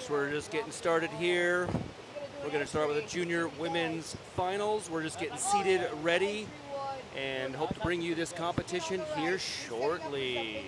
course, we're just getting started here. We're going to start with the junior women's finals. We're just getting seated, ready, and hope to bring you this competition here shortly.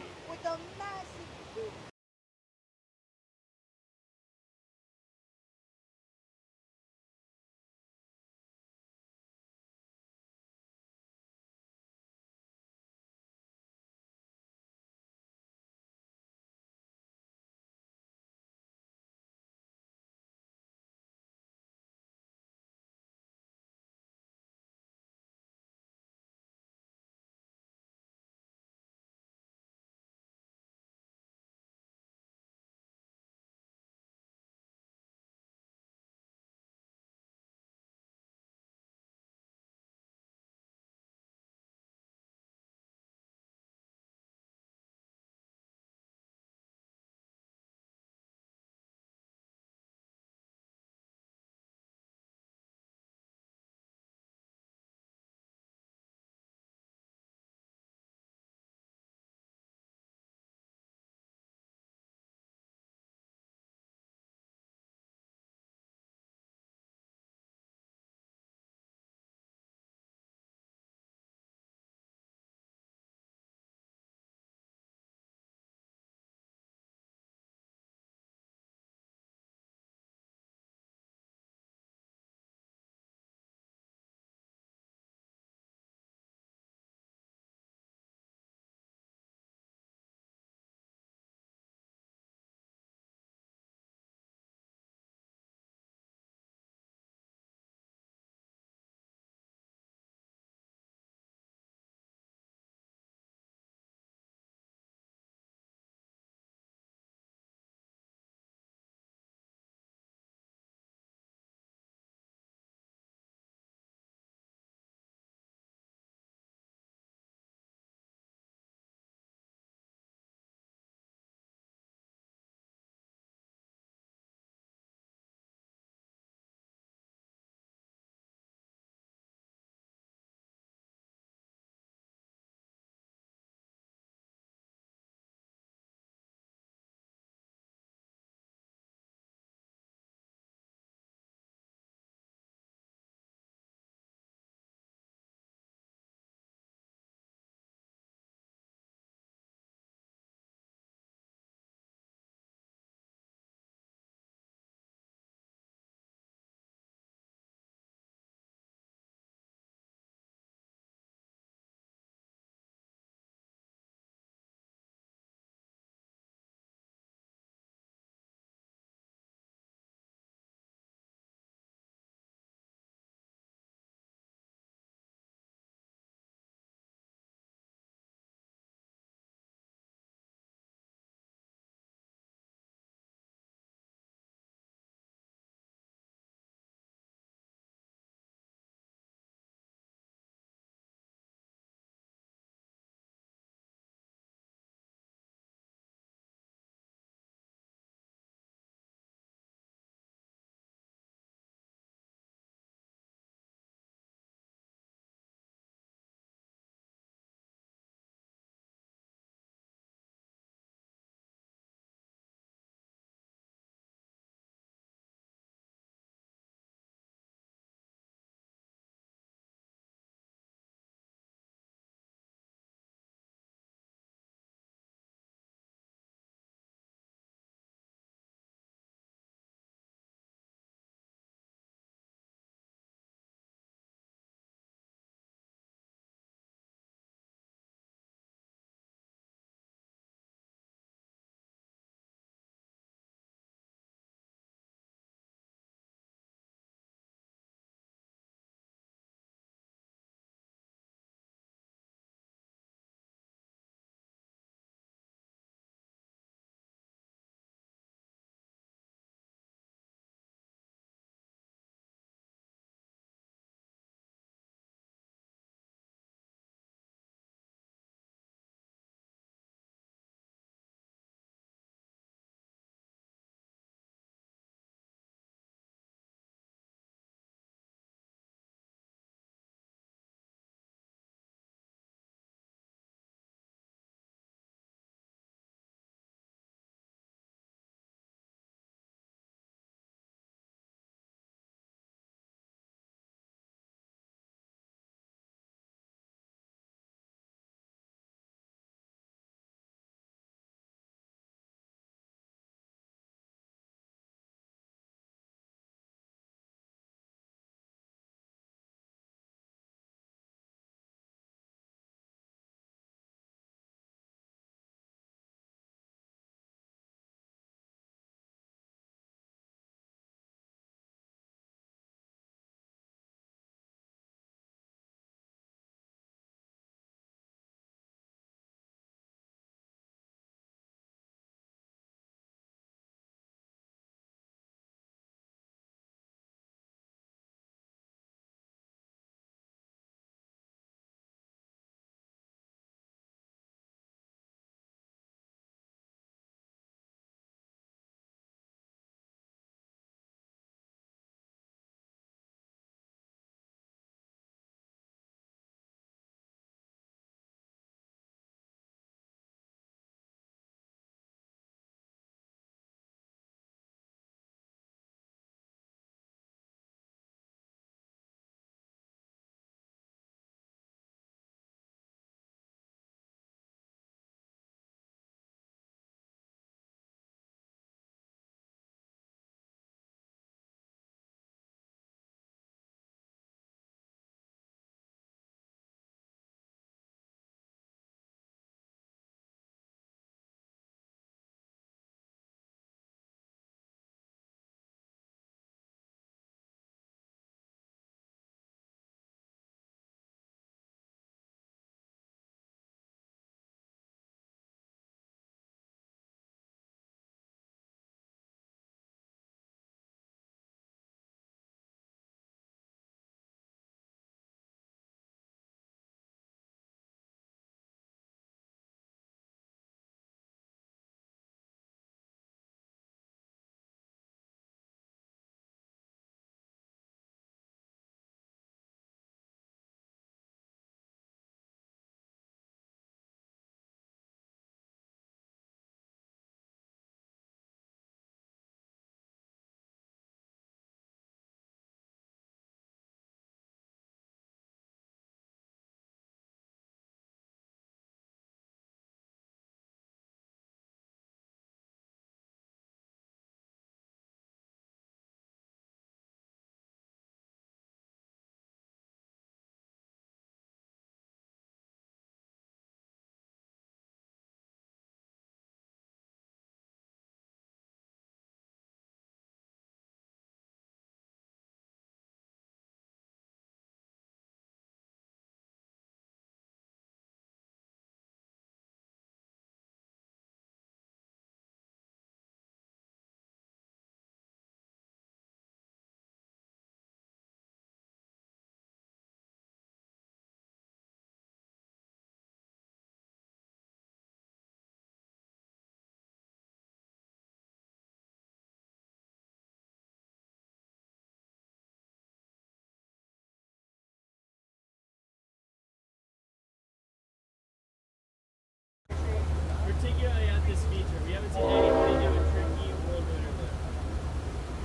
this feature. We haven't seen anybody do a tricky world winner lift.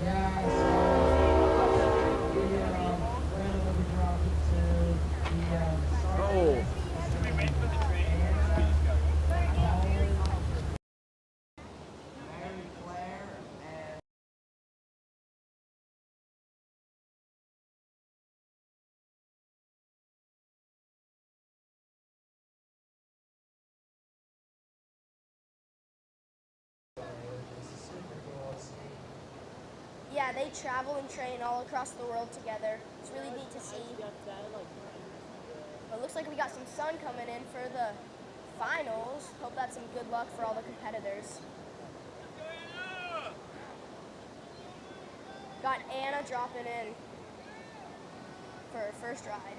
Yeah, so we're gonna be dropping to the Oh. Should we wait for the train? Or should we just go? Mary Claire and super cool to see. Yeah, they travel and train all across the world together. It's really neat to see. It looks like we got some sun coming in for the finals. Hope that's some good luck for all the competitors. Got Anna dropping in for her first ride.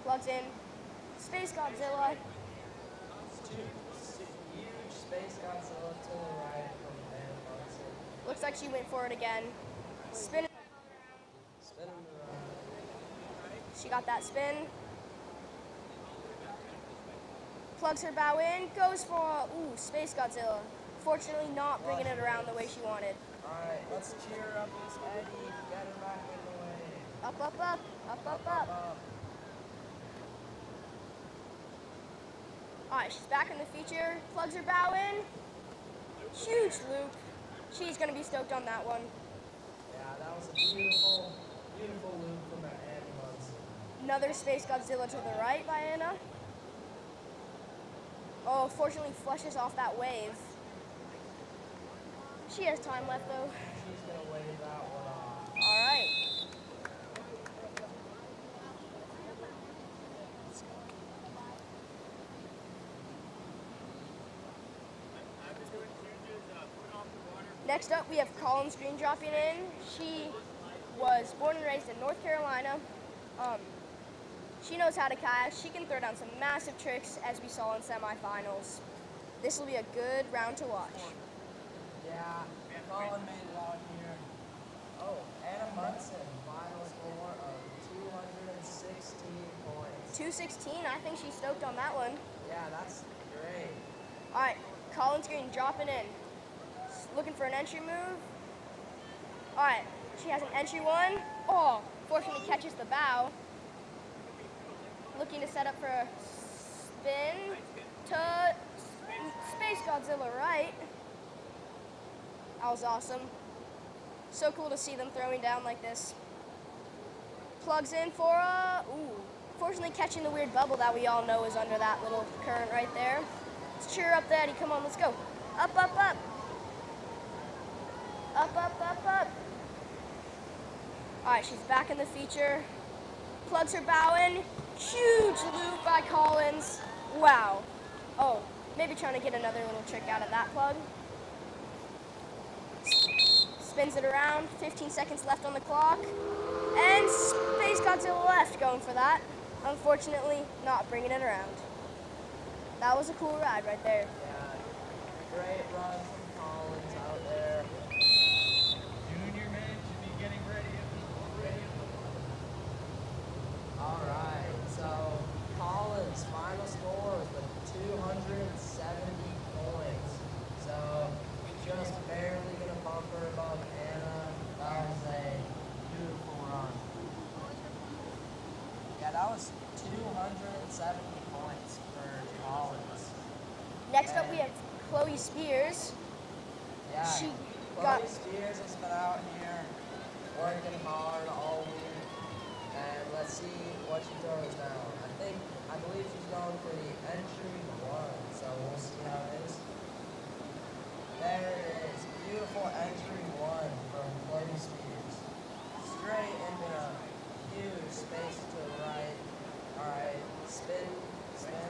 Plugs in Space Godzilla. Huge Space Godzilla to the right from Van Munson. Looks like she went for it again. Spin. Spinning around. She got that spin. Plugs her bow in. Goes for Space Godzilla. Fortunately, not bringing it around the way she wanted. Alright, let's cheer up Miss Eddie. Get her back in the way. Up, up, up, up, up, up. Alright, she's back in the feature. Plugs her bow in. Huge loop. She's going to be stoked on that one. Yeah, that was a beautiful, beautiful loop from Annie Munson. Another Space Godzilla to the right by Anna. Oh, fortunately flushes off that wave. She has time left though. She's going to wave that one off. Alright. Next up, we have Collins Green dropping in. She was born and raised in North Carolina. She knows how to kayak. She can throw down some massive tricks, as we saw in semifinals. This will be a good round to watch. Yeah, Colin made it out here. Oh, Anna Munson, final score of 216 points. 216, I think she's stoked on that one. Yeah, that's great. Alright, Collins Green dropping in. Looking for an entry move. Alright, she has an entry one. Oh, fortunately catches the bow. Looking to set up for a spin to Space Godzilla right. That was awesome. So cool to see them throwing down like this. Plugs in for a, fortunately catching the weird bubble that we all know is under that little current right there. Let's cheer up Daddy, come on, let's go. Up, up, up. Up, up, up, up. Alright, she's back in the feature. Plugs her bow in. Huge loop by Collins. Wow. Oh, maybe trying to get another little trick out of that plug. Spins it around. 15 seconds left on the clock. And Space Godzilla left going for that. Unfortunately, not bringing it around. That was a cool ride right there. Yeah, great run from Collins out there. Junior men should be getting ready. Alright, so Collins' final score was 270 points. So just barely gonna bump her above Anna. That was a beautiful run. Yeah, that was 270 points for Collins. Next up, we have Chloe Spears. Yeah, She Chloe Spears has been out here working hard all week. And let's see what she throws down. I believe she's going for the entry one, so we'll see how it is. There it is. Beautiful entry one from Chloe Spears. Straight into a huge space to the right. Alright, spin.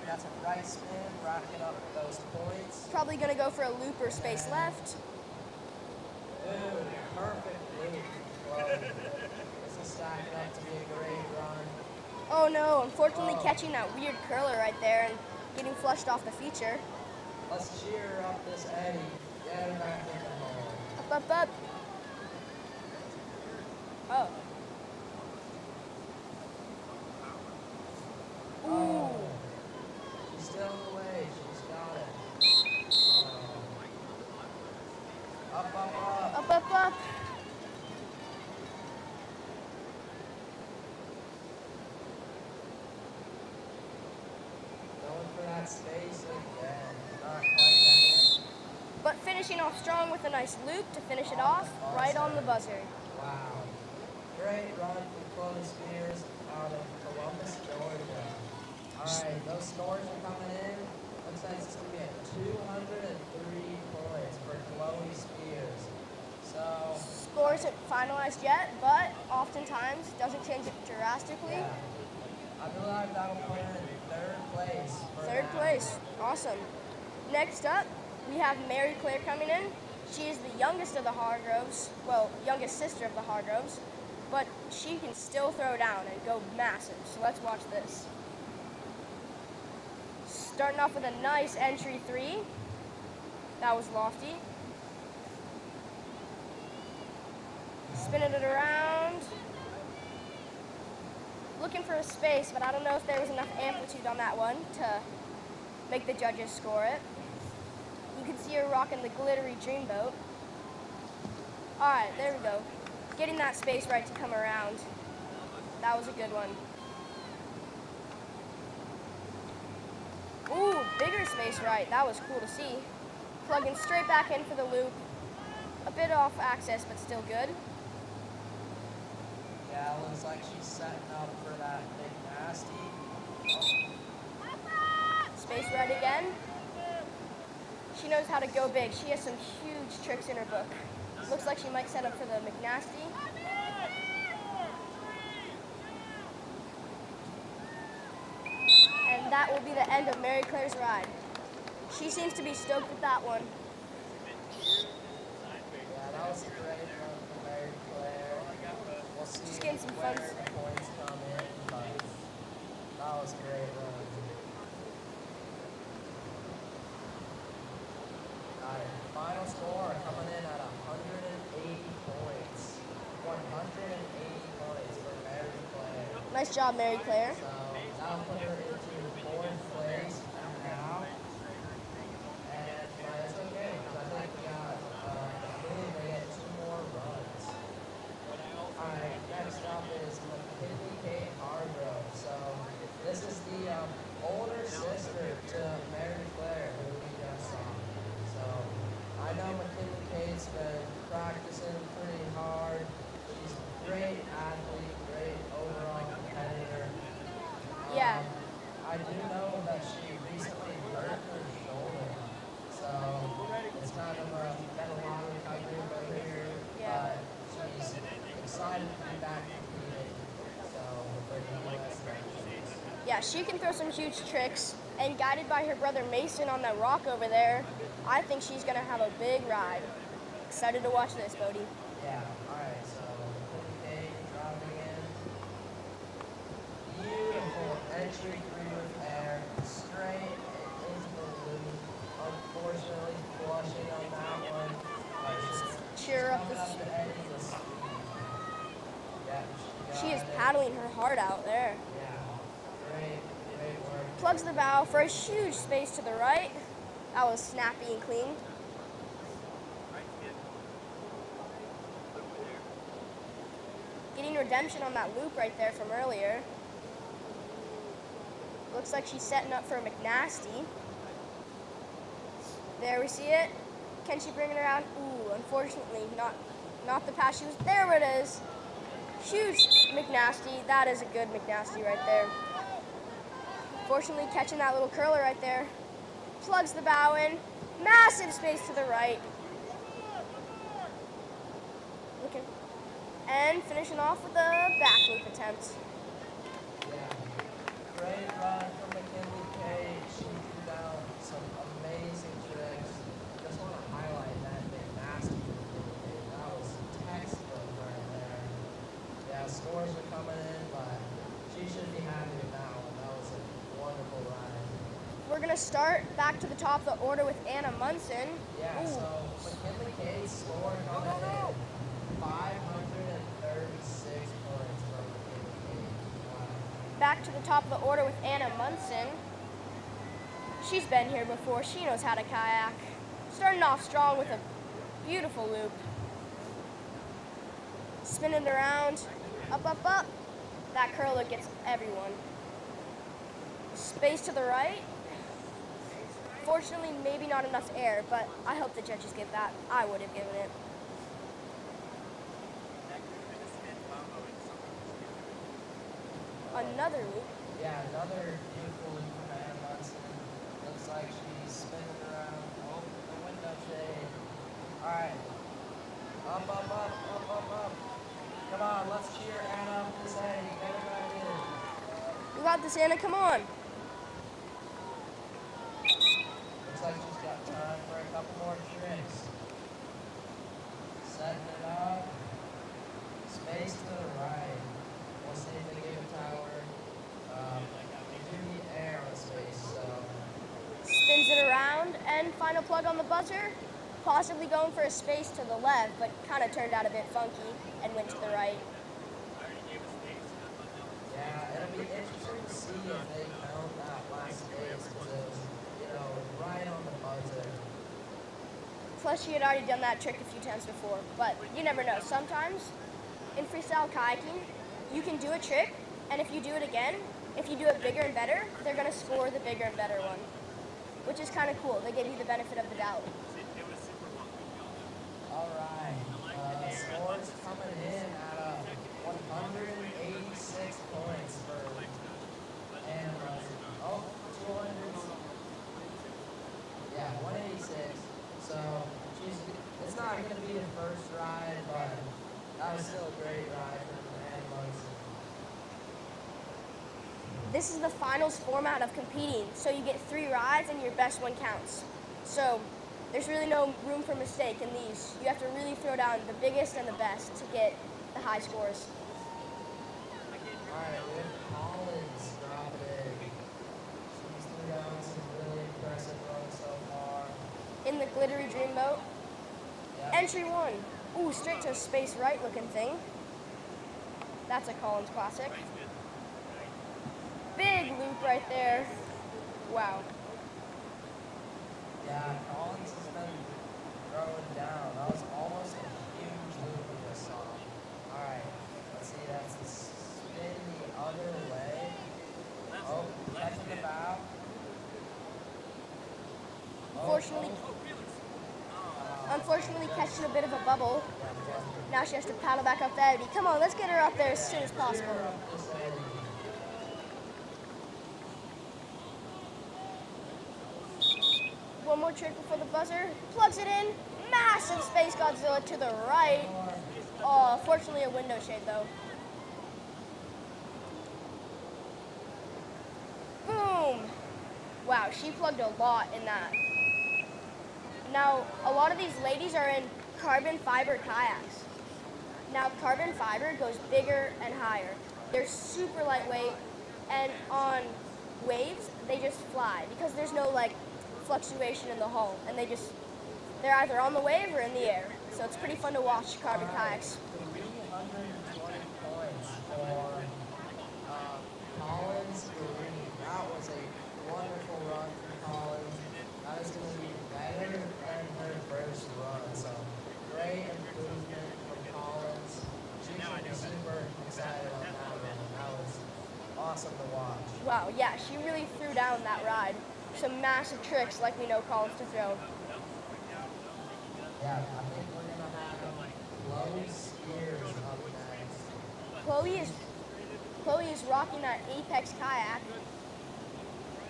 That's a right spin, racking up those points. Probably going to go for a loop or space left. Dude, perfect loop, Chloe. This is stacking up to be a great run. Oh no, unfortunately catching that weird curler right there and getting flushed off the feature. Let's cheer up this Eddie. Get her back in the hole. Up, up, up. Oh. Ooh. She's still in the way. She's got it. finishing off strong with a nice loop to finish it off, right on the buzzer. Wow. Great run from Chloe Spears out of Columbus, Georgia. All right, those scores are coming in. Looks like it's going to be at 203 points for Chloe Spears. So, Scores aren't finalized yet, but oftentimes doesn't change it drastically. yeah. I believe that'll put her in third place. Third place. Awesome. Next up, we have Mary Claire coming in. She is the youngest of the Hargroves, well, youngest sister of the Hargroves, but she can still throw down and go massive. So let's watch this. Starting off with a nice entry 3. That was lofty. Spinning it around. Looking for a space, but I don't know if there was enough amplitude on that one to make the judges score it. You can see her rocking the glittery dreamboat. All right, there we go. Getting that space right to come around. That was a good one. Ooh, bigger space right. That was cool to see. Plugging straight back in for the loop. A bit off axis, but still good. Yeah, it looks like she's setting up for that big nasty. Space right again. She knows how to go big. She has some huge tricks in her book. Looks like she might set up for the McNasty. And that will be the end of Mary Claire's ride. She seems to be stoked with that one. Yeah, that was a great run from Mary Claire. We'll see Just getting some where fun. the points come in, but that was a great run. All right, final score coming in at 180 points. 180 points for Mary Claire. Nice job, Mary Claire. So that'll put her into fourth place now. And it's okay, because I think we got, I believe they get 2 more runs. Alright, next up is McKinley Kate Hargrove. So this is the older sister to Mary Claire, who we just saw. So I know McKinley Kate's been practicing pretty hard. She's a great athlete, great overall competitor. Yeah. I do know that she recently hurt her shoulder, so it's kind of been a long recovery for her, Yeah. but she's excited to be back competing, so for the US Nationals. Yeah, she can throw some huge tricks, and guided by her brother Mason on that rock over there, I think she's going to have a big ride. Excited to watch this, Bodie. Yeah, alright, so Kate dropping in. Beautiful entry 3 with air, straight into the loop. Unfortunately, flushing on that one. Cheer up Coming the up the edge of the speed. Yeah, She is got it. paddling her heart out there. Yeah, great, great work. Plugs the bow for a huge space to the right. That was snappy and clean. Getting redemption on that loop right there from earlier. Looks like she's setting up for a McNasty. There we see it. Can she bring it around? Ooh, unfortunately, not the pass she was. There it is. Huge McNasty. That is a good McNasty right there. Fortunately, catching that little curler right there. Plugs the bow in. Massive space to the right. Looking. And finishing off with a back loop attempt. Yeah, great run from McKinley Kate. She threw down some amazing tricks. Just want to highlight that big nasty from McKinley Kate. That was textbook right there. Yeah, scores are coming in, but she should be happy with that one. That was a wonderful ride. We're going to start back to the top of the order with Anna Munson. Yeah, Ooh. so McKinley Kate's score coming in 536 points for McKinley Kate. Wow. Back to the top of the order with Anna Munson. She's been here before. She knows how to kayak. Starting off strong with a beautiful loop. Spinning it around. Up, up, up. That curler gets everyone. Space to the right. Unfortunately, maybe not enough air, but I hope the judges give that. I would have given it. Another loop. Yeah, another beautiful loop from Anna Munson. Looks like she's spinning around. Oh, the window shade. Alright. Up, up, up, up, up, up. Come on, let's cheer Anna up this head. You get it back in. You got this, Anna. Come on. Looks like she's got time for a couple more tricks. Setting it up. Space to the right. We'll see if they give a tower. They do need air on the space, so. Spins it around, and final plug on the buzzer. Possibly going for a space to the left, but kind of turned out a bit funky and went to the right. Yeah, it'll be interesting to see if they count that last space, because it was, right on the buzzer. Plus, she had already done that trick a few times before, but you never know. Sometimes in freestyle kayaking, you can do a trick, and if you do it again, if you do it bigger and better, they're going to score the bigger and better one, which is kind of cool. They give you the benefit of the doubt. All right, scores coming in at 186 points for Anna. Oh, 200. Yeah, 186. So it's not going to be the first ride, but that was still a great ride for Anna Munson. This is the finals format of competing, so you get 3 rides and your best one counts. So there's really no room for mistake in these. You have to really throw down the biggest and the best to get the high scores. All right, we have Collins dropping in. She's threw down some really impressive runs so far. In the glittery dreamboat. Yep. Entry 1. Ooh, straight to a space right looking thing. That's a Collins classic. Big loop right there. Wow. Yeah, Collins has been throwing down. That was almost a huge loop we just saw. Alright, let's see, that's the spin the other way. Oh, catching the bow. Unfortunately catching a bit of a bubble. Now she has to paddle back up the eddy. Come on, let's get her up there as soon as possible. One more trick before the buzzer. Plugs it in. Massive Space Godzilla to the right. Oh, fortunately a window shade though. Boom. Wow, she plugged a lot in that. Now, a lot of these ladies are in carbon fiber kayaks. Now, carbon fiber goes bigger and higher. They're super lightweight, and on waves, they just fly because there's no fluctuation in the hull, and they're either on the wave or in the air. So it's pretty fun to watch carbon kayaks. 320 points for Collins Green. That was a wonderful run for Collins. That is going to be better than her first run. So great improvement from Collins. She should be super excited on that run. That was awesome to watch. Wow, yeah, she really threw down that ride. Some massive tricks like we know Collins to throw. Yeah, I think we're going to have Chloe Spears up next. Chloe is rocking that Apex kayak.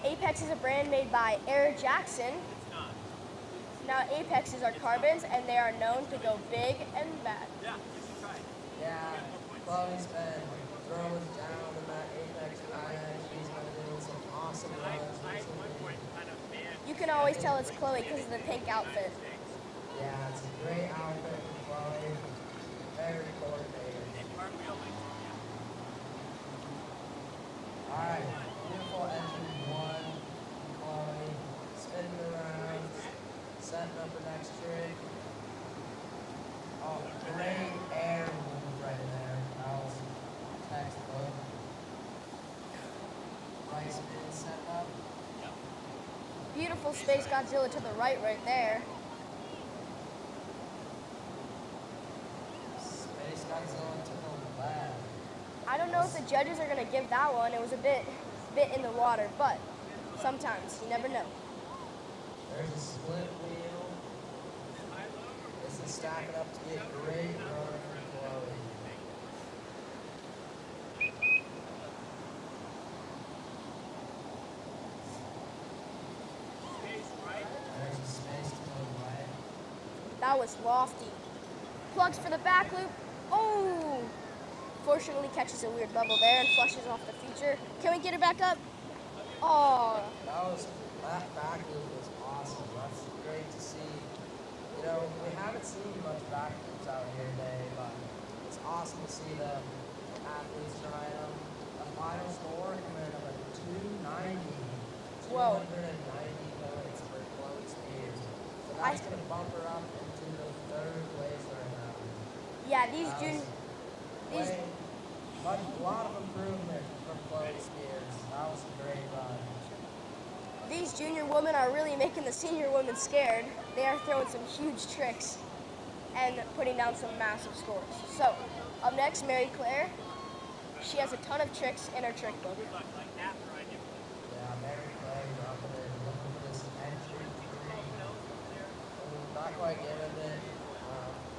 Apex is a brand made by Air Jackson. Now Apexes are carbons and they are known to go big and bad. Yeah, Chloe's been throwing down in that Apex kayak. She's been doing some awesome runs recently. You can always tell it's Chloe because of the pink outfit. Yeah, it's a great outfit from Chloe. Very coordinated. Alright, beautiful entry 1 from Chloe. Spinning around, setting up the next trick. Oh, great air move right there. That was textbook. Nice spin set up. Beautiful Space Godzilla to the right there. Space Godzilla to the left. I don't know if the judges are going to give that one. It was a bit in the water, but sometimes you never know. split wheel. This is stacking up to be a great run for Chloe. There's a space to the right. That was lofty. Plugs for the back loop. Oh! Fortunately catches a weird level there and flushes off the feature. Can we get it back up? Oh, That back loop was awesome. That's great to see. You know, we haven't seen much back loops out here today, but it's awesome to see the athletes try them. The final score came in at 290. Whoa. 290 points for Chloe Spears. So that's going to bump her up into the third place right now. yeah, these A lot of improvement from Chloe Spears. That was a great run. these junior women are really making the senior women scared. They are throwing some huge tricks and putting down some massive scores. So, up next, Mary Claire. She has a ton of tricks in her trick book. Yeah, Mary Clay dropping it, looking for this entry three. Not quite giving it.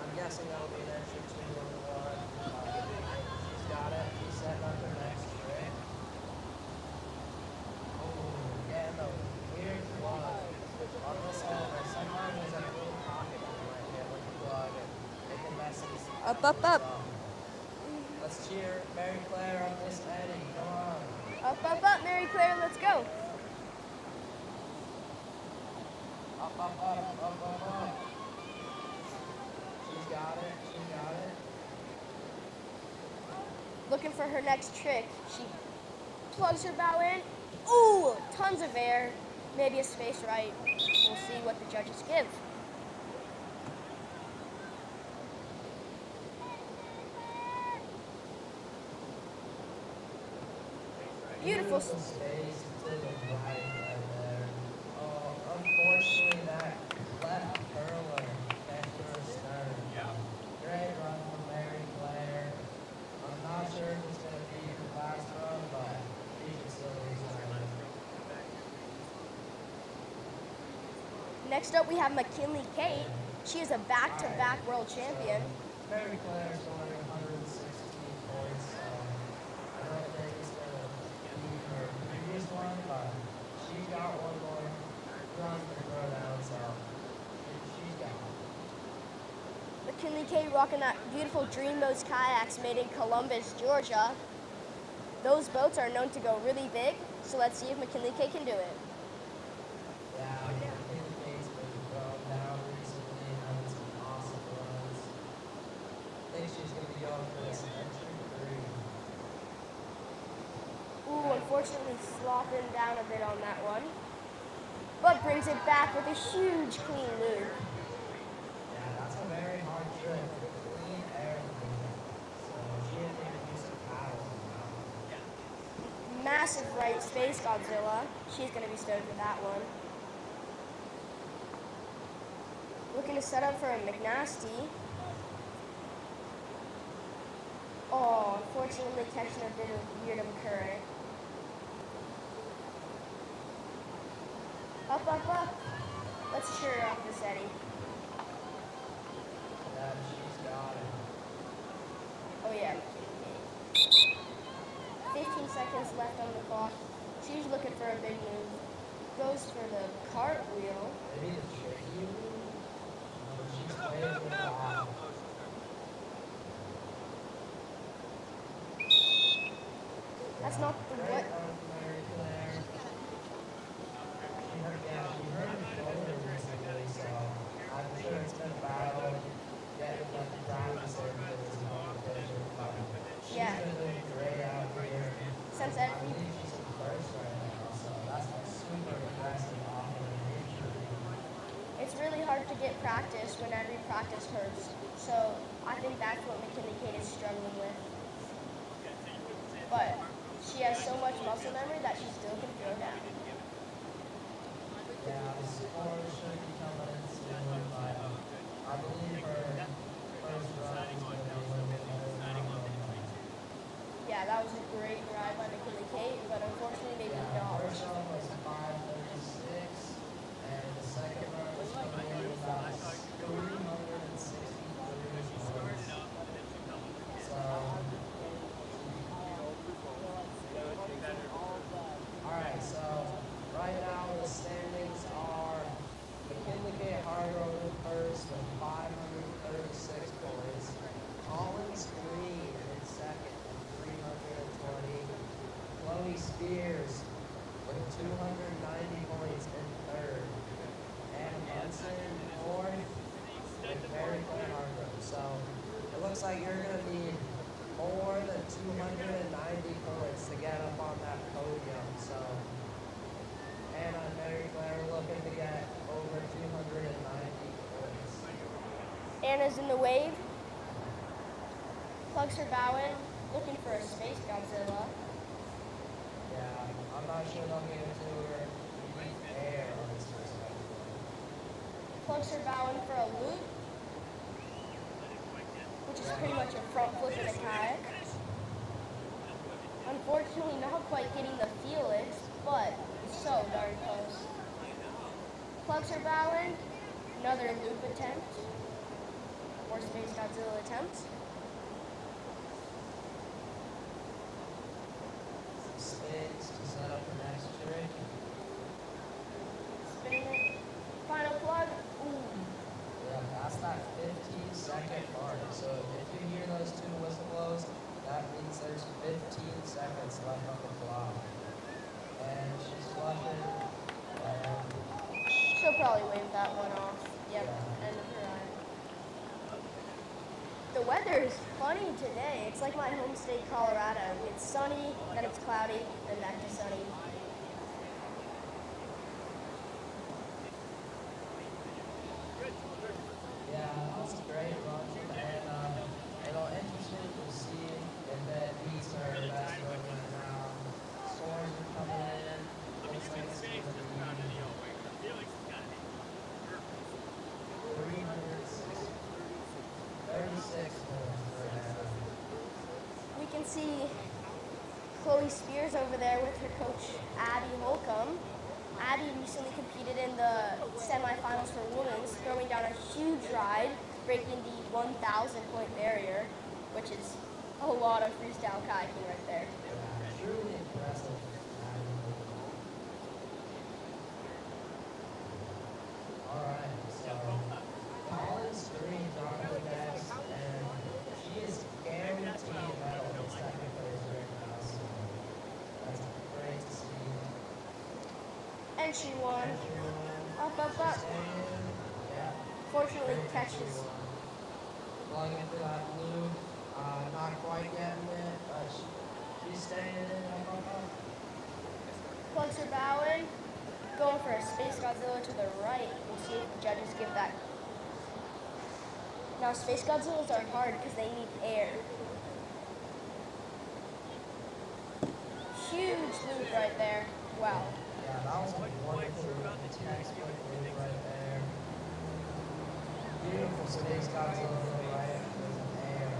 I'm guessing that'll be an entry 2 or 1. She's got it. She's setting up her next trick. Oh, yeah, no, weird plug. On this hole, sometimes there's a little pocket that you might get with the plug. It can mess these Up, up, up. Let's cheer Mary Claire on this Eddie. Come on. Up, up, up, Mary Claire, let's go. Up, up, up, up, up, up. She's got it. She got it. Looking for her next trick. She plugs her bow in. Ooh, tons of air. Maybe a space right. We'll see what the judges give. Beautiful. Space to the right there. Oh, unfortunately, that left curler catched her stern. Great run from Mary Claire. I'm not sure if it's going to be her last run, but she should still resign. Next up, we have McKinley Kate. She is a back-to-back world champion. Mary Claire scoring 116 points. I don't think it's going to be her previous one, but she's got one more run to throw down, so she's got it. McKinley Kate rocking that beautiful Dreamboats kayaks made in Columbus, Georgia. Those boats are known to go really big, so let's see if McKinley Kate can do it. Yeah, I think the Kate's been thrown down recently and having some awesome runs. I think she's going to be going for this entry 3. Ooh, unfortunately flopping down a bit on that one. But brings it back with a huge clean loop. Yeah, that's a very hard trick. Clean air movement. So she didn't even use some paddles on that one. Massive right Space Godzilla. She's going to be stoked with that one. Looking to set up for a McNasty. Oh, unfortunately catching a bit of weird current. Up, up, up. Let's cheer her off this Eddie. Yeah, she's got it. Oh yeah. 15 seconds left on the clock. She's looking for a big move. Goes for the cartwheel. Maybe the tricky move? No, she's way over the top. That's not the Great what. run from Mary Claire. She hurt her shoulder recently, so I'm sure it's been a battle getting enough practice in for this competition. But she's Yeah. been doing great out here. Since I every believe she's in first right now, so that's super impressive off of an injury. It's really hard to get practice when every practice hurts. So I think that's what McKinley Kate is struggling with. But she has so much muscle memory that she still can throw down. Yeah, the score should be coming in soon, but I believe her first run is going to be a little bit better now. Yeah, that was a great ride by McKinley Kate, but unfortunately they did Yeah, not. first run was 5:36, and the second run like you're going to need more than 290 points to get up on that podium. So, Anna and Mary Claire are looking to get over 290 points. Anna's in the wave. Plugs her bow in, looking for a Space Godzilla. Yeah, I'm not sure they'll give it to her. You need air on this first one. Plugs her bow in for a loop, which is pretty much a front flip in a kayak. Unfortunately, not quite getting the Felix, but so darn close. Plugs her bow in, another loop attempt, or Space Godzilla attempt. Spins to set up the next trick. Spinning it. Final plug. Ooh. Yeah, past that 15-second mark. So if you hear those two whistle blows, that means there's 15 seconds left on the clock. And she's flushing. And She'll probably wave that one off. Yep, Yeah. end of her ride. The weather is funny today. It's like my home state, Colorado. It's sunny, then it's cloudy, then back to sunny. yeah, that was a great run. And it'll interesting to see if it beats her best run right now. Scores are coming in. Looks like it's going to be 36 points for Anna. We can see Chloe Spears over there with her coach, Abby Holcomb. Abby recently competed in the semifinals for women's, throwing down a huge ride, breaking the 1,000 point barrier, which is a lot of freestyle kayaking right there. Yeah, truly impressive. Alright, so Collins Green dropping the next, and she is guaranteed a medal in second place right now, so that's great to see. Entry one, Everyone up, up, up. staying, yeah, Fortunately, great catches. Plugging into that blue, not quite getting it, but she's staying in, up. Plugs her bow in, going for a Space Godzilla to the right. We'll see if the judges give that. Now, Space Godzillas are hard because they need air. Huge loop right there. Wow. Yeah, that was a wonderful textbook move right there. Beautiful Space Godzilla to the right with an air.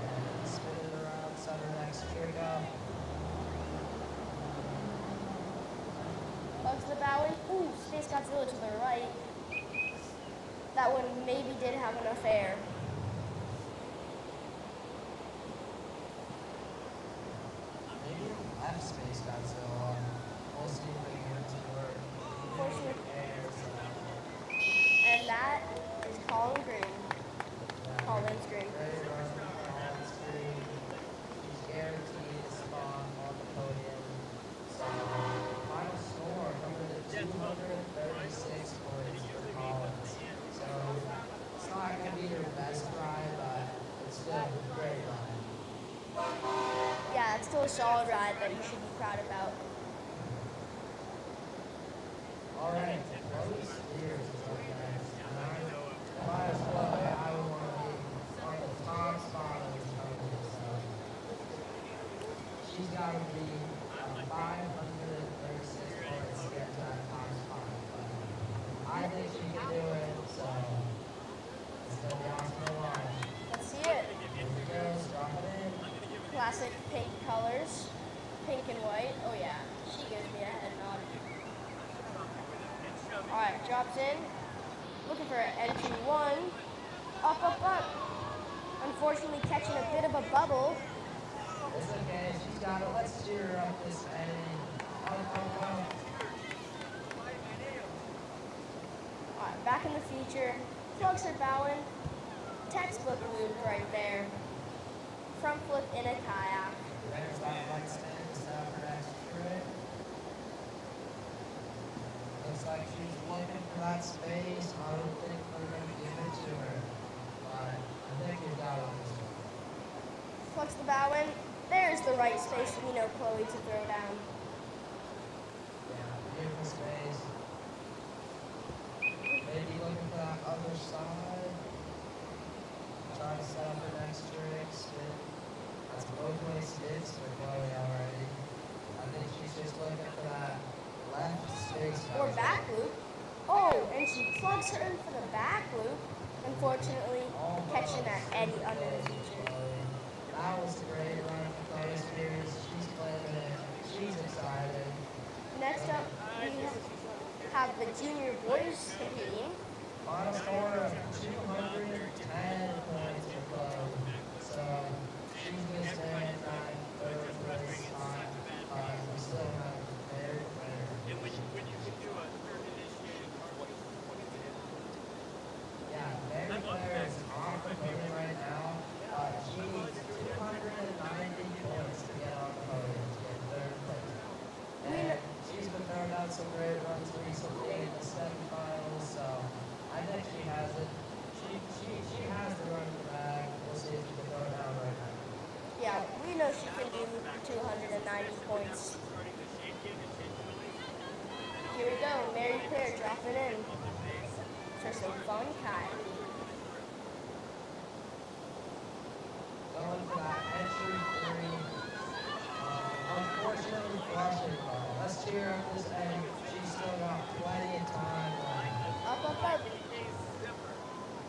And spin it around, set her next trick up. Plugs the bow in. Ooh, Space Godzilla to the right. That one maybe did have enough air. Maybe left Space Godzilla. We'll see if we can get it to work. Fortunate. Air, so. And that is Colin Green. Yeah. Colin's Green. Great run from Collins Green. She's guaranteed a spot on the podium. So, final score coming in at 236 points for Collins. So, it's not going to be her best ride, but it's still a great ride. Yeah, it's still a solid ride that you should be proud about. All right, Chloe Spears is up next. And if I was Chloe, I would want to be on the top spot of this company. So, she's got to be 536 points to get to that top spot. But I think she can do it, so it's going to be awesome to watch. Let's see it. Here we go, drop it in. Classic pink colors. Pink and white. Oh yeah, she gives me a head nod. Alright, drops in. Looking for entry one. Up, up, up. Unfortunately catching a bit of a bubble. It's okay, she's got it. Let's cheer her up this inning. Alright, back in the feature. Plugs her bow in. Textbook loop right there. Front flip in a kayak. There's that right spin, set up her next trick. Looks like she's looking for that space. I don't think we're going to give it to her. But I think you got it. Flex the bow in. There's the right space, you know, Chloe, to throw down. Yeah, beautiful space. Maybe looking for that other side. Try to set up the next trick, spin. That's both ways spins for Chloe already. I think she's just looking for that left space. Or back loop. Oh, and she plugs her in for the back loop. Unfortunately, catching that eddy under the feature. That was a great run for Chloe Spears. She's playing it. She's excited. Next up, we have the junior boys competing. Final score of 210 points for Chloe. So she's going to stay in that third place spot. We still have very clear. Yeah, Mary Claire is off the podium right now. She needs 290 points to get on the podium to get third place. And she's been throwing out some great runs recently in the semifinals, so I think she has it. She has the run in the bag. We'll see if she can throw it down right now. Yeah, we know she can do 290 points. Here we go, Mary Claire dropping in for some fun kayak. Going for that entry three. Unfortunately, flushing. Let's cheer up this end. She's still got plenty of time left. Up, up, up.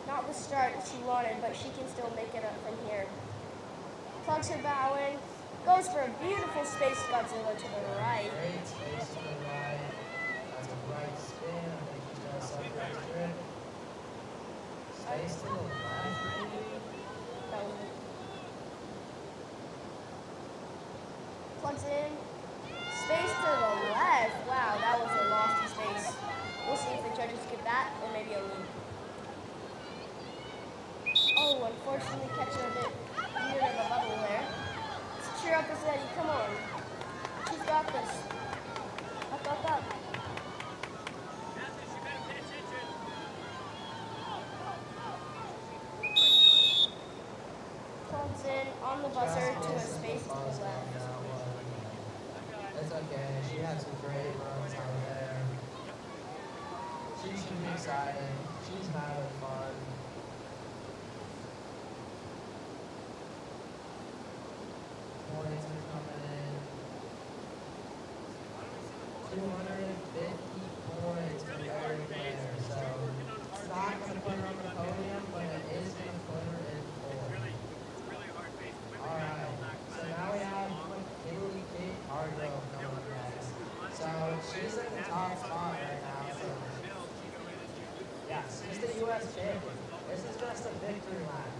Not the start she wanted, but she can still make it up from here. Plugs her bow in. Goes for a beautiful Space Godzilla to the right. Great space to the right. That's a right spin. I think she's going to set that trick. Space to the left, maybe? That was it. Plugs in. Space to the left. Wow, that was a lofty space. We'll see if the judges give that or maybe a lead. Oh, unfortunately catching a bit weird of a bubble there. Let's cheer up this lady. Come on. She's got this. Up, up, up. Plugs in on the buzzer to a space to the left. It's okay. She had some great runs out there. She should be excited. She's having fun. Points are coming in. 250 points for Mary Claire. So it's not going to put her on the podium, but it is going to put her in fourth. Alright, so now we have Italy Kate Hargrove coming up next. So she's in the top spot right now. So yeah, she's the U.S. champion. This is just a victory lap,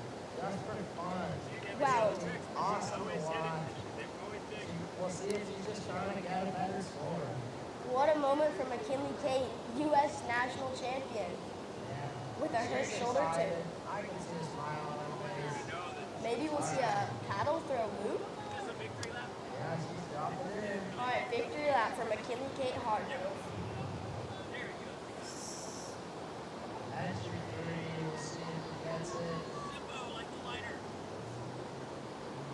just for fun. Wow. It's awesome to watch. We'll see if she's just trying to get a better score. What a moment for McKinley Kate, U.S. national champion. Yeah. With a hurt She's shoulder too. excited. I can see a smile on her face. Maybe we'll see a paddle throw loop. Yeah, she's dropping in. All right, victory lap for McKinley Kate Hargrove. Entry three, we'll see if he gets it.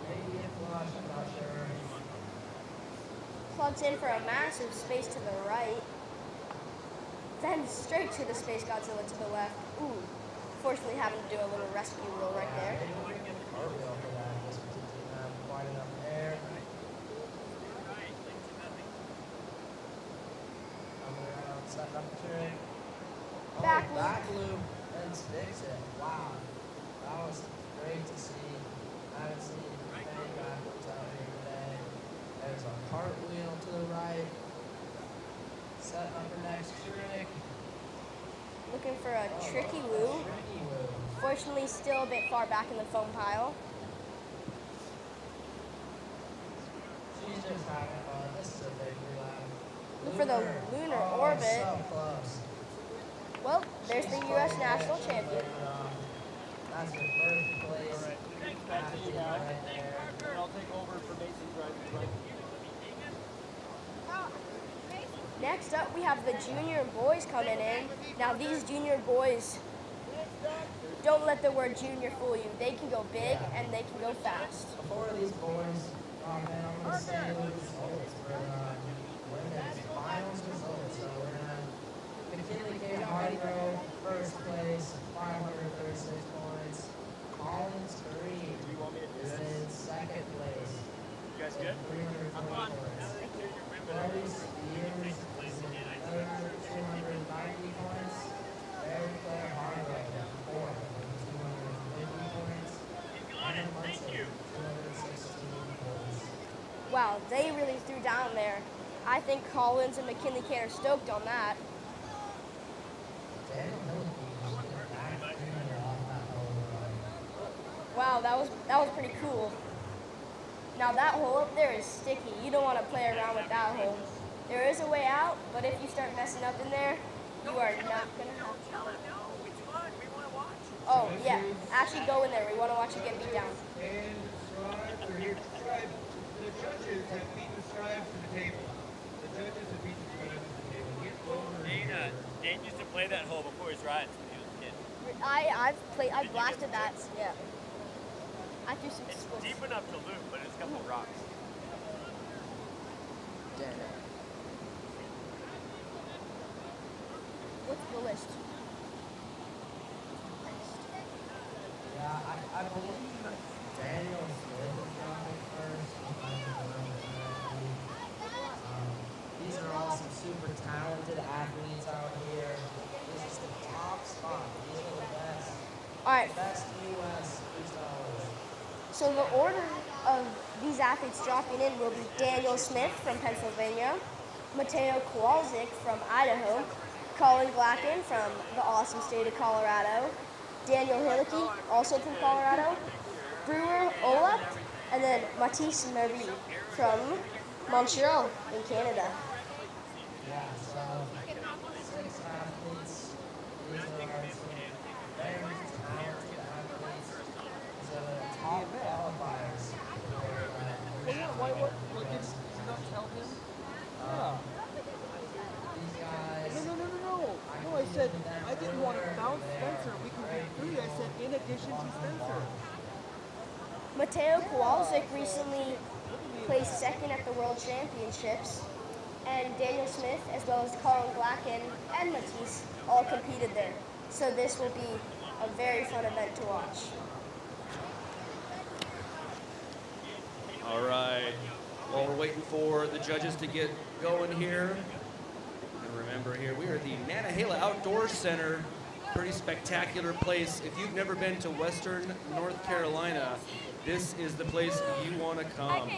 Maybe a flush, I'm not sure. Plugs in for a massive space to the right. Then straight to the Space Godzilla to the left. Ooh, fortunately having to do a little rescue roll right there. Maybe we can get a cartwheel for that. I guess we didn't have quite enough air. Coming around, setting up the trick. Oh, Back loop. back loop and sticks it. Wow. That was great to see. I haven't seen many backwards out here today. There's a cartwheel to the right. Setting up her next trick. Looking for a tricky woo. Tricky woo. Fortunately, still a bit far back in the foam pile. She's just having fun. This is a victory lap. Look for the lunar orbit. So close. Well, there's the U.S. national champion. That's her first place. Back to you guys. Right there. And I'll take over for Mason driving right. Next up, we have the junior boys coming in. Now, these junior boys Don't let the word junior fool you. They can go big and they can go fast. Before these boys drop in, I'm going to say the results for women's finals results. So we're going to have McKinley K. Hargrove, first place, 536 points. Collins Green is in second place. You guys good? 320 points. Chloe Spears is in third, 290 points. Mary Claire Hargrove, fourth, 250 points. Anna Munson, 216 points. Wow, they really threw down there. I think Collins and McKinley K are stoked on that. Daniel Hillkeep is getting back off that overrun. Wow, that was pretty cool. Now that hole up there is sticky. You don't want to play around with that hole. There is a way out, but if you start messing up in there, you are not going to have fun. Oh, yeah. Actually go in there. We want to watch you get beat down. And Scribe, we're here to Scribe. The judges have beaten Scribe to the table. The judges have beaten Scribe to the table. Get over here. Dane used to play that hole before his rides when he was a kid. I've blasted that. Yeah. I threw some It's explosives. deep enough to loop, but it's a couple of rocks. What's the list? Yeah, I believe Daniel Smith is dropping first. These are all some super talented athletes out here. This is the top spot. These are the best. All right. Best U.S. freestylers. So the order of these athletes dropping in will be Daniel Smith from Pennsylvania, Mateo Kowalczyk from Idaho, Colin Glacken from the awesome state of Colorado, Daniel Hillicky, also from Colorado, Brewer Olap, and then Matisse Marie from Montreal in Canada. Yeah, so 6 athletes. These are some very talented athletes. These are the top qualifiers. What did you not tell him? These guys. No, I said I didn't want to bounce Spencer. We can get 3. I said in addition to Spencer. Mateo Kowalczyk recently placed second at the World Championships, and Daniel Smith, as well as Colin Glacken and Matisse, all competed there. So this will be a very fun event to watch. All right. While we're waiting for the judges to get going here, and remember here, we are at the Nantahala Outdoor Center. Pretty spectacular place. If you've never been to Western North Carolina, this is the place you want to come.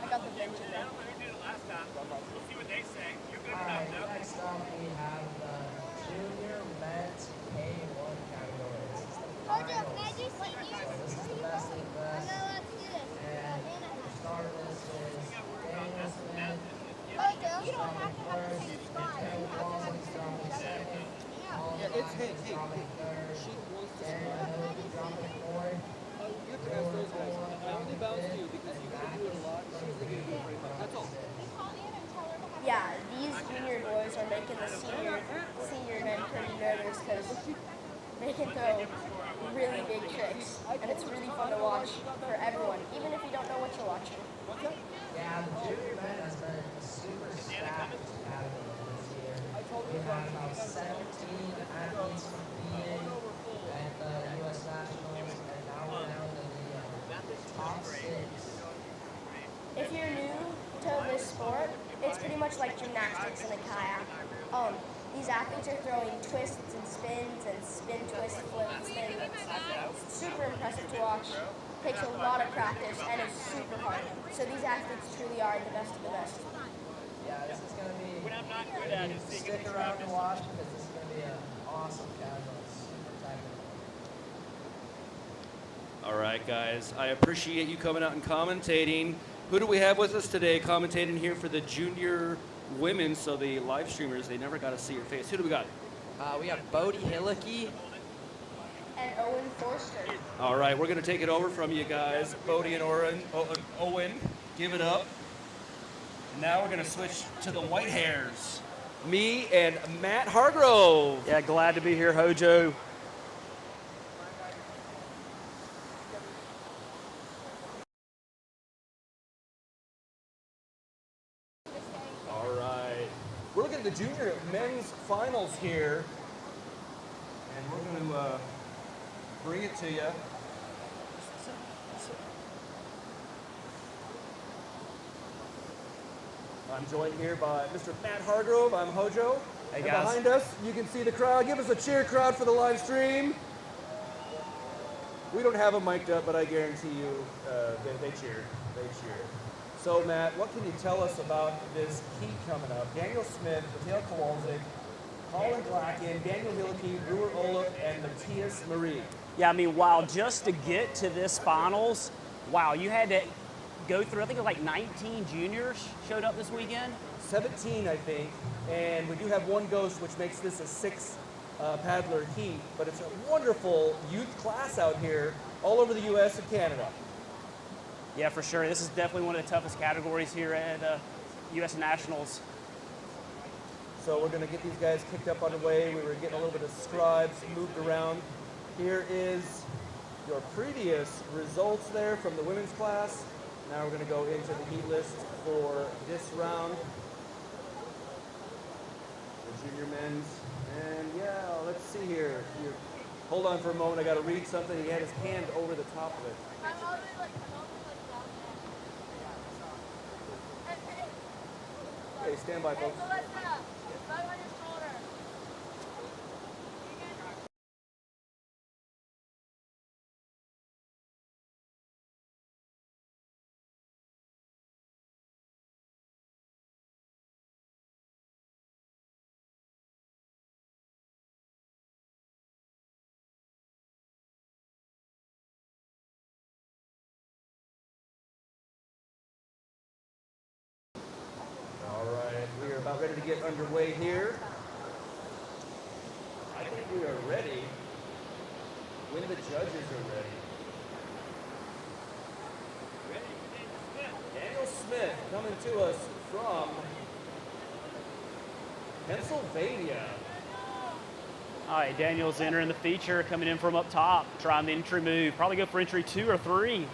I got the bench in there. Alright, next up we have the Junior Men's K1 category. This is the finals. So this is the best of the best. And the start list is Daniel Smith, dropping first, Mateo Kowalczyk dropping second, Colin Glacken dropping third, Daniel Hillicky dropping fourth, You have to ask those guys. I only bounce you because you can do it a lot. She doesn't get to do it very much. That's all. Yeah, these junior boys are making the senior men pretty nervous because they they can throw really big tricks, and it's really fun to watch for everyone, even if you don't know what you're watching. Yeah, the junior men has been a super stacked category this year. We have about 17 athletes competing at the U.S. Nationals, and now we're down to the top 6. If you're new to this sport, it's pretty much like gymnastics in a kayak. These athletes are throwing twists and spins and spin, twist, flip, spin. It's super impressive to watch. Takes a lot of practice and is super hard. So these athletes truly are the best of the best. Yeah, this is going to be, What I'm not good at is thinking stick around to watch because this is going to be an awesome category. Super technical. All right, guys. I appreciate you coming out and commentating. Who do we have with us today commentating here for the junior women? So the live streamers, they never got to see your face. Who do we got? We have Bodie Hillicky. And Owen Forster. All right, we're going to take it over from you guys. Bodie and Owen, give it up. Now we're going to switch to the white hairs. Me and Matt Hargrove. Yeah, glad to be here, Hojo. All right. We're looking at the junior men's finals here. And we're going to bring it to you. I'm joined here by Mr. Matt Hargrove. I'm Hojo. Hey, And guys. behind us, you can see the crowd. Give us a cheer crowd for the live stream. We don't have them mic'd up, but I guarantee you they cheer. They cheer. So, Matt, what can you tell us about this heat coming up? Daniel Smith, Mateo Kowalczyk, Colin Glacken, Daniel Hillicky, Brewer Olaf, and Matthias Marie. Yeah, I mean, wow, just to get to this finals, wow, you had to go through, I think it was like 19 juniors showed up this weekend. 17, I think, and we do have one ghost, which makes this a 6 paddler heat, but it's a wonderful youth class out here all over the U.S. and Canada. Yeah, for sure. This is definitely one of the toughest categories here at U.S. Nationals. So we're going to get these guys kicked up underway. We were getting a little bit of scribes moved around. Here is your previous results there from the women's class. Now we're going to go into the heat list for this round. The junior men's. And yeah, let's see here. Hold on for a moment. I got to read something. He had his hand over the top of it. Okay, stand by, folks. All right, we are about ready to get underway here. I think we are ready when the judges are ready. Daniel Smith coming to us from Pennsylvania. All right, Daniel's entering the feature, coming in from up top, trying the entry move. Probably go for entry 2 or 3.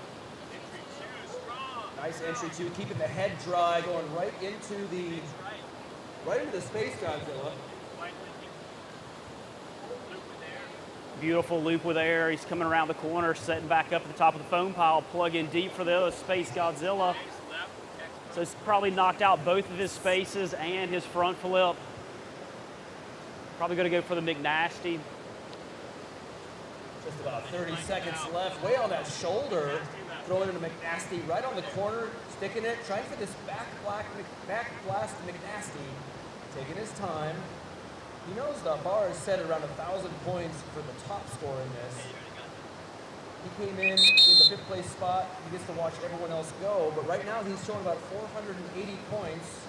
Nice entry two, keeping the head dry, going right into the Space Godzilla. Beautiful loop with air. He's coming around the corner, setting back up at the top of the foam pile, plug in deep for the other Space Godzilla. So it's probably knocked out both of his spaces and his front flip. Probably going to go for the McNasty. Just about 30 seconds left. Way on that shoulder. Throwing it to McNasty right on the corner, sticking it, trying for this back blast McNasty. Taking his time. He knows the bar is set around 1,000 points for the top score in this. He came in the 5th place spot. He gets to watch everyone else go, but right now he's showing about 480 points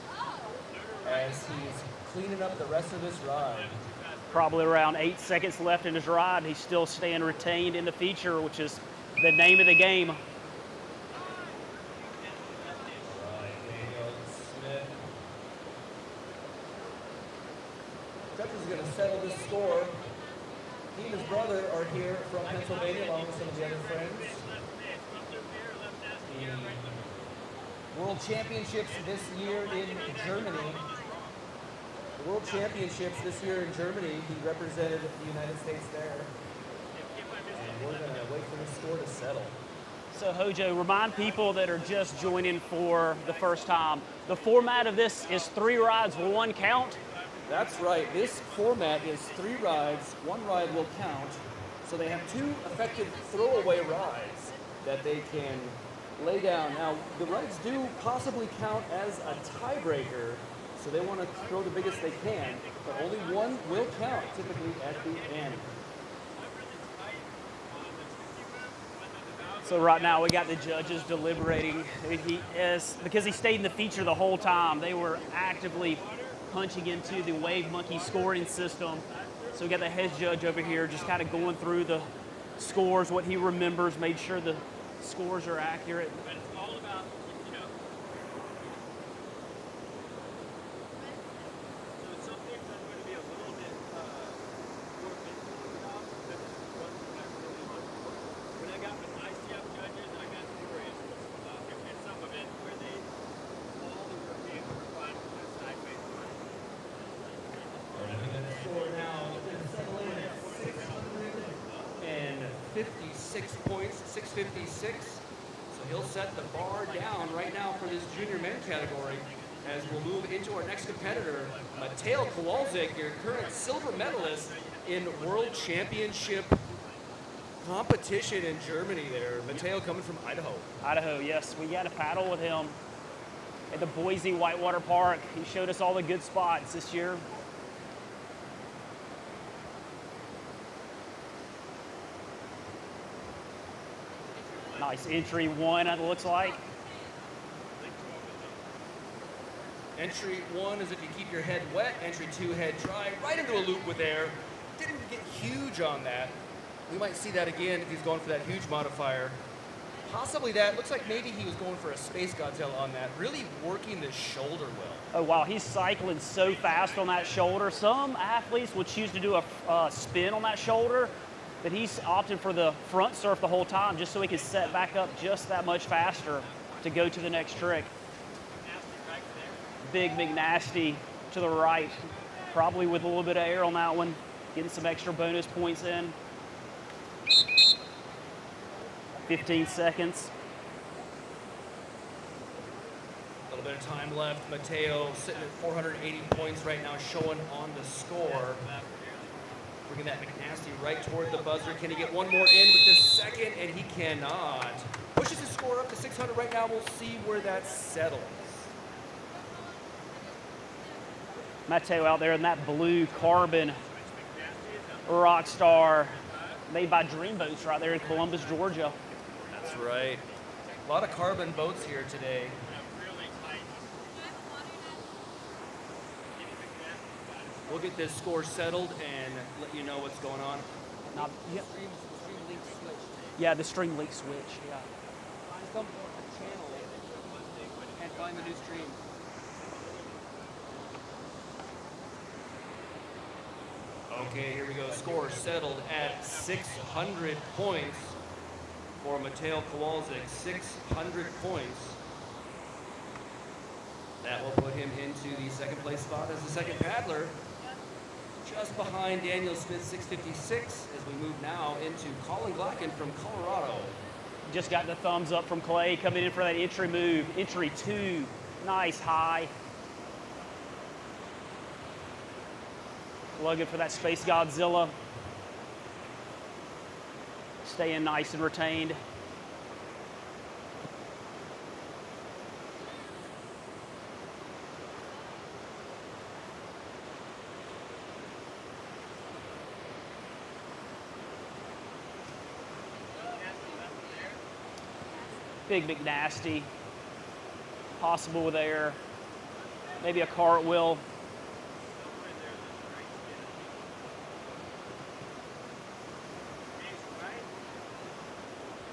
as he's cleaning up the rest of this ride. Probably around 8 seconds left in his ride. He's still staying retained in the feature, which is the name of the game. Judges are going to settle this score He and his brother are here from Pennsylvania along with some of the other friends. The World Championships this year in Germany. The World Championships this year in Germany, he represented the United States there. And we're going to wait for the score to settle. So Hojo, remind people that are just joining for the first time, the format of this is 3 rides, 1 count. That's right. This format is 3 rides. 1 ride will count. So they have 2 effective throwaway rides that they can lay down. Now, the rides do possibly count as a tiebreaker, so they want to throw the biggest they can, but only 1 will count typically at the end. So right now we got the judges deliberating. Because he stayed in the feature the whole time, they were actively punching into the Wave Monkey scoring system. So we got the head judge over here just kind of going through the scores, what he remembers, made sure the scores are accurate. And 56 points, 656. So he'll set the bar down right now for this junior men category as we'll move into our next competitor, Mateo Kowalczyk, your current silver medalist in World Championship competition in Germany there. Mateo coming from Idaho. Idaho, yes. We got a paddle with him at the Boise Whitewater Park. He showed us all the good spots this year. Nice entry 1, it looks like. Entry 1 is if you keep your head wet. Entry 2, head dry. Right into a loop with air. Didn't get huge on that. We might see that again if he's going for that huge modifier. Possibly that. Looks like maybe he was going for a Space Godzilla on that. Really working the shoulder well. Oh, wow, he's cycling so fast on that shoulder. Some athletes will choose to do a spin on that shoulder, but he's opting for the front surf the whole time just so he can set back up just that much faster to go to the next trick. Big McNasty to the right, probably with a little bit of air on that one, getting some extra bonus points in. 15 seconds. A little bit of time left. Mateo sitting at 480 points right now, showing on the score. Bringing that McNasty right toward the buzzer. Can he get one more in with this second? And he cannot. Pushes his score up to 600 right now. We'll see where that settles. Mateo out there in that blue carbon Rockstar made by Dreamboats right there in Columbus, Georgia. That's right. A lot of carbon boats here today. We'll get this score settled and let you know what's going on. Now, yeah. Stream link switch. Yeah, the stream leak switch. Yeah. Find some channel and find the new stream. Okay, here we go. Score settled at 600 points for Mateo Kowalczyk. 600 points. That will put him into the second place spot as the second paddler, just behind Daniel Smith, 656, as we move now into Colin Glacken from Colorado. Just got the thumbs up from Clay coming in for that entry move. Entry 2, nice high. Lugging for that Space Godzilla. Staying nice and retained. Big McNasty. Possible with air. Maybe a cartwheel.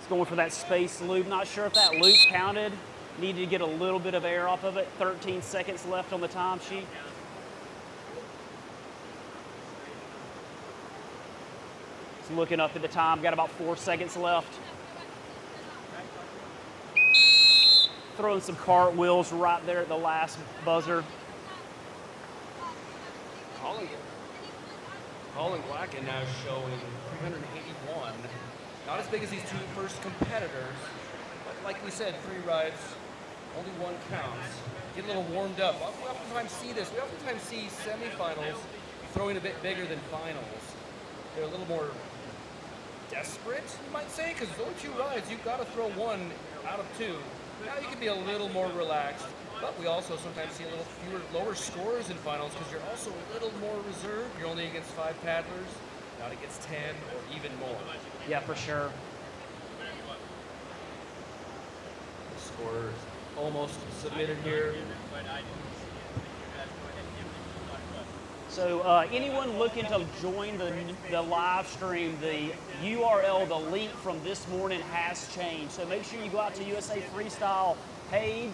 Going for that space loop. Not sure if that loop counted. Needed to get a little bit of air off of it. 13 seconds left on the time sheet. He's looking up at the time. Got about 4 seconds left. Throwing some cartwheels right there at the last buzzer. Colin Glacken now showing 381. Not as big as these two first competitors, but like we said, 3 rides, only 1 counts. Get a little warmed up. We oftentimes see this. We oftentimes see semifinals throwing a bit bigger than finals. They're a little more desperate, you might say, because there's only 2 rides. You've got to throw 1 out of 2. Now you can be a little more relaxed, but we also sometimes see a little fewer, lower scores in finals because you're also a little more reserved. You're only against 5 paddlers, not against 10 or even more. Yeah, for sure. The scores almost submitted here. So anyone looking to join the live stream, the URL, the link from this morning has changed. So make sure you go out to USA Freestyle page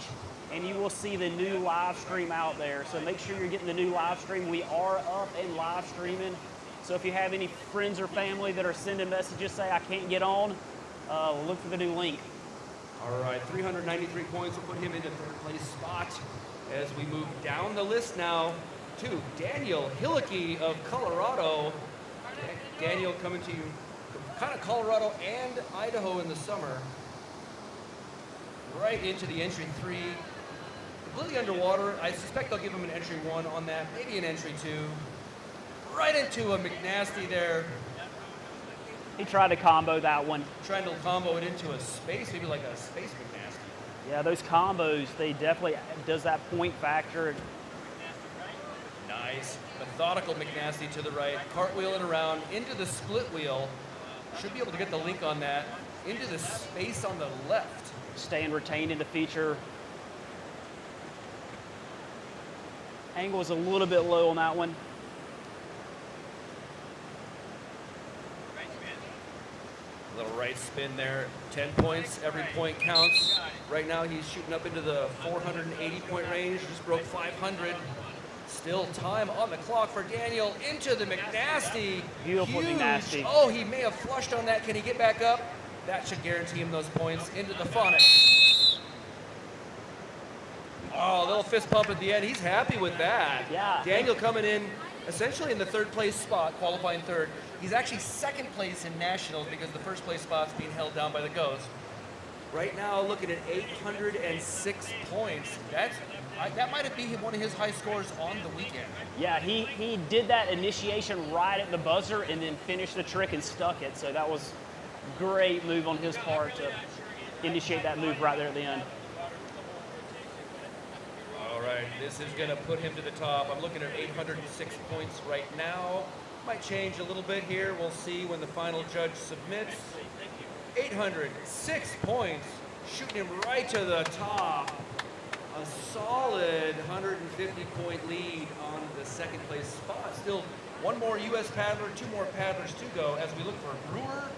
and you will see the new live stream out there. So make sure you're getting the new live stream. We are up and live streaming. So if you have any friends or family that are sending messages say I can't get on, look for the new link. All right, 393 points will put him in the 3rd place spot as we move down the list now to Daniel Hillicky of Colorado. Daniel coming to you kind of Colorado and Idaho in the summer. Right into the entry 3. Completely underwater. I suspect they'll give him an entry 1 on that, maybe an entry 2. Right into a McNasty there. He tried to combo that one. Trying to combo it into a space, maybe like a space McNasty. Yeah, those combos, they definitely does that point factor. Nice. Methodical McNasty to the right. Cartwheeling around into the split wheel. Should be able to get the link on that. Into the space on the left. Staying retained in the feature. Angle is a little bit low on that one. Little right spin there. 10 points. Every point counts. Right now he's shooting up into the 480 point range. Just broke 500. Still time on the clock for Daniel into the McNasty. Beautiful Huge. McNasty. Oh, he may have flushed on that. Can he get back up? That should guarantee him those points into the phonics. Oh, a little fist pump at the end. He's happy with that. Yeah. Daniel coming in essentially in the 3rd place spot, qualifying 3rd. He's actually 2nd place in nationals because the 1st place spot's being held down by the Ghost. Right now, looking at 806 points. That might have been one of his high scores on the weekend. Yeah, he did that initiation right at the buzzer and then finished the trick and stuck it. So that was a great move on his part to initiate that move right there at the end. All right, this is going to put him to the top. I'm looking at 806 points right now. Might change a little bit here. We'll see when the final judge submits. 806 points, shooting him right to the top. A solid 150-point lead on the 2nd place spot. Still 1 more U.S. paddler, 2 more paddlers to go as we look for Brewer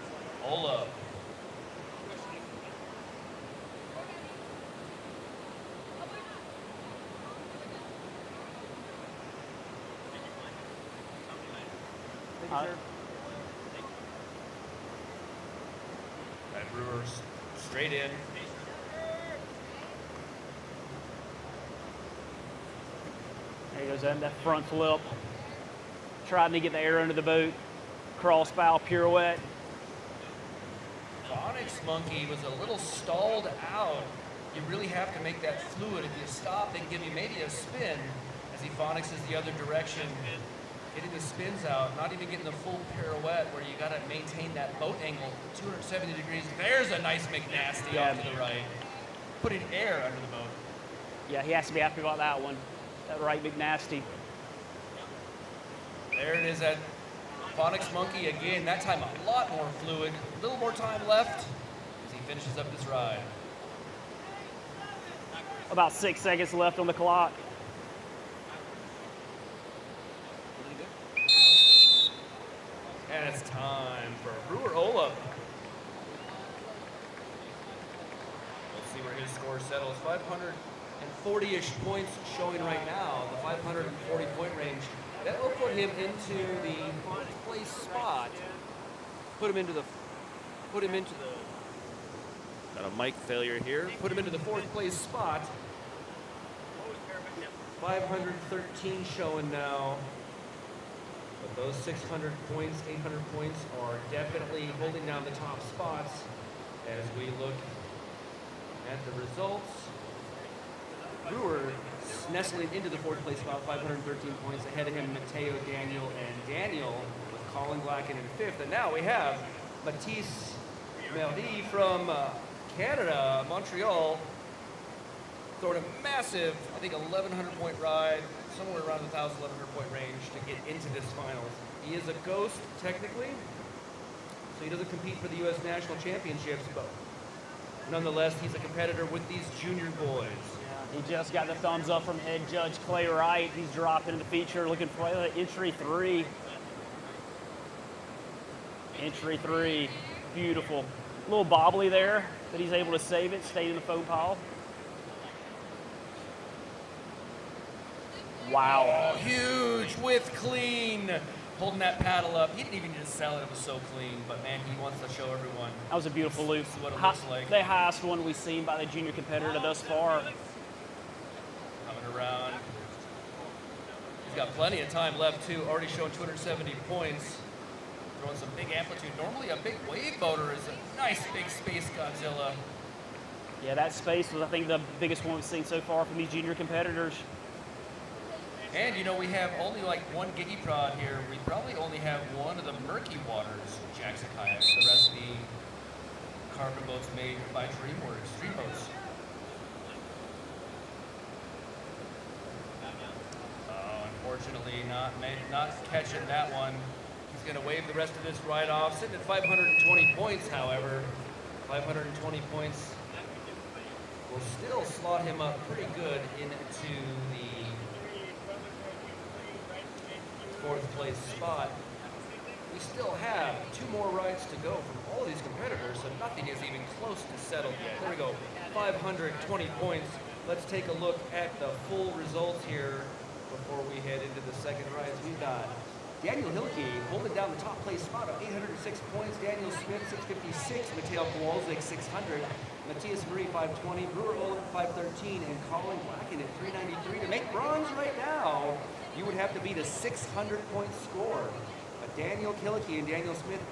Ola. And Brewer straight in. There he goes in that front flip. Trying to get the air under the boat. Cross bow pirouette. Phonics Monkey was a little stalled out. You really have to make that fluid. If you stop, they can give you maybe a spin as he phonics is the other direction. Getting the spins out, not even getting the full pirouette where you got to maintain that boat angle 270 degrees. There's a nice McNasty off to the right. Putting air under the boat. Yeah, he has to be happy about that one. That right McNasty. There it is at Phonics Monkey again. That time a lot more fluid. A little more time left as he finishes up this ride. About 6 seconds left on the clock. And it's time for Brewer Ola. We'll see where his score settles. 540-ish points showing right now. The 540-point range. That will put him into the 4th place spot. Put him into the. Got a mic failure here. Put him into the 4th place spot. 513 showing now. But those 600 points, 800 points are definitely holding down the top spots as we look at the results. Brewer nestling into the 4th place spot, 513 points. Ahead of him, Mateo, Daniel, and Daniel with Colin Blacken in 5th. And now we have Matisse Merdi from Canada, Montreal, throwing a massive, I think, 1,100 point ride, somewhere around the 1,000, 1,100 point range to get into this finals. He is a ghost, technically, so he doesn't compete for the U.S. National Championships, but nonetheless, he's a competitor with these junior boys. He just got the thumbs up from head judge Clay Wright. He's dropping the feature, looking for entry 3. Entry 3, beautiful. A little bobbly there, but he's able to save it, stay in the foam pile. Wow. Oh, huge with clean. Holding that paddle up. He didn't even need to sell it. It was so clean. But, man, he wants to show everyone. That was a beautiful loop. This is what it looks like. The highest one we've seen by the junior competitor thus far. Coming around. He's got plenty of time left, too. Already showing 270 points. Throwing some big amplitude. Normally, a big wave boater is a nice big Space Godzilla. Yeah, that space was, I think, the biggest one we've seen so far from these junior competitors. And, you know, we have only like one Giggy Prod here. We probably only have one of the Murky Waters Jackson kayaks. The rest being carbon boats made by DreamWorks, Dreamboats. Oh, unfortunately, not catching that one. He's going to wave the rest of this ride off. Sitting at 520 points, however. 520 points will still slot him up pretty good into the 4th place spot. We still have 2 more rides to go from all these competitors, so nothing is even close to settled yet. There we go, 520 points. Let's take a look at the full results here before we head into the second rides. We've got Daniel Hilke holding down the top place spot of 806 points. Daniel Smith, 656. Mateo Kowalczyk, 600. Matthias Marie, 520. Brewer Olin, 513. And Colin Blacken at 393. To make bronze right now, you would have to beat a 600-point score. But Daniel Hilke and Daniel Smith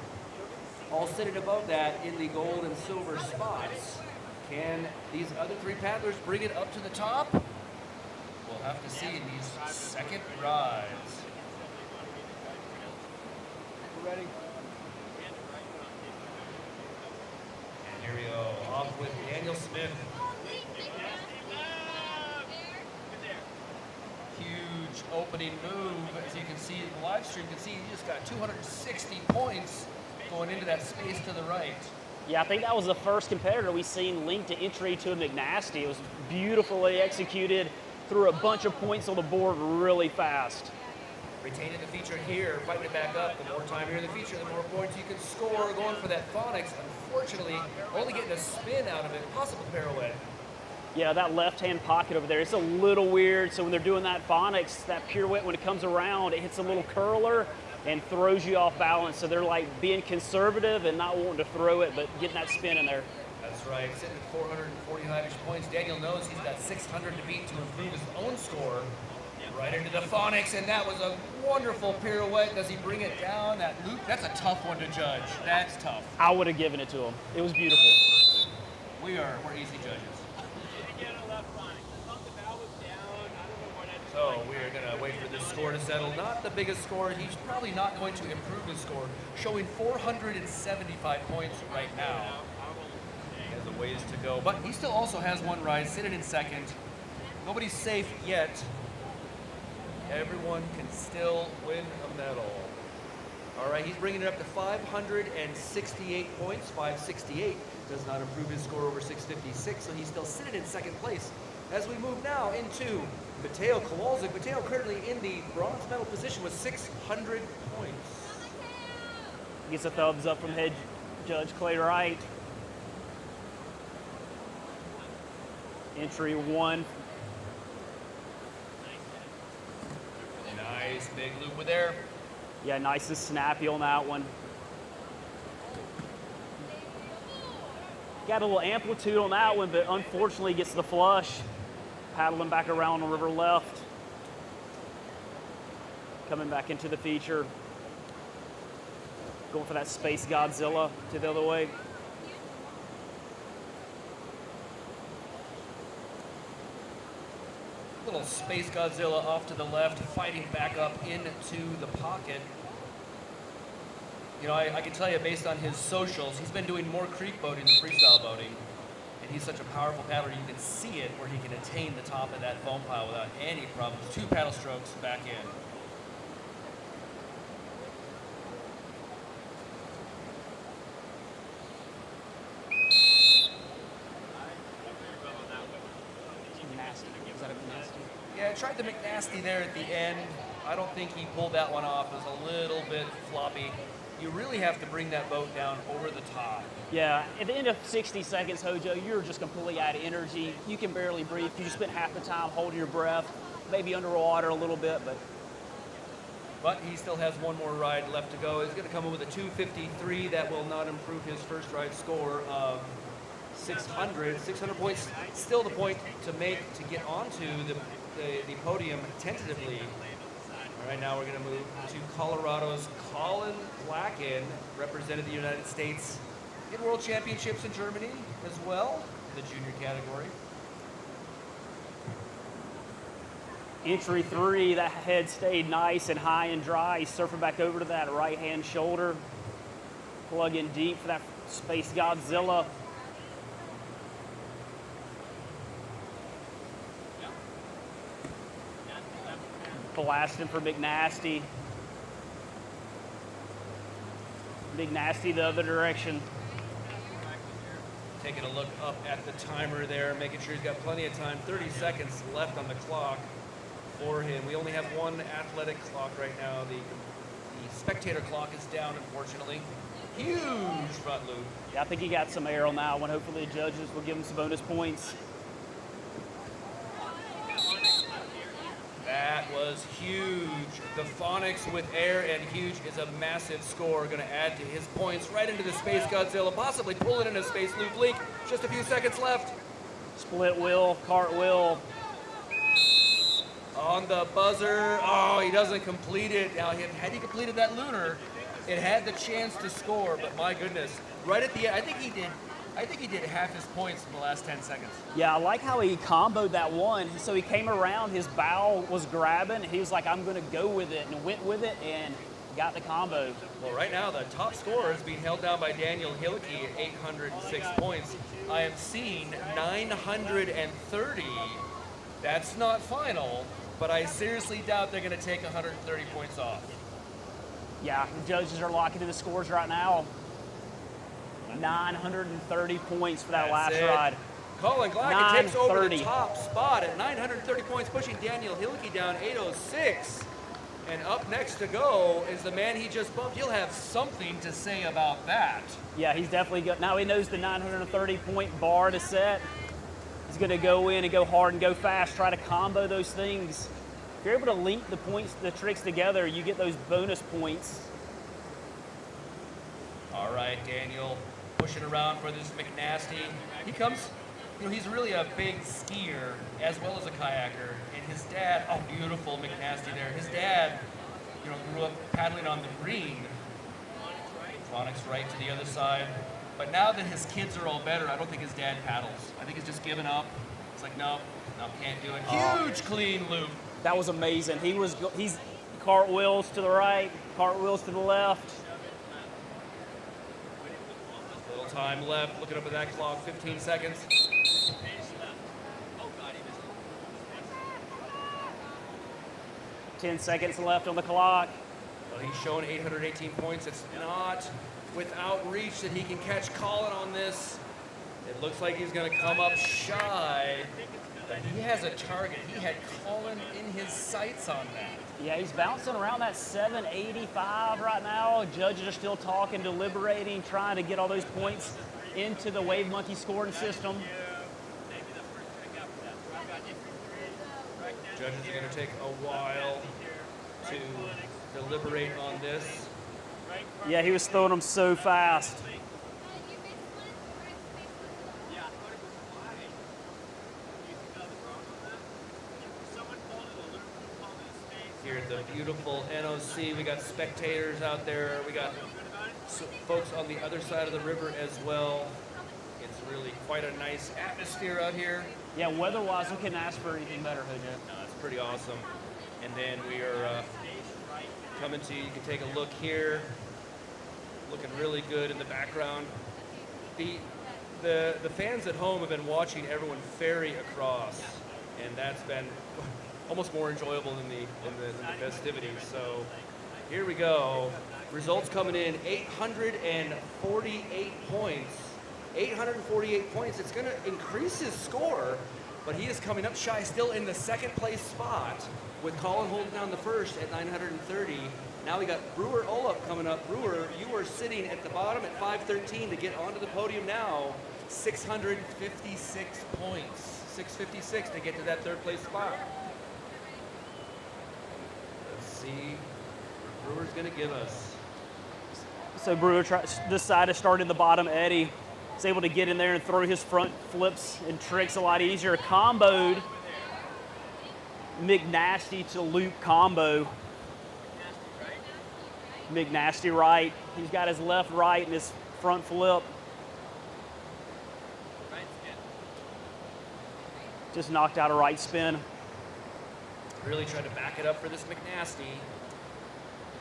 all sitting above that in the gold and silver spots. Can these other 3 paddlers bring it up to the top? We'll have to see in these second rides. Ready? And here we go, off with Daniel Smith. Huge opening move. As you can see in the live stream, you can see he just got 260 points going into that space to the right. Yeah, I think that was the first competitor we've seen linked to entry to a McNasty. It was beautifully executed, threw a bunch of points on the board really fast. Retaining the feature here, fighting it back up. The more time here in the feature, the more points you can score. Going for that phonics. Unfortunately, only getting a spin out of it. Possible pirouette. Yeah, that left-hand pocket over there, it's a little weird. So when they're doing that phonics, that pirouette, when it comes around, it hits a little curler and throws you off balance. So they're like being conservative and not wanting to throw it, but getting that spin in there. That's right. Sitting at 445-ish points. Daniel knows he's got 600 to beat to improve his own score. Right into the phonics, and that was a wonderful pirouette. Does he bring it down? That loop, that's a tough one to judge. That's tough. I would have given it to him. It was beautiful. We're easy judges. So we're going to wait for this score to settle. Not the biggest score. He's probably not going to improve his score. Showing 475 points right now. He has a ways to go. But he still also has one ride, sitting in second. Nobody's safe yet. Everyone can still win a medal. All right, he's bringing it up to 568 points. 568 does not improve his score over 656, so he's still sitting in second place. As we move now into Mateo Kowalczyk. Mateo currently in the bronze medal position with 600 points. Gets a thumbs up from head judge Clay Wright. Entry 1. Nice big loop with there. Yeah, nice and snappy on that one. Got a little amplitude on that one, but unfortunately gets the flush. Paddling back around on river left. Coming back into the feature. Going for that Space Godzilla to the other way. Little Space Godzilla off to the left, fighting back up into the pocket. You know, I can tell you based on his socials, he's been doing more creek boating than freestyle boating. And he's such a powerful paddler, you can see it where he can attain the top of that foam pile without any problems. 2 paddle strokes back in. Is that a nasty? Yeah, I tried the McNasty there at the end. I don't think he pulled that one off. It was a little bit floppy. You really have to bring that boat down over the top. Yeah, at the end of 60 seconds, Hojo, you're just completely out of energy. You can barely breathe. You just spent half the time holding your breath, maybe underwater a little bit, But he still has one more ride left to go. He's going to come in with a 253. That will not improve his first ride score of 600. 600 points, still the point to make to get onto the podium tentatively. All right, now we're going to move to Colorado's Colin Blacken, represented the United States in World Championships in Germany as well, in the junior category. Entry 3, that head stayed nice and high and dry. He's surfing back over to that right-hand shoulder. Plug in deep for that Space Godzilla. Blasting for McNasty. McNasty the other direction. Taking a look up at the timer there, making sure he's got plenty of time. 30 seconds left on the clock for him. We only have one athletic clock right now. The spectator clock is down, unfortunately. Huge front loop. Yeah, I think he got some air on that one. Hopefully the judges will give him some bonus points. That was huge. The phonics with air and huge is a massive score. Going to add to his points right into the Space Godzilla, possibly pull it in a Space Loop leak. Just a few seconds left. Split wheel, cartwheel. On the buzzer. Oh, he doesn't complete it. Now, had he completed that lunar, it had the chance to score, but my goodness. Right at the end, I think he did half his points in the last 10 seconds. Yeah, I like how he comboed that one. So he came around, his bow was grabbing. He was like, I'm going to go with it, and went with it and got the combo. Well, right now, the top scorer is being held down by Daniel Hillicky at 806 points. I am seeing 930. That's not final, but I seriously doubt they're going to take 130 points off. Yeah, the judges are locking in the scores right now. 930 points for that That's last it. ride. Colin Glacken takes over the 930. top spot at 930 points, pushing Daniel Hillicky down 806. And up next to go is the man he just bumped. He'll have something to say about that. Yeah, he's definitely good. Now he knows the 930 point bar to set. He's going to go in and go hard and go fast, try to combo those things. If you're able to link the points, the tricks together, you get those bonus points. All right, Daniel pushing around for this McNasty. He comes, he's really a big skier as well as a kayaker. And his dad, oh, beautiful McNasty there. His dad, grew up paddling on the green. Phonics right to the other side. But now that his kids are all better, I don't think his dad paddles. I think he's just given up. It's like, no, can't do it. Huge clean loop. That was amazing. He's cartwheels to the right, cartwheels to the left. Little time left. Looking up at that clock, 15 seconds. 10 seconds left on the clock. Well, he's showing 818 points. It's not without reach that he can catch Colin on this. It looks like he's going to come up shy. But he has a target. He had Colin in his sights on that. Yeah, he's bouncing around that 785 right now. Judges are still talking, deliberating, trying to get all those points into the Wave Monkey scoring system. Judges are going to take a while to deliberate on this. Yeah, he was throwing them so fast. beautiful NOC. We got spectators out there. We got folks on the other side of the river as well. It's really quite a nice atmosphere out here. Yeah, weather-wise, we couldn't ask for anything better, Hojo. No, it's pretty awesome. And then we are coming to you. You can take a look here. Looking really good in the background. The fans at home have been watching everyone ferry across, and that's been almost more enjoyable than the festivities. So here we go. Results coming in 848 points. 848 points. It's going to increase his score, but he is coming up shy, still in the second place spot, with Colin holding down the first at 930. Now we got Brewer Olaf coming up. Brewer, you are sitting at the bottom at 513 to get onto the podium now. 656 points. 656 to get to that third place spot. Let's see what Brewer's going to give us. So Brewer decided to start in the bottom. Eddie is able to get in there and throw his front flips and tricks a lot easier. Comboed McNasty to loop combo. McNasty right. He's got his left right and his front flip. Just knocked out a right spin. Really tried to back it up for this McNasty.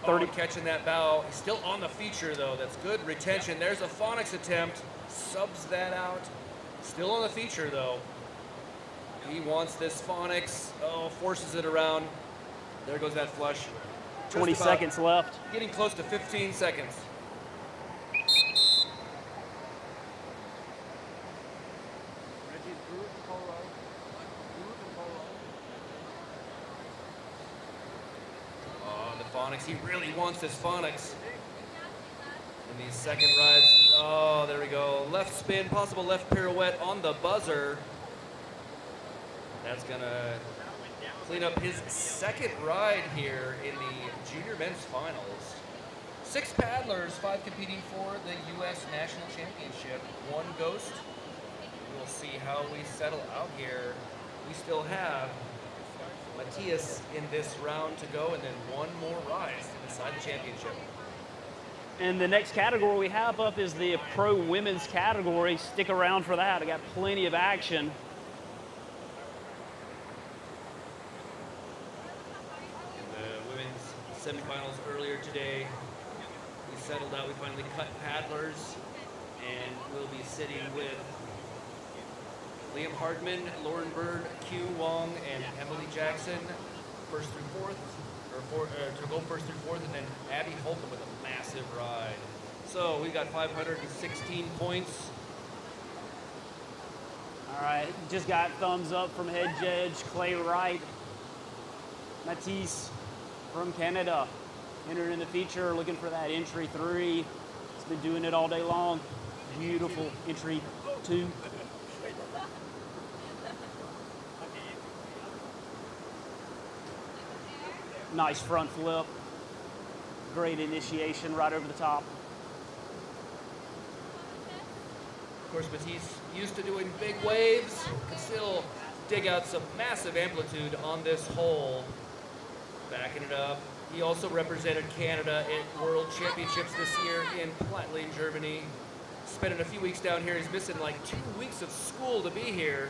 30 catching that bow. He's still on the feature though. That's good retention. There's a phonics attempt. Subs that out. Still on the feature though. He wants this phonics. Oh, forces it around. There goes that flush. 20 seconds left. Getting close to 15 seconds. Oh, the phonics. He really wants this phonics. In these second rides. Oh, there we go. Left spin, possible left pirouette on the buzzer. That's going to clean up his second ride here in the junior men's finals. 6 paddlers, 5 competing for the U.S. National Championship. 1 ghost. We'll see how we settle out here. We still have Matthias in this round to go, and then 1 more ride to decide the championship. And the next category we have up is the pro women's category. Stick around for that. I got plenty of action. Semifinals earlier today. We settled out. We finally cut paddlers, and we'll be sitting with Liam Hardman, Lauren Bird, Q Wong, and Emily Jackson, first through fourth, to go first through fourth, and then Abby Holcomb with a massive ride. So we got 516 points. All right, just got thumbs up from head judge Clay Wright. Matisse from Canada, entered in the feature, looking for that entry 3. He's been doing it all day long. Beautiful entry 2. Nice front flip. Great initiation right over the top. Of course, Matisse used to doing big waves, can still dig out some massive amplitude on this hole. Backing it up. He also represented Canada at World Championships this year in Plattling, Germany. Spending a few weeks down here. He's missing like 2 weeks of school to be here.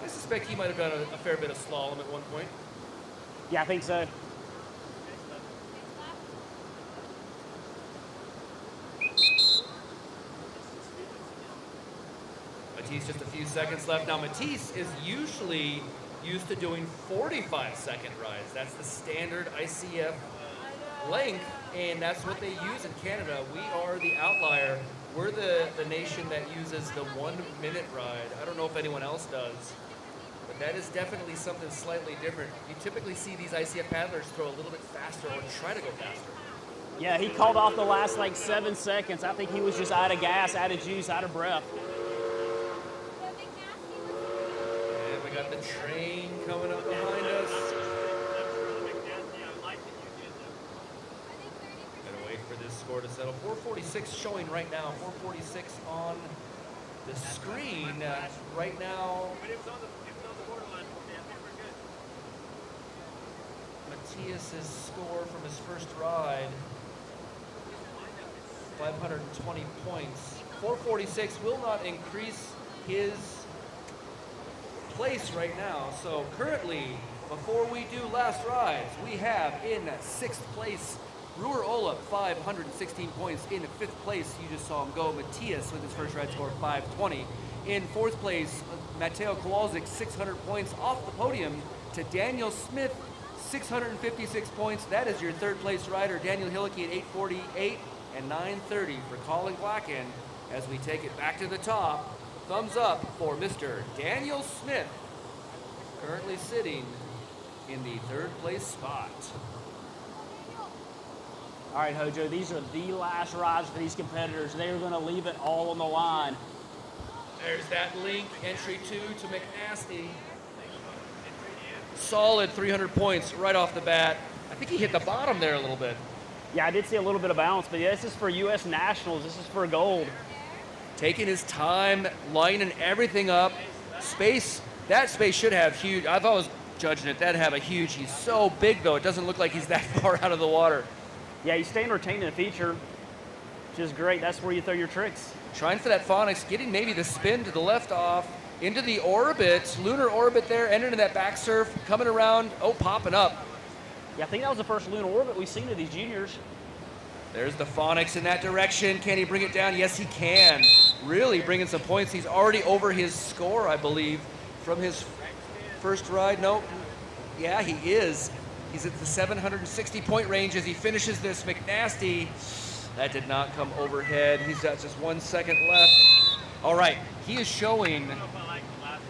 I suspect he might have done a fair bit of slalom at one point. Yeah, I think so. Matisse just a few seconds left. Now Matisse is usually used to doing 45-second rides. That's the standard ICF length, and that's what they use in Canada. We are the outlier. We're the nation that uses the 1-minute ride. I don't know if anyone else does, but that is definitely something slightly different. You typically see these ICF paddlers throw a little bit faster or try to go faster. Yeah, he called off the last like 7 seconds. I think he was just out of gas, out of juice, out of breath. And we got the train coming up behind us. Gotta wait for this score to settle. 446 showing right now. 446 on the screen right now. Matthias's score from his first ride. 520 points. 446 will not increase his place right now. So currently, before we do last rides, we have in 6th place Brewer Ola, 516 points. In 5th place, you just saw him go, Matthias with his first ride score, 520. In 4th place, Mateo Kowalczyk, 600 points off the podium to Daniel Smith, 656 points. That is your 3rd place rider, Daniel Hillicky at 848 and 930 for Colin Glacken. As we take it back to the top, thumbs up for Mr. Daniel Smith, currently sitting in the 3rd place spot. All right, Hojo, these are the last rides for these competitors. They are going to leave it all on the line. There's that link, entry 2 to McNasty. Solid 300 points right off the bat. I think he hit the bottom there a little bit. Yeah, I did see a little bit of bounce, but yeah, this is for U.S. Nationals. This is for gold. Taking his time, lining everything up. Space, that space should have huge, I thought I was judging it, that'd have a huge, he's so big though, it doesn't look like he's that far out of the water. Yeah, he's staying retained in the feature, which is great. That's where you throw your tricks. Trying for that phonics, getting maybe the spin to the left off, into the orbit, lunar orbit there, entering that back surf, coming around, oh, popping up. Yeah, I think that was the first lunar orbit we've seen of these juniors. There's the phonics in that direction. Can he bring it down? Yes, he can. Really bringing some points. He's already over his score, I believe, from his first ride. No, yeah, he is. He's at the 760 point range as he finishes this McNasty. That did not come overhead. He's got just 1 second left. All right, he is showing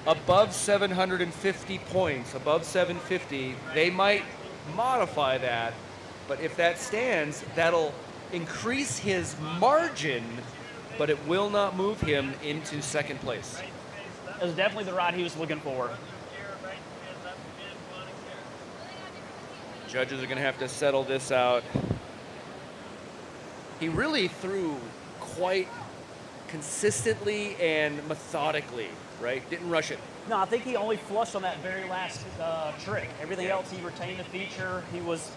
above 750 points, above 750. They might modify that, but if that stands, that'll increase his margin, but it will not move him into 2nd place. It was definitely the ride he was looking for. Judges are going to have to settle this out. He really threw quite consistently and methodically, right? Didn't rush it. No, I think he only flushed on that very last trick. Everything else, he retained the feature. He was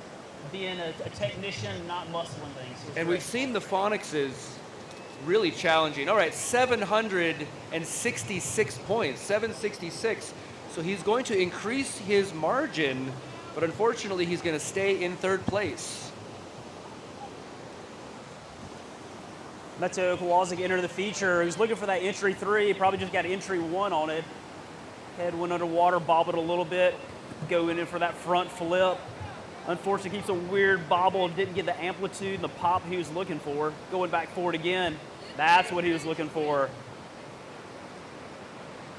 being a technician, not muscling things. And we've seen the phonics is really challenging. All right, 766 points, 766. So he's going to increase his margin, but unfortunately he's going to stay in 3rd place. Mateo Kowalczyk entered the feature. He was looking for that entry 3. Probably just got entry 1 on it. Head went underwater, bobbled a little bit. Going in for that front flip. Unfortunately, keeps a weird bobble. Didn't get the amplitude and the pop he was looking for. Going back forward again. That's what he was looking for.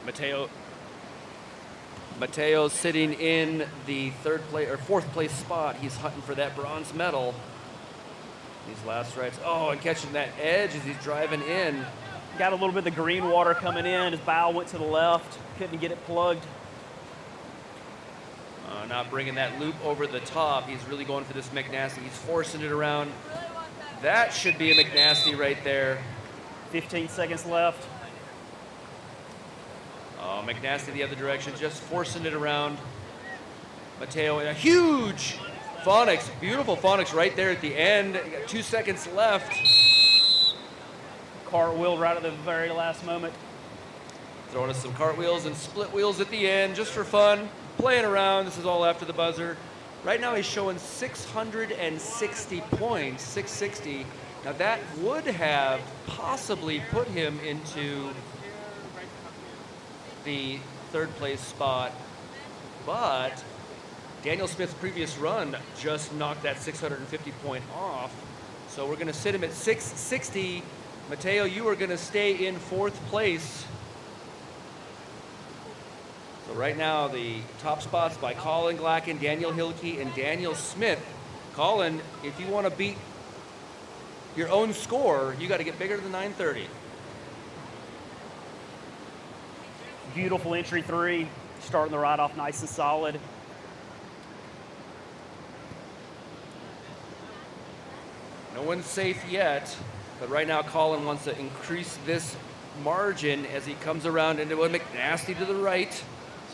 Mateo sitting in the 3rd place or 4th place spot. He's hunting for that bronze medal. These last rides. Oh, and catching that edge as he's driving in. Got a little bit of the green water coming in. His bow went to the left. Couldn't get it plugged. Not bringing that loop over the top. He's really going for this McNasty. He's forcing it around. That should be a McNasty right there. 15 seconds left. Oh, McNasty the other direction, just forcing it around. Mateo in a huge phonics, beautiful phonics right there at the end. You got 2 seconds left. Cartwheel right at the very last moment. Throwing us some cartwheels and split wheels at the end, just for fun. Playing around, this is all after the buzzer. Right now he's showing 660 points, 660. Now that would have possibly put him into the 3rd place spot, but Daniel Smith's previous run just knocked that 650 point off. So we're gonna sit him at 660. Mateo, you are gonna stay in 4th place. So right now, the top spots by Colin Glacken, Daniel Hilke, and Daniel Smith. Colin, if you want to beat your own score, you got to get bigger than 930. Beautiful entry 3. Starting the ride off nice and solid. No one's safe yet, but right now Colin wants to increase this margin as he comes around into a McNasty to the right.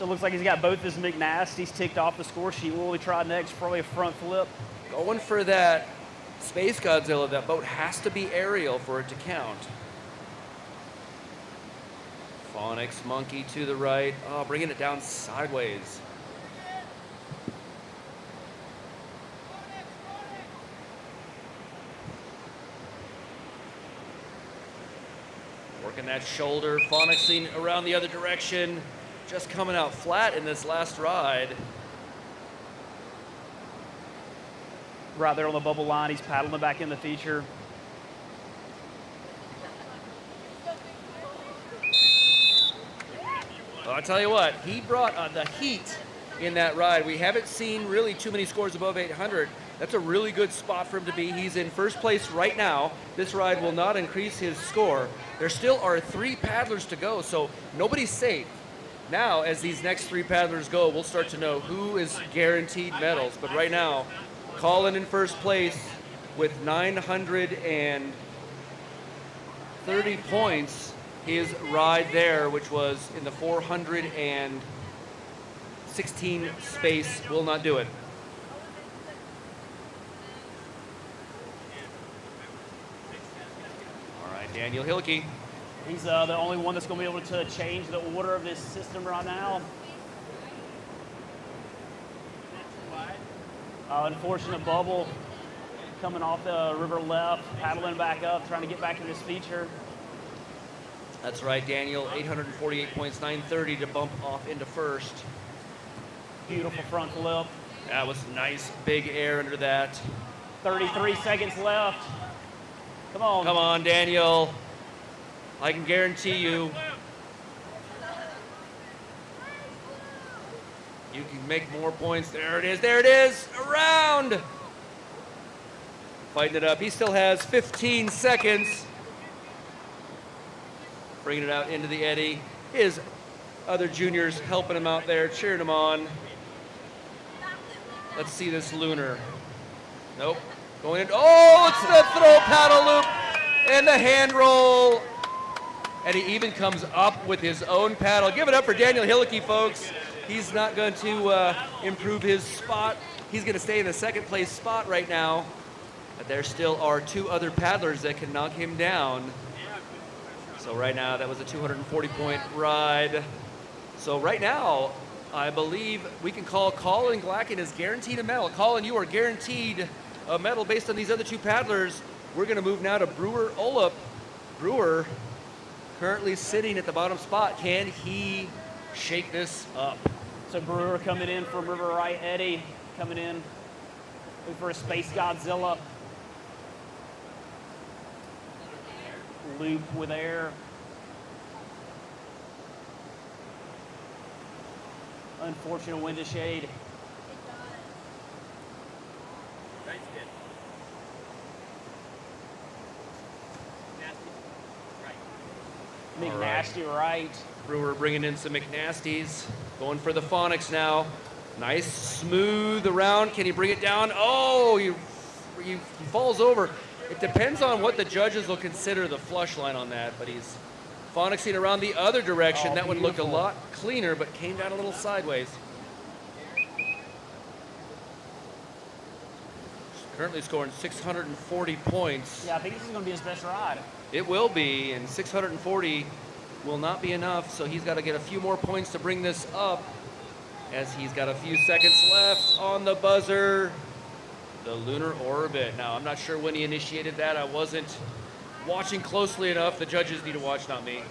So it looks like he's got both his McNasties ticked off the score sheet. What will he try next? Probably a front flip. Going for that Space Godzilla. That boat has to be aerial for it to count. Phonics monkey to the right. Oh, bringing it down sideways. Working that shoulder. Phonicsing around the other direction. Just coming out flat in this last ride. Right there on the bubble line, he's paddling back in the feature. Well, I'll tell you what, he brought the heat in that ride. We haven't seen really too many scores above 800. That's a really good spot for him to be. He's in first place right now. This ride will not increase his score. There still are 3 paddlers to go, so nobody's safe. Now, as these next 3 paddlers go, we'll start to know who is guaranteed medals. But right now, Colin in first place with 930 points. His ride there, which was in the 416 space, will not do it. All right, Daniel Hilke. He's the only one that's going to be able to change the order of this system right now. Unfortunate bubble coming off the river left, paddling back up, trying to get back in this feature. That's right, Daniel. 848 points, 930 to bump off into first. Beautiful front flip. That was nice, big air under that. 33 seconds left. Come on. Come on, Daniel. I can guarantee you, you can make more points. There it is, there it is, around. Fighting it up, he still has 15 seconds. Bringing it out into the eddy. His other juniors helping him out there, cheering him on. Let's see this lunar. Nope, going in, oh, it's the throw paddle loop and the hand roll. And he even comes up with his own paddle. Give it up for Daniel Hilke, folks. He's not going to improve his spot. He's going to stay in the second place spot right now. But there still are 2 other paddlers that can knock him down. So right now, that was a 240-point ride. So right now, I believe we can call Colin Glacken as guaranteed a medal. Colin, you are guaranteed a medal based on these other 2 paddlers. We're going to move now to Brewer Olup. Brewer currently sitting at the bottom spot. Can he shake this up? So Brewer coming in from river right. Eddie coming in looking for a Space Godzilla. Loop with air. Unfortunate wind of shade. McNasty right. Brewer bringing in some McNasties. Going for the Phonics now. Nice, smooth around. Can he bring it down? Oh, he falls over. It depends on what the judges will consider the flush line on that, but he's Phonicsing around the other direction. Oh, that would look a beautiful. lot cleaner, but came down a little sideways. Currently scoring 640 points. Yeah, I think this is going to be his best ride. It will be, and 640 will not be enough, so he's got to get a few more points to bring this up, as he's got a few seconds left on the buzzer. The lunar orbit. Now, I'm not sure when he initiated that. I wasn't watching closely enough. The judges need to watch, not me.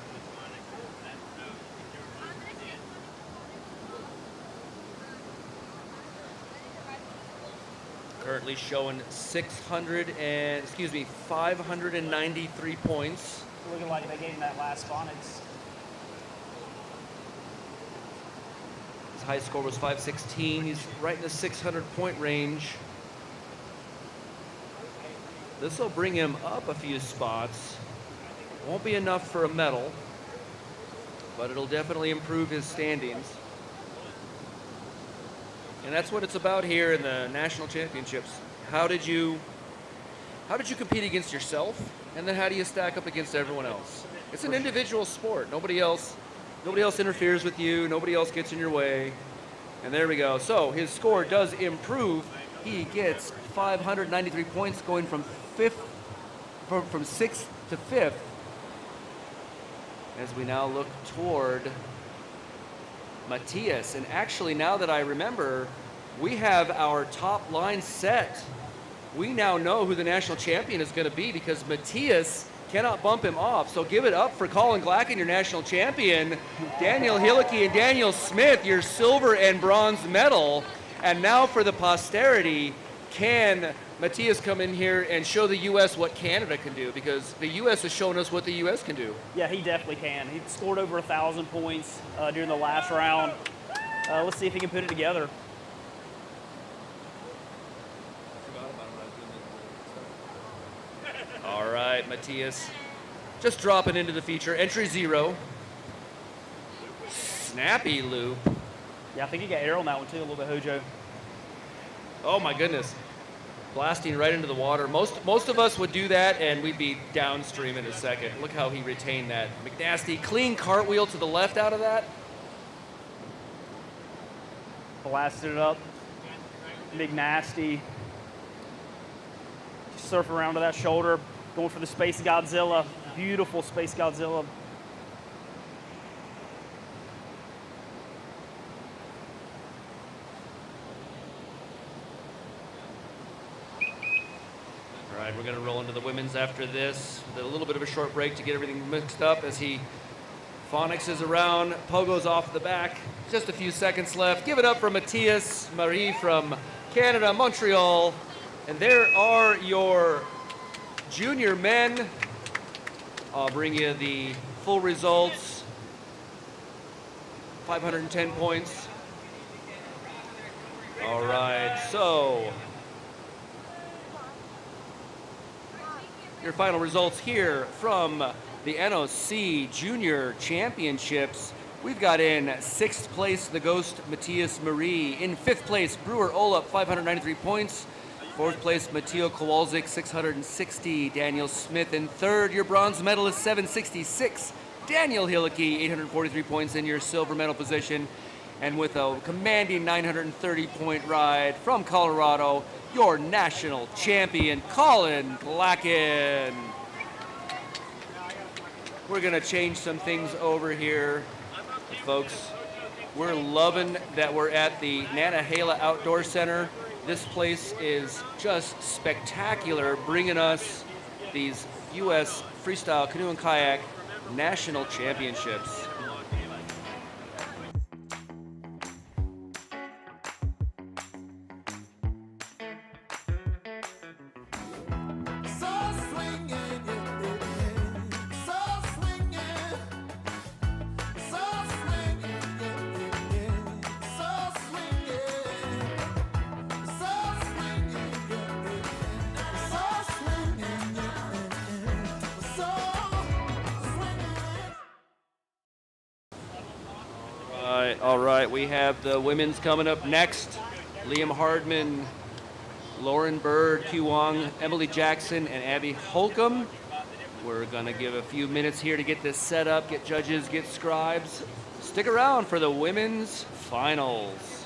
Currently showing 593 points. Looking like they gave him that last Phonics. His high score was 516. He's right in the 600-point range. This will bring him up a few spots. Won't be enough for a medal, but it'll definitely improve his standings. And that's what it's about here in the national championships. How did you compete against yourself, and then how do you stack up against everyone else? It's an individual sport. Nobody else Nobody else interferes with you. Nobody else gets in your way. And there we go. So his score does improve. He gets 593 points, going from sixth to fifth. As we now look toward Matthias. And actually, now that I remember, we have our top line set. We now know who the national champion is going to be because Matthias cannot bump him off. So give it up for Colin Glacken, your national champion. Daniel Hillicky and Daniel Smith, your silver and bronze medal. And now for the posterity, can Matthias come in here and show the U.S. what Canada can do? Because the U.S. has shown us what the U.S. can do. Yeah, he definitely can. He scored over 1,000 points during the last round. Let's see if he can put it together. All right, Matthias. Just dropping into the feature. Entry 0. Snappy loop. Yeah, I think he got air on that one too, a little bit, Hojo. Oh my goodness. Blasting right into the water. Most of us would do that and we'd be downstream in a second. Look how he retained that. McNasty, clean cartwheel to the left out of that. Blasted it up. Big nasty. Surf around to that shoulder. Going for the Space Godzilla. Beautiful Space Godzilla. All right, we're going to roll into the women's after this with a little bit of a short break to get everything mixed up as Phonics is around, Pogo's off the back. Just a few seconds left. Give it up for Matthias Marie from Canada, Montreal. And there are your junior men. I'll bring you the full results. 510 points. All right, so your final results here from the NOC Junior Championships. We've got in 6th place the Ghost Matthias Marie. In 5th place, Brewer Olap, 593 points. 4th place, Matteo Kowalczyk, 660. Daniel Smith in 3rd. Your bronze medalist, 766. Daniel Hillicky, 843 points in your silver medal position. And with a commanding 930-point ride from Colorado, your national champion, Colin Glacken. We're gonna change some things over here, folks. We're loving that we're at the Nantahala Outdoor Center. This place is just spectacular, bringing us these U.S. Freestyle Canoe and Kayak National Championships. All right, we have the women's coming up next. Liam Hardman, Lauren Bird, Q Wong, Emily Jackson, and Abby Holcomb. We're gonna give a few minutes here to get this set up, get judges, get scribes. Stick around for the women's finals.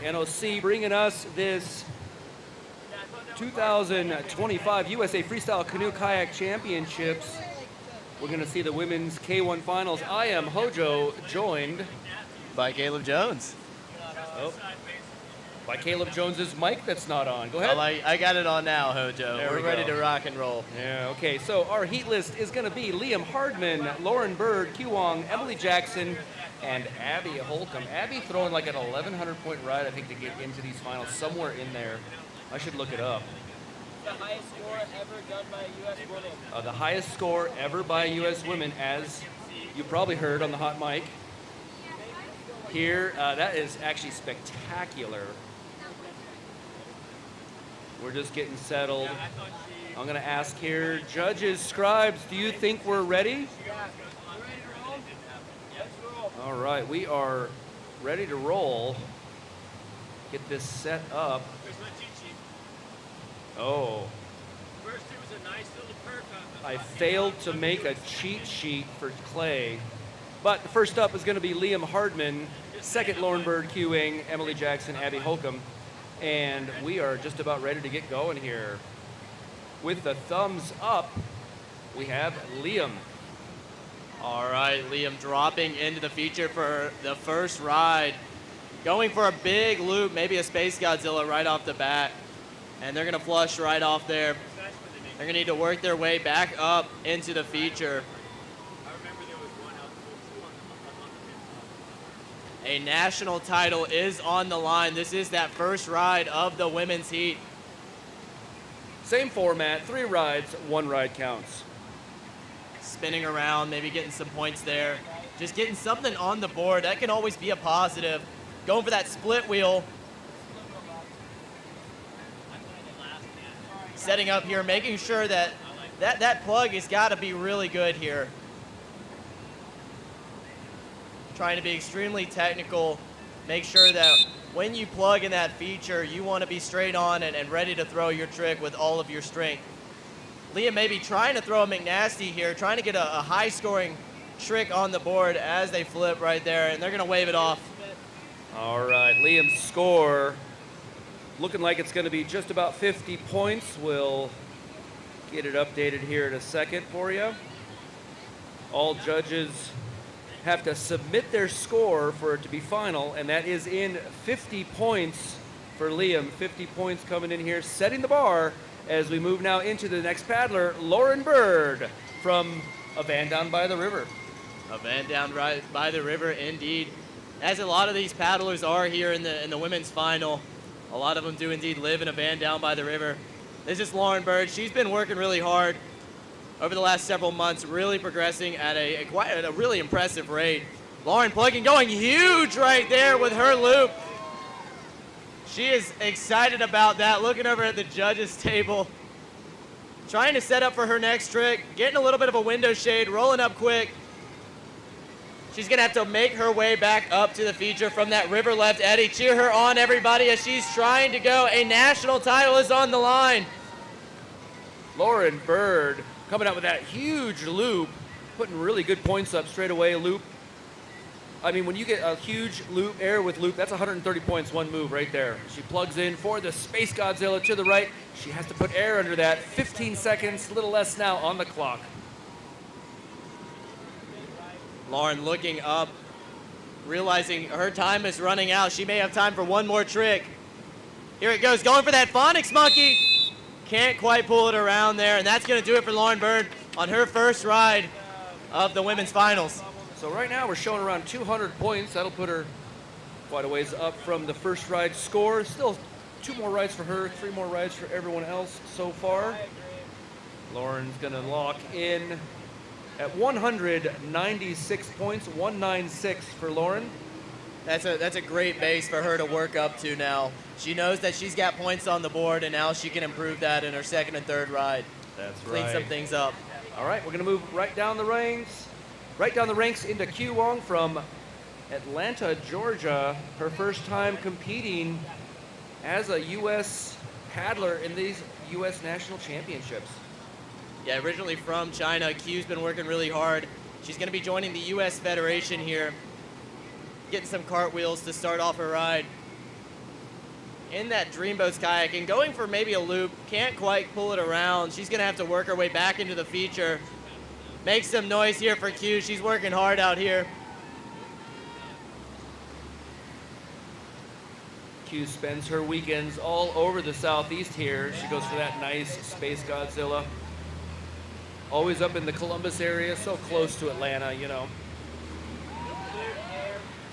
NOC, bringing us this 2025 USA Freestyle Canoe Kayak Championships. We're going to see the women's K1 finals. I am Hojo, joined by Caleb Jones. By Caleb Jones's mic that's not on. Go ahead. Well, I got it on now, Hojo. There We're we ready go. to rock and roll. Yeah, okay, so our heat list is going to be Liam Hardman, Lauren Bird, Q Wong, Emily Jackson, and Abby Holcomb. Abby throwing like an 1,100-point ride, I think, to get into these finals, somewhere in there. I should look it up. The highest score ever done by a U.S. woman. The highest score ever by U.S. women, as you probably heard on the hot mic. Here, that is actually spectacular. We're just getting settled. I'm going to ask here, judges, scribes, do you think we're ready? All right, we are ready to roll. Get this set up. Oh. I failed to make a cheat sheet for Clay. But first up is going to be Liam Hardman, second Lauren Bird, queuing, Emily Jackson, Abby Holcomb. And we are just about ready to get going here. With the thumbs up, we have Liam. All right, Liam dropping into the feature for the first ride. Going for a big loop, maybe a Space Godzilla right off the bat. And they're going to flush right off there. They're going to need to work their way back up into the feature. A national title is on the line. This is that first ride of the women's heat. Same format, 3 rides, 1 ride counts. Spinning around, maybe getting some points there. Just getting something on the board. That can always be a positive. Going for that split wheel. Setting up here, making sure that that plug has got to be really good here. Trying to be extremely technical. Make sure that when you plug in that feature, you want to be straight on and ready to throw your trick with all of your strength. Liam may be trying to throw a McNasty here, trying to get a high-scoring trick on the board as they flip right there, and they're going to wave it off. All right, Liam's score looking like it's going to be just about 50 points. We'll get it updated here in a second for you. All judges have to submit their score for it to be final, and that is in 50 points for Liam. 50 points coming in here, setting the bar as we move now into the next paddler, Lauren Bird from a van down by the river. A van down right by the river, indeed. As a lot of these paddlers are here in the women's final. A lot of them do indeed live in a van down by the river. This is Lauren Bird. She's been working really hard over the last several months, really progressing at a really impressive rate. Lauren plugging, going huge right there with her loop. She is excited about that, looking over at the judges' table, trying to set up for her next trick, getting a little bit of a window shade, rolling up quick. She's going to have to make her way back up to the feature from that river left eddy. Cheer her on, everybody, as she's trying to go. A national title is on the line. Lauren Bird coming out with that huge loop, putting really good points up straight away. Loop. I mean, when you get a huge loop, air with loop, that's 130 points, one move right there. She plugs in for the Space Godzilla to the right. She has to put air under that. 15 seconds, a little less now on the clock. Lauren looking up, realizing her time is running out. She may have time for one more trick. Here it goes, going for that Phonics monkey. Can't quite pull it around there, and that's going to do it for Lauren Bird on her first ride of the women's finals. So right now we're showing around 200 points. That'll put her quite a ways up from the first ride score. Still 2 more rides for her, 3 more rides for everyone else so far. Lauren's going to lock in at 196 points, 196 for Lauren. That's a great base for her to work up to now. She knows that she's got points on the board, and now she can improve that in her second and third ride. That's Clean some things up. All right, we're going to move right down the ranks into Q Wong from Atlanta, Georgia. Her first time competing as a U.S. paddler in these U.S. national championships. Yeah, originally from China. Q's been working really hard. She's going to be joining the U.S. Federation here, getting some cartwheels to start off her ride. in that Dreamboats kayak and going for maybe a loop. Can't quite pull it around. She's going to have to work her way back into the feature. Make some noise here for Q. She's working hard out here. Q spends her weekends all over the southeast here. She goes for that nice Space Godzilla. Always up in the Columbus area, so close to Atlanta, you know.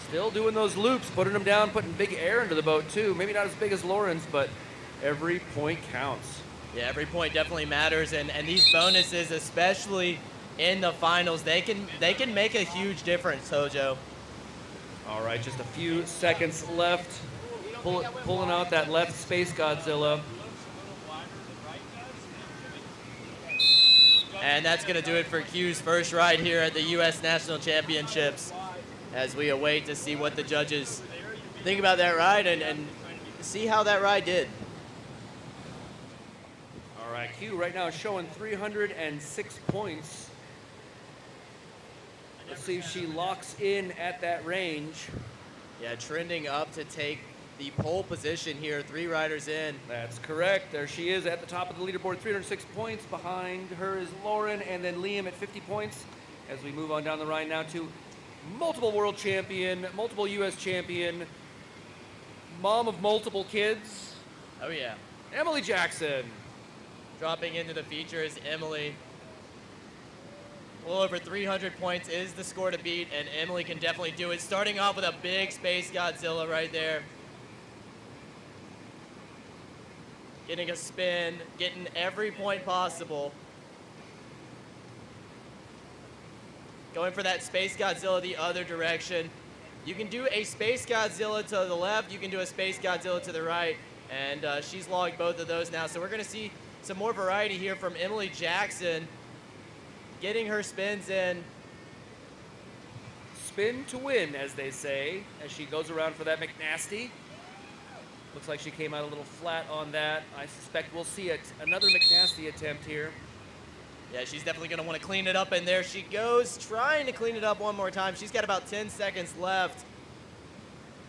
Still doing those loops, putting them down, putting big air into the boat too. Maybe not as big as Lauren's, but every point counts. Yeah, every point definitely matters, and these bonuses, especially in the finals, they can make a huge difference, Hojo. All right, just a few seconds left. Pulling out that left Space Godzilla. And that's going to do it for Q's first ride here at the U.S. National Championships, as we await to see what the judges think about that ride and see how that ride did. All right, Q right now showing 306 points. Let's see if she locks in at that range. Yeah, trending up to take the pole position here, 3 riders in. That's correct. There she is at the top of the leaderboard, 306 points. Behind her is Lauren and then Liam at 50 points. As we move on down the line now to multiple world champion, multiple U.S. champion, mom of multiple kids. Oh yeah. Emily Jackson. Dropping into the feature is Emily. A little over 300 points is the score to beat, and Emily can definitely do it. Starting off with a big Space Godzilla right there. Getting a spin, getting every point possible. Going for that Space Godzilla the other direction. You can do a Space Godzilla to the left, you can do a Space Godzilla to the right, and she's logged both of those now. So we're gonna see some more variety here from Emily Jackson, getting her spins in. Spin to win, as they say, as she goes around for that McNasty. Looks like she came out a little flat on that. I suspect we'll see another McNasty attempt here. Yeah, she's definitely going to want to clean it up, and there she goes, trying to clean it up one more time. She's got about 10 seconds left.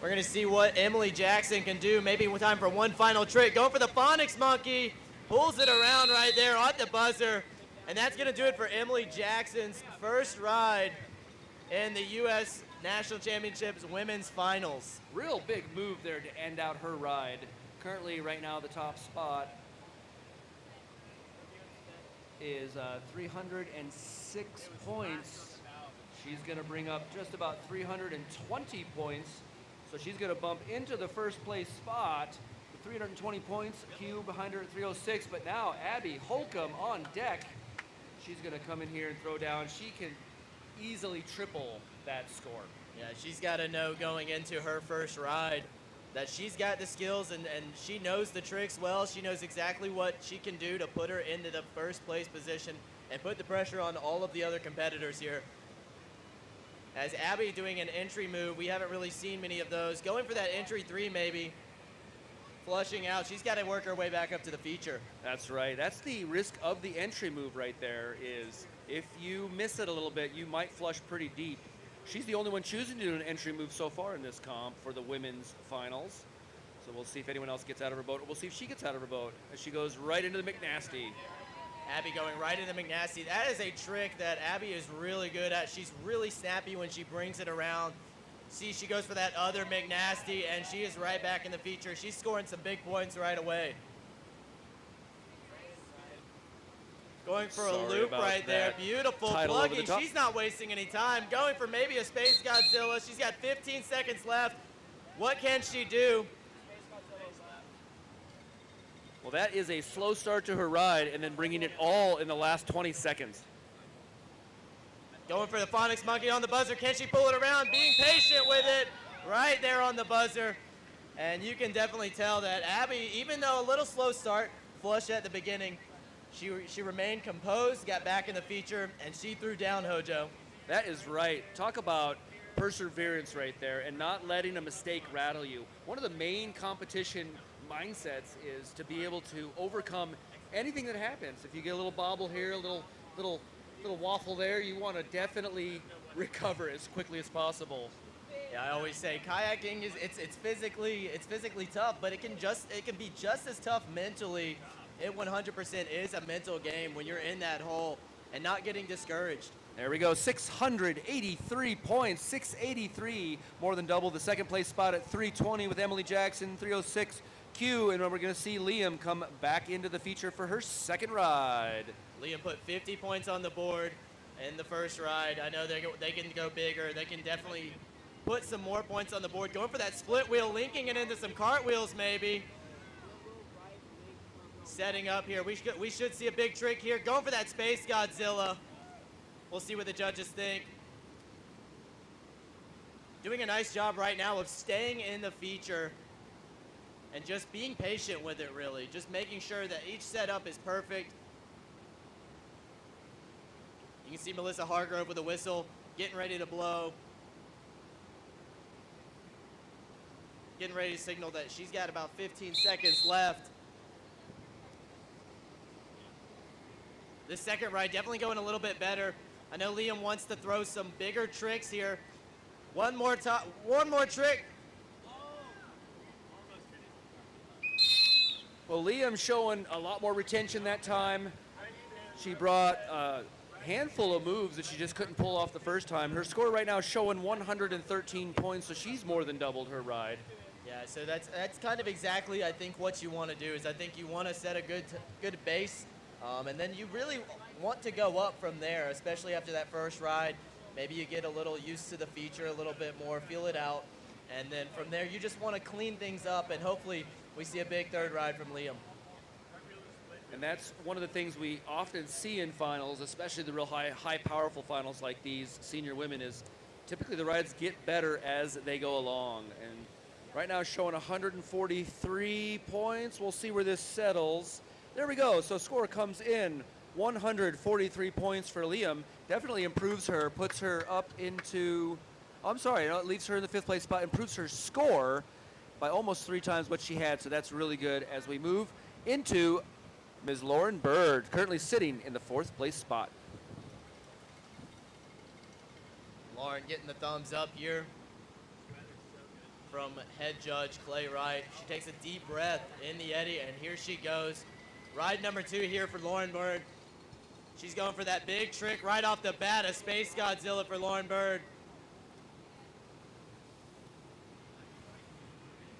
We're going to see what Emily Jackson can do. Maybe time for one final trick. Going for the Phonics Monkey. Pulls it around right there on the buzzer. And that's going to do it for Emily Jackson's first ride in the U.S. National Championships Women's Finals. Real big move there to end out her ride. Currently, right now, the top spot is 306 points. She's going to bring up just about 320 points. So she's going to bump into the first place spot with 320 points. Q behind her at 306. But now Abby Holcomb on deck. She's going to come in here and throw down. She can easily triple that score. Yeah, she's got to know going into her first ride that she's got the skills and she knows the tricks well. She knows exactly what she can do to put her into the first place position and put the pressure on all of the other competitors here. As Abby doing an entry move, we haven't really seen many of those. Going for that entry 3 maybe, flushing out. She's got to work her way back up to the feature. That's right. That's the risk of the entry move right there, is if you miss it a little bit, you might flush pretty deep. She's the only one choosing to do an entry move so far in this comp for the women's finals. So we'll see if anyone else gets out of her boat. We'll see if she gets out of her boat as she goes right into the McNasty. Abby going right into McNasty. That is a trick that Abby is really good at. She's really snappy when she brings it around. See, she goes for that other McNasty, and she is right back in the feature. She's scoring some big points right away. Going for a loop right there. Beautiful plugging. She's not wasting any time. Going for maybe a Space Godzilla. She's got 15 seconds left. What can she do? Well, that is a slow start to her ride and then bringing it all in the last 20 seconds. Going for the Phonics Monkey on the buzzer. Can she pull it around? Being patient with it right there on the buzzer. And you can definitely tell that Abby, even though a little slow start, flush at the beginning, she remained composed, got back in the feature, and she threw down Hojo. That is right. Talk about perseverance right there and not letting a mistake rattle you. One of the main competition mindsets is to be able to overcome anything that happens. If you get a little bobble here, a little waffle there, you want to definitely recover as quickly as possible. Yeah, I always say kayaking is it's physically tough, but it can be just as tough mentally. It 100% is a mental game when you're in that hole and not getting discouraged. There we go, 683 points, 683, more than double the second place spot at 320 with Emily Jackson, 306 Q, and we're going to see Liam come back into the feature for her second ride. Liam put 50 points on the board in the first ride. I know they can go bigger. They can definitely put some more points on the board. Going for that split wheel, linking it into some cartwheels maybe. Setting up here. We should see a big trick here. Going for that Space Godzilla. We'll see what the judges think. Doing a nice job right now of staying in the feature and just being patient with it, really. Just making sure that each setup is perfect. You can see Melissa Hargrove with a whistle, getting ready to blow. Getting ready to signal that she's got about 15 seconds left. This second ride definitely going a little bit better. I know Liam wants to throw some bigger tricks here. One more trick. Well, Liam showing a lot more retention that time. She brought a handful of moves that she just couldn't pull off the first time. Her score right now is showing 113 points, so she's more than doubled her ride. Yeah, so that's kind of exactly, I think, what you want to do is I think you want to set a good base, and then you really want to go up from there, especially after that first ride. Maybe you get a little used to the feature a little bit more, feel it out, and then from there you just want to clean things up, and hopefully we see a big third ride from Liam. And that's one of the things we often see in finals, especially the real high powerful finals like these senior women, is typically the rides get better as they go along. And right now showing 143 points. We'll see where this settles. There we go. So score comes in 143 points for Liam. Definitely improves her, puts her up into, it leaves her in the 5th place spot, improves her score by almost 3 times what she had. So that's really good as we move into Ms. Lauren Bird, currently sitting in the 4th place spot. Lauren getting the thumbs up here from head judge Clay Wright. She takes a deep breath in the eddy, and here she goes. Ride number 2 here for Lauren Bird. She's going for that big trick right off the bat, a Space Godzilla for Lauren Bird.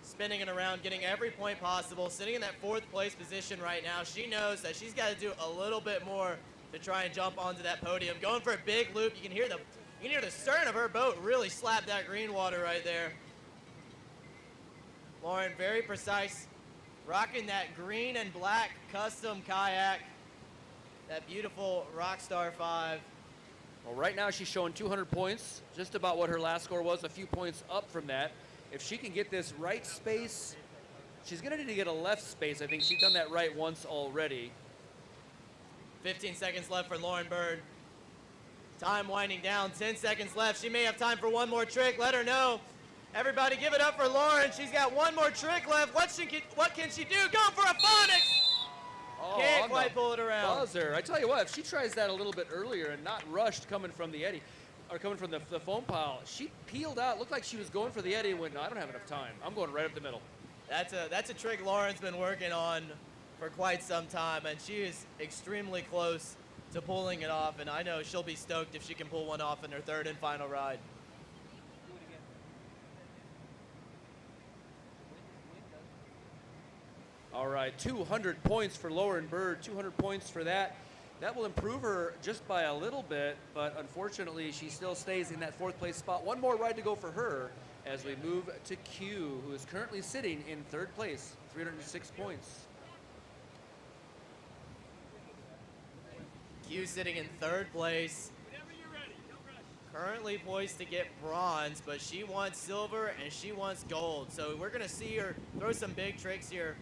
Spinning it around, getting every point possible, sitting in that 4th place position right now. She knows that she's got to do a little bit more to try and jump onto that podium. Going for a big loop. You can hear the stern of her boat really slap that green water right there. Lauren, very precise, rocking that green and black custom kayak, that beautiful Rockstar 5. Well, right now she's showing 200 points, just about what her last score was, a few points up from that. If she can get this right space, she's going to need to get a left space. I think she's done that right once already. 15 seconds left for Lauren Bird. Time winding down, 10 seconds left. She may have time for one more trick. Let her know. Everybody give it up for Lauren. She's got one more trick left. What can she do? Go for a phonics! Oh, Can't quite pull it around. Buzzer. I tell you what, if she tries that a little bit earlier and not rushed coming from the eddy, or coming from the foam pile, she peeled out, looked like she was going for the eddy and went, no, I don't have enough time. I'm going right up the middle. That's a trick Lauren's been working on for quite some time, and she is extremely close to pulling it off, and I know she'll be stoked if she can pull one off in her 3rd and final ride. All right, 200 points for Lauren Bird, 200 points for that. That will improve her just by a little bit, but unfortunately she still stays in that 4th place spot. One more ride to go for her as we move to Q, who is currently sitting in 3rd place, 306 points. Q sitting in 3rd place. Currently poised to get bronze, but she wants silver and she wants gold. So we're gonna see her throw some big tricks here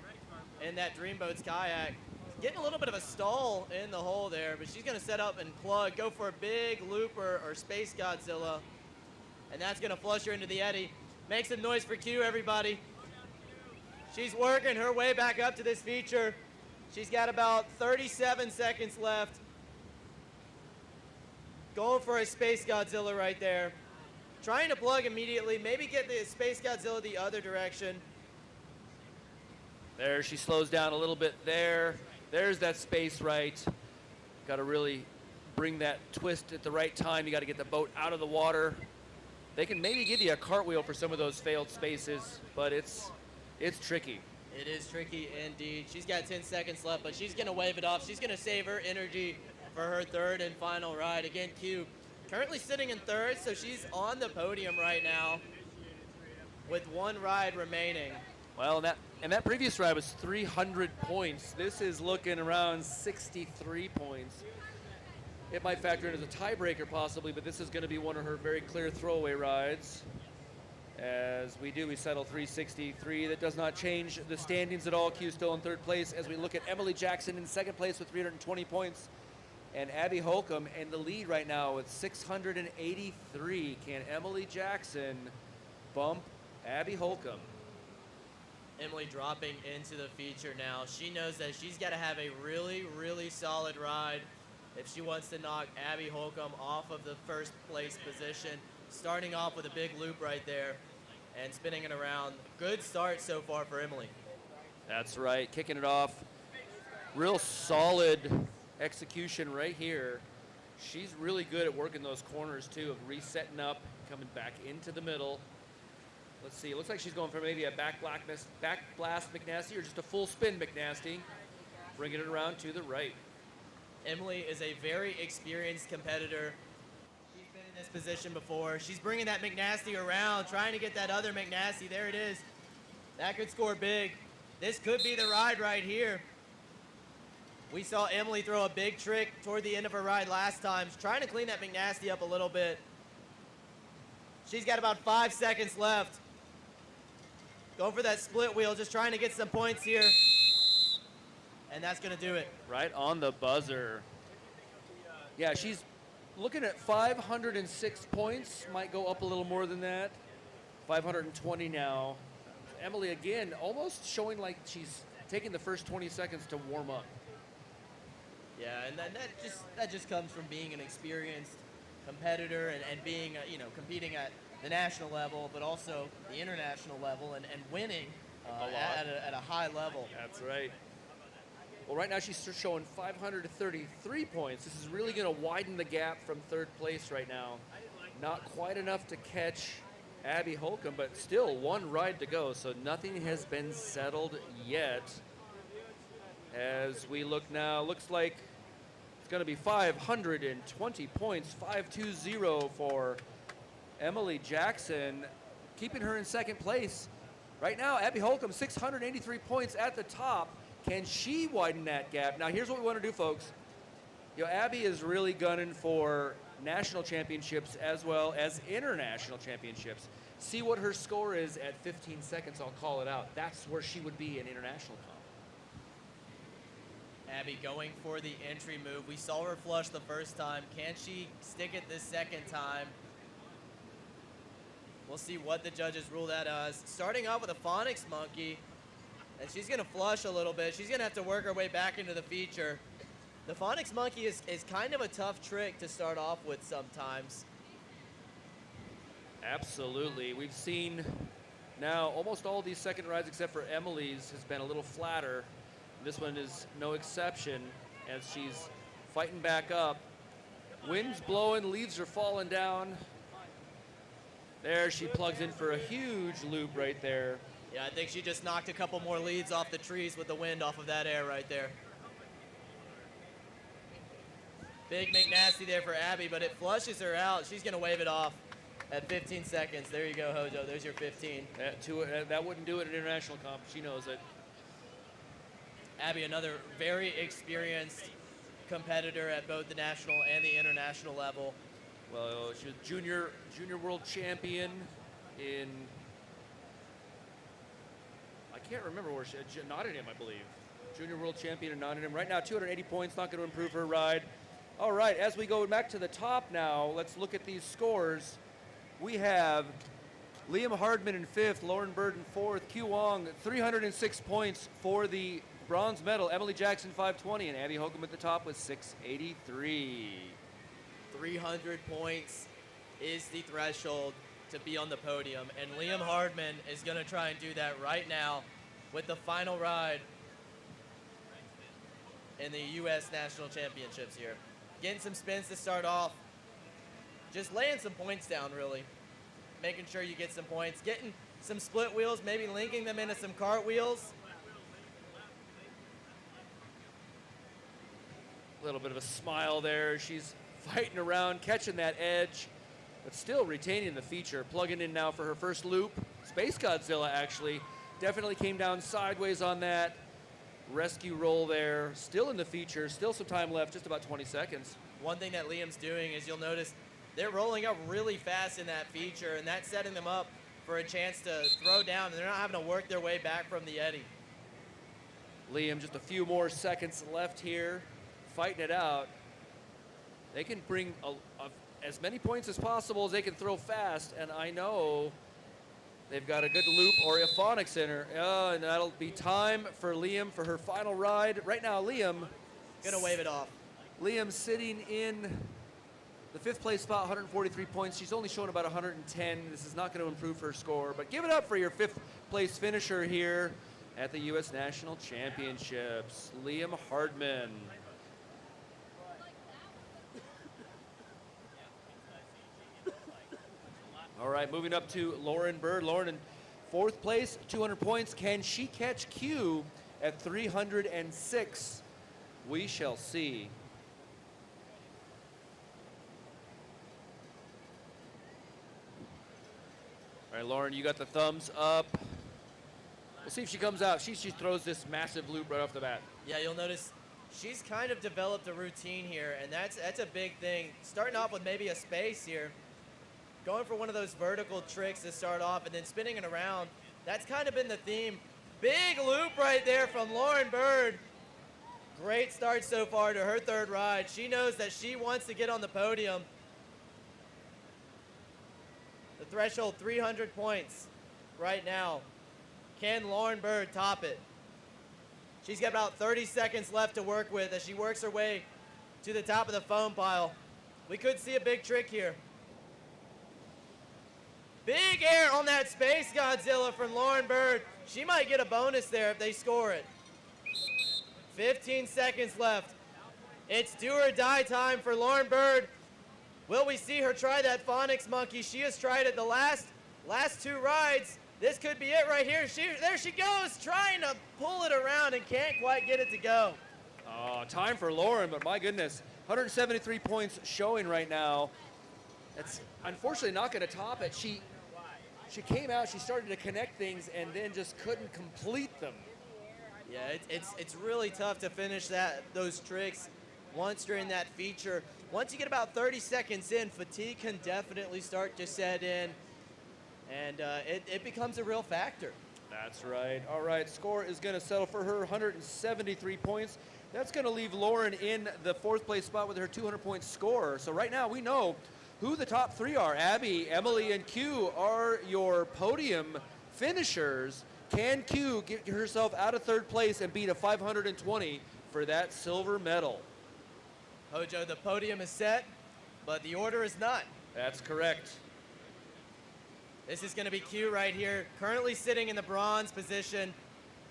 in that Dreamboats kayak. Getting a little bit of a stall in the hole there, but she's gonna set up and plug, go for a big looper or Space Godzilla, and that's gonna flush her into the eddy. Make some noise for Q, everybody. She's working her way back up to this feature. She's got about 37 seconds left. Going for a Space Godzilla right there. trying to plug immediately, maybe get the Space Godzilla the other direction. There, she slows down a little bit there. There's that space right. Got to really bring that twist at the right time. You got to get the boat out of the water. They can maybe give you a cartwheel for some of those failed spaces, but it's tricky. It is tricky indeed. She's got 10 seconds left, but she's going to wave it off. She's going to save her energy for her third and final ride. Again, Q currently sitting in third, so she's on the podium right now with one ride remaining. Well, and that previous ride was 300 points. This is looking around 63 points. It might factor in as a tiebreaker possibly, but this is going to be one of her very clear throwaway rides. As we settle 363. That does not change the standings at all. Q still in third place as we look at Emily Jackson in second place with 320 points. And Abby Holcomb in the lead right now with 683. Can Emily Jackson bump Abby Holcomb? Emily dropping into the feature now. She knows that she's got to have a really, really solid ride if she wants to knock Abby Holcomb off of the first place position. Starting off with a big loop right there and spinning it around. Good start so far for Emily. That's right, kicking it off. Real solid execution right here. She's really good at working those corners too, of resetting up, coming back into the middle. Let's see, it looks like she's going for maybe a back blast McNasty or just a full spin McNasty. Bringing it around to the right. Emily is a very experienced competitor. She's been in this position before. She's bringing that McNasty around, trying to get that other McNasty. There it is. That could score big. This could be the ride right here. We saw Emily throw a big trick toward the end of her ride last time. She's trying to clean that McNasty up a little bit. She's got about 5 seconds left. Going for that split wheel, just trying to get some points here. And that's going to do it. Right on the buzzer. Yeah, she's looking at 506 points. Might go up a little more than that. 520 now. Emily, again, almost showing like she's taking the first 20 seconds to warm up. Yeah, and then that just comes from being an experienced competitor and being, competing at the national level, but also the international level and winning at a high level. That's right. Well, right now she's showing 533 points. This is really going to widen the gap from third place right now. Not quite enough to catch Abby Holcomb, but still one ride to go, so nothing has been settled yet. As we look now, looks like it's going to be 520 points, 520 for Emily Jackson, keeping her in second place. Right now, Abby Holcomb, 683 points at the top. Can she widen that gap? Now, here's what we want to do, folks. Abby is really gunning for national championships as well as international championships. See what her score is at 15 seconds. I'll call it out. That's where she would be in international comp. Abby going for the entry move. We saw her flush the first time. Can she stick it this second time? We'll see what the judges rule that as. Starting off with a phonics monkey, and she's going to flush a little bit. She's going to have to work her way back into the feature. The phonics monkey is kind of a tough trick to start off with sometimes. Absolutely. We've seen now almost all these second rides except for Emily's has been a little flatter. This one is no exception as she's fighting back up. Wind's blowing, leaves are falling down. There she plugs in for a huge loop right there. Yeah, I think she just knocked a couple more leads off the trees with the wind off of that air right there. Big McNasty there for Abby, but it flushes her out. She's going to wave it off at 15 seconds. There you go, Hojo. There's your 15. That wouldn't do it at international comp. She knows it. Abby, another very experienced competitor at both the national and the international level. Well, she was junior world champion in, I can't remember where Nottingham, I believe. Junior world champion in Nottingham. Right now, 280 points, not going to improve her ride. All right, as we go back to the top now, let's look at these scores. We have Liam Hardman in fifth, Lauren Bird in fourth, Q Wong, 306 points for the bronze medal. Emily Jackson, 520, and Abby Holcomb at the top with 683. 300 points is the threshold. to be on the podium, and Liam Hardman is going to try and do that right now with the final ride in the U.S. National Championships here. Getting some spins to start off, just laying some points down, really. Making sure you get some points, getting some split wheels, maybe linking them into some cartwheels. A little bit of a smile there. She's fighting around, catching that edge, but still retaining the feature. Plugging in now for her first loop. Space Godzilla actually definitely came down sideways on that rescue roll there. Still in the feature, still some time left, just about 20 seconds. One thing that Liam's doing is you'll notice they're rolling up really fast in that feature, and that's setting them up for a chance to throw down, and they're not having to work their way back from the eddy. Liam, just a few more seconds left here, fighting it out. They can bring as many points as possible as they can throw fast, and I know they've got a good loop or Phonics in her. And that'll be time for Liam for her final ride. Right now, Liam Gonna wave it off. Liam sitting in the 5th place spot, 143 points. She's only shown about 110. This is not going to improve her score, but give it up for your 5th place finisher here at the U.S. National Championships, Liam Hardman. All right, moving up to Lauren Bird. Lauren in 4th place, 200 points. Can she catch Q at 306? We shall see. All right, Lauren, you got the thumbs up. We'll see if she comes out. She throws this massive loop right off the bat. Yeah, you'll notice she's kind of developed a routine here, and that's a big thing. Starting off with maybe a space here, going for one of those vertical tricks to start off, and then spinning it around. That's kind of been the theme. Big loop right there from Lauren Bird. Great start so far to her 3rd ride. She knows that she wants to get on the podium. The threshold, 300 points right now. Can Lauren Bird top it? She's got about 30 seconds left to work with as she works her way to the top of the foam pile. We could see a big trick here. Big air on that Space Godzilla from Lauren Bird. She might get a bonus there if they score it. 15 seconds left. It's do or die time for Lauren Bird. Will we see her try that Phonics monkey? She has tried it the last 2 rides. This could be it right here. There she goes, trying to pull it around and can't quite get it to go. Oh, time for Lauren, but my goodness, 173 points showing right now. It's unfortunately not going to top it. She came out, she started to connect things, and then just couldn't complete them. Yeah, it's really tough to finish those tricks once during that feature. Once you get about 30 seconds in, fatigue can definitely start to set in, and it becomes a real factor. That's right. All right, score is going to settle for her, 173 points. That's going to leave Lauren in the 4th place spot with her 200-point score. So right now we know who the top 3 are. Abby, Emily, and Q are your podium finishers. Can Q get herself out of 3rd place and beat a 520 for that silver medal? Hojo, the podium is set, but the order is not. That's correct. This is going to be Q right here, currently sitting in the bronze position.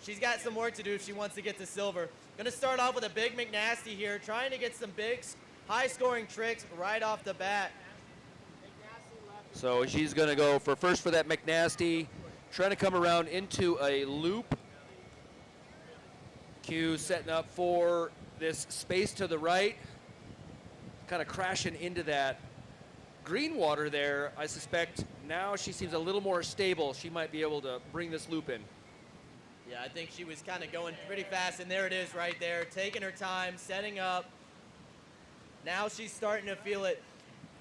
She's got some work to do if she wants to get to silver. Going to start off with a big McNasty here, trying to get some big, high-scoring tricks right off the bat. So she's going to go first for that McNasty, trying to come around into a loop. Q setting up for this space to the right, kind of crashing into that green water there. I suspect now she seems a little more stable. She might be able to bring this loop in. Yeah, I think she was kind of going pretty fast, and there it is right there, taking her time, setting up. Now she's starting to feel it.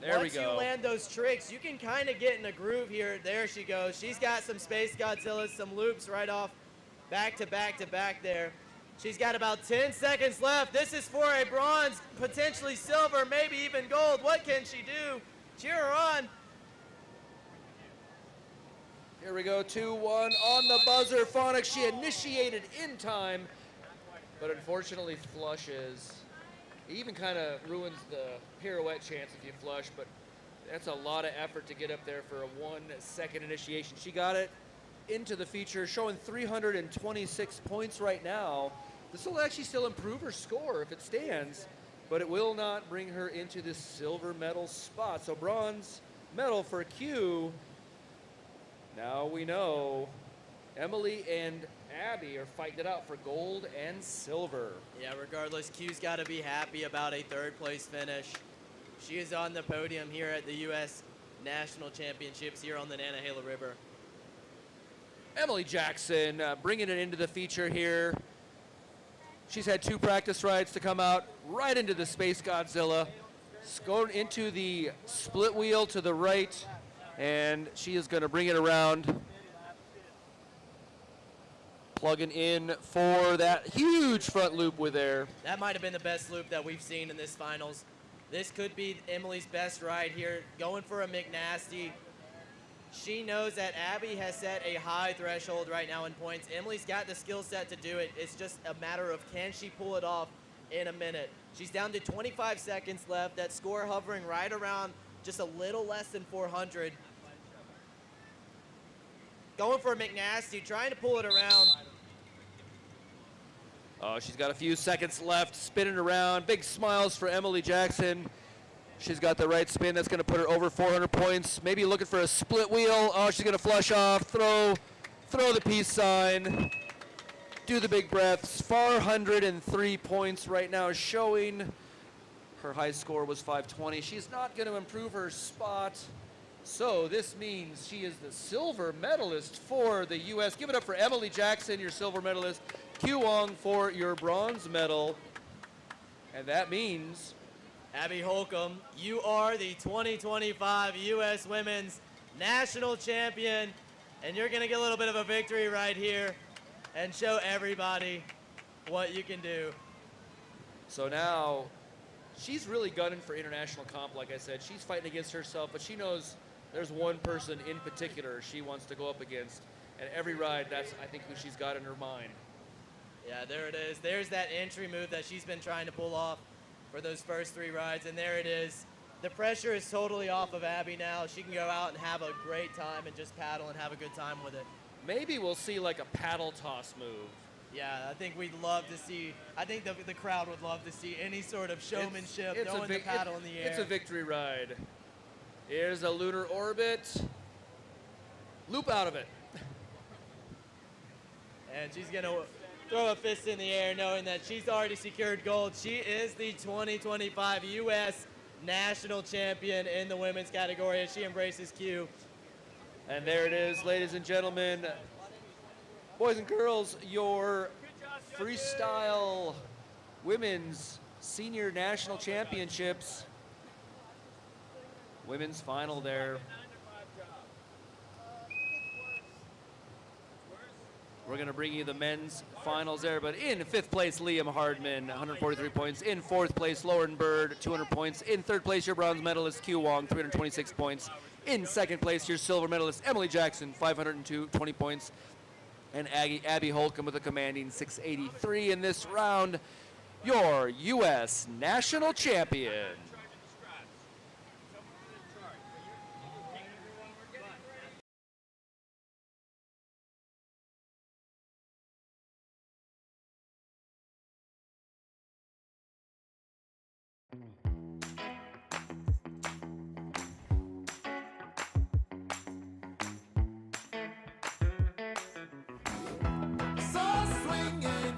There Once we go. you land those tricks, you can kind of get in a groove here. There she goes. She's got some Space Godzillas, some loops right off, back to back to back there. She's got about 10 seconds left. This is for a bronze, potentially silver, maybe even gold. What can she do? Cheer her on. Here we go, 2-1 on the buzzer. Phonics, she initiated in time, but unfortunately flushes. It even kind of ruins the pirouette chance if you flush, but That's a lot of effort to get up there for a 1 second initiation. She got it into the feature, showing 326 points right now. This will actually still improve her score if it stands, but it will not bring her into this silver medal spot. So bronze medal for Q. Now we know Emily and Abby are fighting it out for gold and silver. Yeah, regardless, Q's got to be happy about a third place finish. She is on the podium here at the U.S. National Championships here on the Nantahala River. Emily Jackson bringing it into the feature here. She's had 2 practice rides to come out right into the Space Godzilla. Going into the split wheel to the right, and she is going to bring it around. Plugging in for that huge front loop with there. That might have been the best loop that we've seen in this finals. This could be Emily's best ride here, going for a McNasty. She knows that Abby has set a high threshold right now in points. Emily's got the skill set to do it. It's just a matter of can she pull it off in a minute. She's down to 25 seconds left. That score hovering right around just a little less than 400. Going for a McNasty, trying to pull it around. Oh, she's got a few seconds left, spinning around. Big smiles for Emily Jackson. She's got the right spin. That's going to put her over 400 points. Maybe looking for a split wheel. Oh, she's going to flush off, throw the peace sign, do the big breaths. 403 points right now, showing her high score was 520. She's not going to improve her spot. So this means she is the silver medalist for the U.S. Give it up for Emily Jackson, your silver medalist. Q Wong for your bronze medal. And that means Abby Holcomb, you are the 2025 U.S. Women's National Champion, and you're going to get a little bit of a victory right here and show everybody what you can do. so now she's really gunning for international comp, like I said. She's fighting against herself, but she knows there's one person in particular she wants to go up against. And every ride, that's, I think, who she's got in her mind. Yeah, there it is. There's that entry move that she's been trying to pull off for those first 3 rides, and there it is. The pressure is totally off of Abby now. She can go out and have a great time and just paddle and have a good time with it. Maybe we'll see like a paddle toss move. Yeah, I think we'd love to see, I think the crowd would love to see any sort of showmanship, throwing the paddle in the air. It's a victory ride. Here's a lunar orbit. Loop out of it. And she's going to throw a fist in the air knowing that she's already secured gold. She is the 2025 U.S. National Champion in the women's category as she embraces Q. And there it is, ladies and gentlemen. Boys and girls, your freestyle women's senior national championships. Women's final there. We're going to bring you the men's finals there, but in 5th place, Liam Hardman, 143 points. In 4th place, Lauren Bird, 200 points. In 3rd place, your bronze medalist, Q Wong, 326 points. In 2nd place, your silver medalist, Emily Jackson, 520 points. And Abby Holcomb with a commanding 683 in this round, your U.S. national champion. So swinging,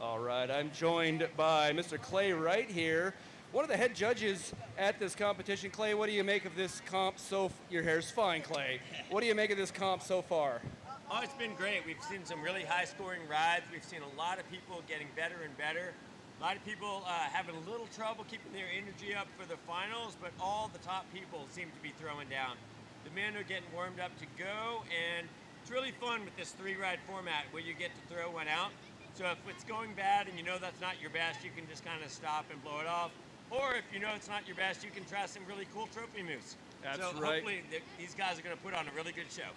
All right, I'm joined by Mr. Clay Wright here, one of the head judges at this competition. Clay, what do you make of this comp your hair's fine, Clay. What do you make of this comp so far? Oh, it's been great. We've seen some really high-scoring rides. We've seen a lot of people getting better and better. A lot of people having a little trouble keeping their energy up for the finals, but all the top people seem to be throwing down. The men are getting warmed up to go, and it's really fun with this 3-ride format where you get to throw one out. So if it's going bad and you know that's not your best, you can just kind of stop and blow it off. Or if you know it's not your best, you can try some really cool trophy moves. That's so right. Hopefully these guys are going to put on a really good show.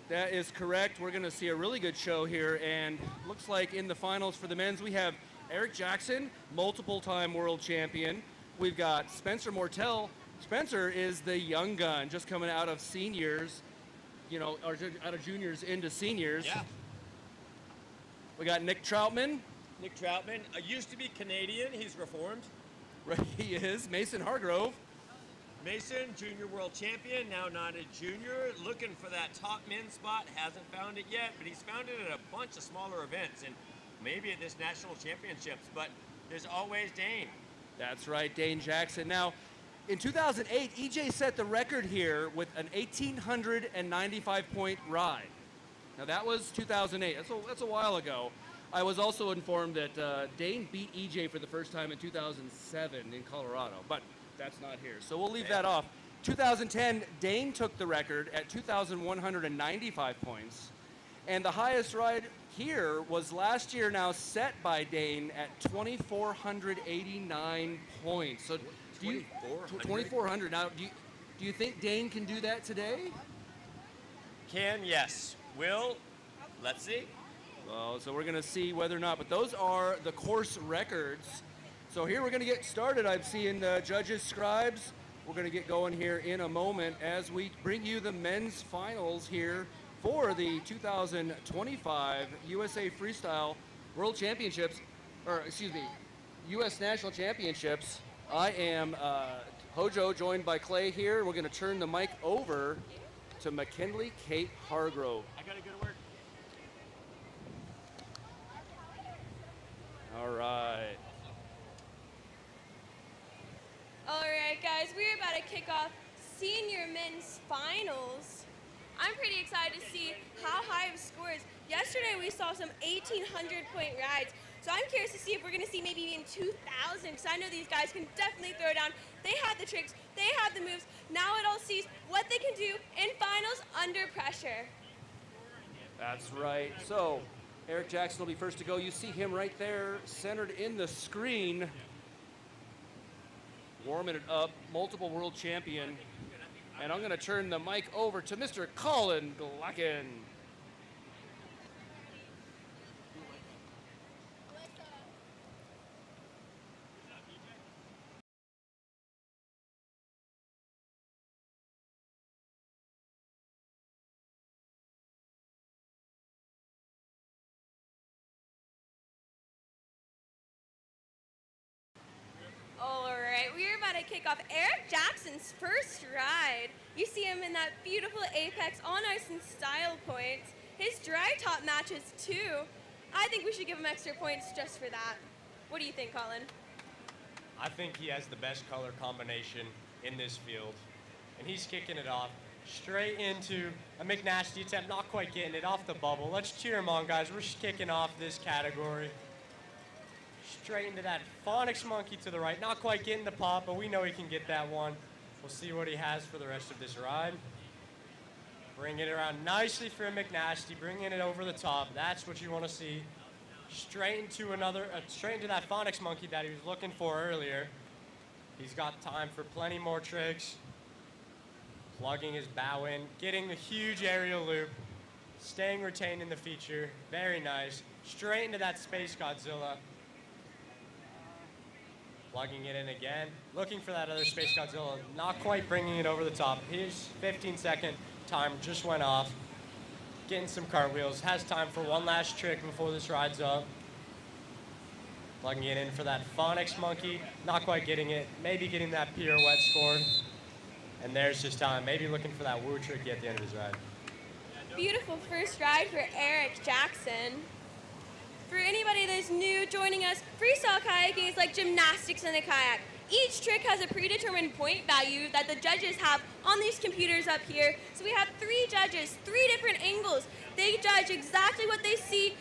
That is correct. We're going to see a really good show here, and looks like in the finals for the men's we have Eric Jackson, multiple-time world champion. We've got Spencer Mortel. Spencer is the young gun, just coming out of seniors, or out of juniors into seniors. Yeah. We got Nick Troutman. Nick Troutman used to be Canadian. He's reformed. Right, he is. Mason Hargrove. Mason, junior world champion, now not a junior, looking for that top men's spot, hasn't found it yet, but he's found it at a bunch of smaller events and maybe at this national championships, but there's always Dane. That's right, Dane Jackson. Now, in 2008, EJ set the record here with an 1,895-point ride. Now, that was 2008. That's a while ago. I was also informed that Dane beat EJ for the first time in 2007 in Colorado, but that's not here. So we'll leave that off. 2010, Dane took the record at 2,195 points. And the highest ride here was last year, now set by Dane at 2,489 points. So 2,400. Now, do you think Dane can do that today? Can, yes. Will, let's see. Well, so we're going to see whether or not, but those are the course records. So here we're going to get started. I'm seeing the judges' scribes. We're going to get going here in a moment as we bring you the men's finals here for the 2025 USA Freestyle World Championships, U.S. National Championships. I am Hojo, joined by Clay here. We're going to turn the mic over to McKinley Kate Hargrove. I got to go to work. All right. All right, guys, we're about to kick off senior men's finals. I'm pretty excited to see how high of scores. Yesterday we saw some 1,800-point rides, so I'm curious to see if we're going to see maybe even 2,000, because I know these guys can definitely throw down. They have the tricks, they have the moves. Now it all sees what they can do in finals under pressure. That's right. So Eric Jackson will be first to go. You see him right there, centered in the screen. Warming it up, multiple world champion. And I'm going to turn the mic over to Mr. Colin Glacken. All right, we're about to kick off Eric Jackson's first ride. You see him in that beautiful apex, all nice and style points. His dry top matches too. I think we should give him extra points just for that. What do you think, Colin? I think he has the best color combination in this field. And he's kicking it off straight into a McNasty attempt, not quite getting it off the bubble. Let's cheer him on, guys. We're just kicking off this category. Straight into that phonics monkey to the right. Not quite getting the pop, but we know he can get that one. We'll see what he has for the rest of this ride. Bringing it around nicely for a McNasty, bringing it over the top. That's what you want to see. Straight into that phonics monkey that he was looking for earlier. He's got time for plenty more tricks. Plugging his bow in, getting the huge aerial loop, staying retained in the feature. Very nice. Straight into that Space Godzilla. Plugging it in again, looking for that other Space Godzilla, not quite bringing it over the top. His 15-second time just went off. Getting some cartwheels, has time for one last trick before this ride's up. Plugging it in for that phonics monkey, not quite getting it, maybe getting that pirouette scored. And there's his time, maybe looking for that woo trick at the end of his ride. Beautiful first ride for Eric Jackson. For anybody that's new also joining us, freestyle kayaking is like gymnastics in a kayak. Each trick has a predetermined point value that the judges have on these computers up here. So we have 3 judges, 3 different angles. They judge exactly what they see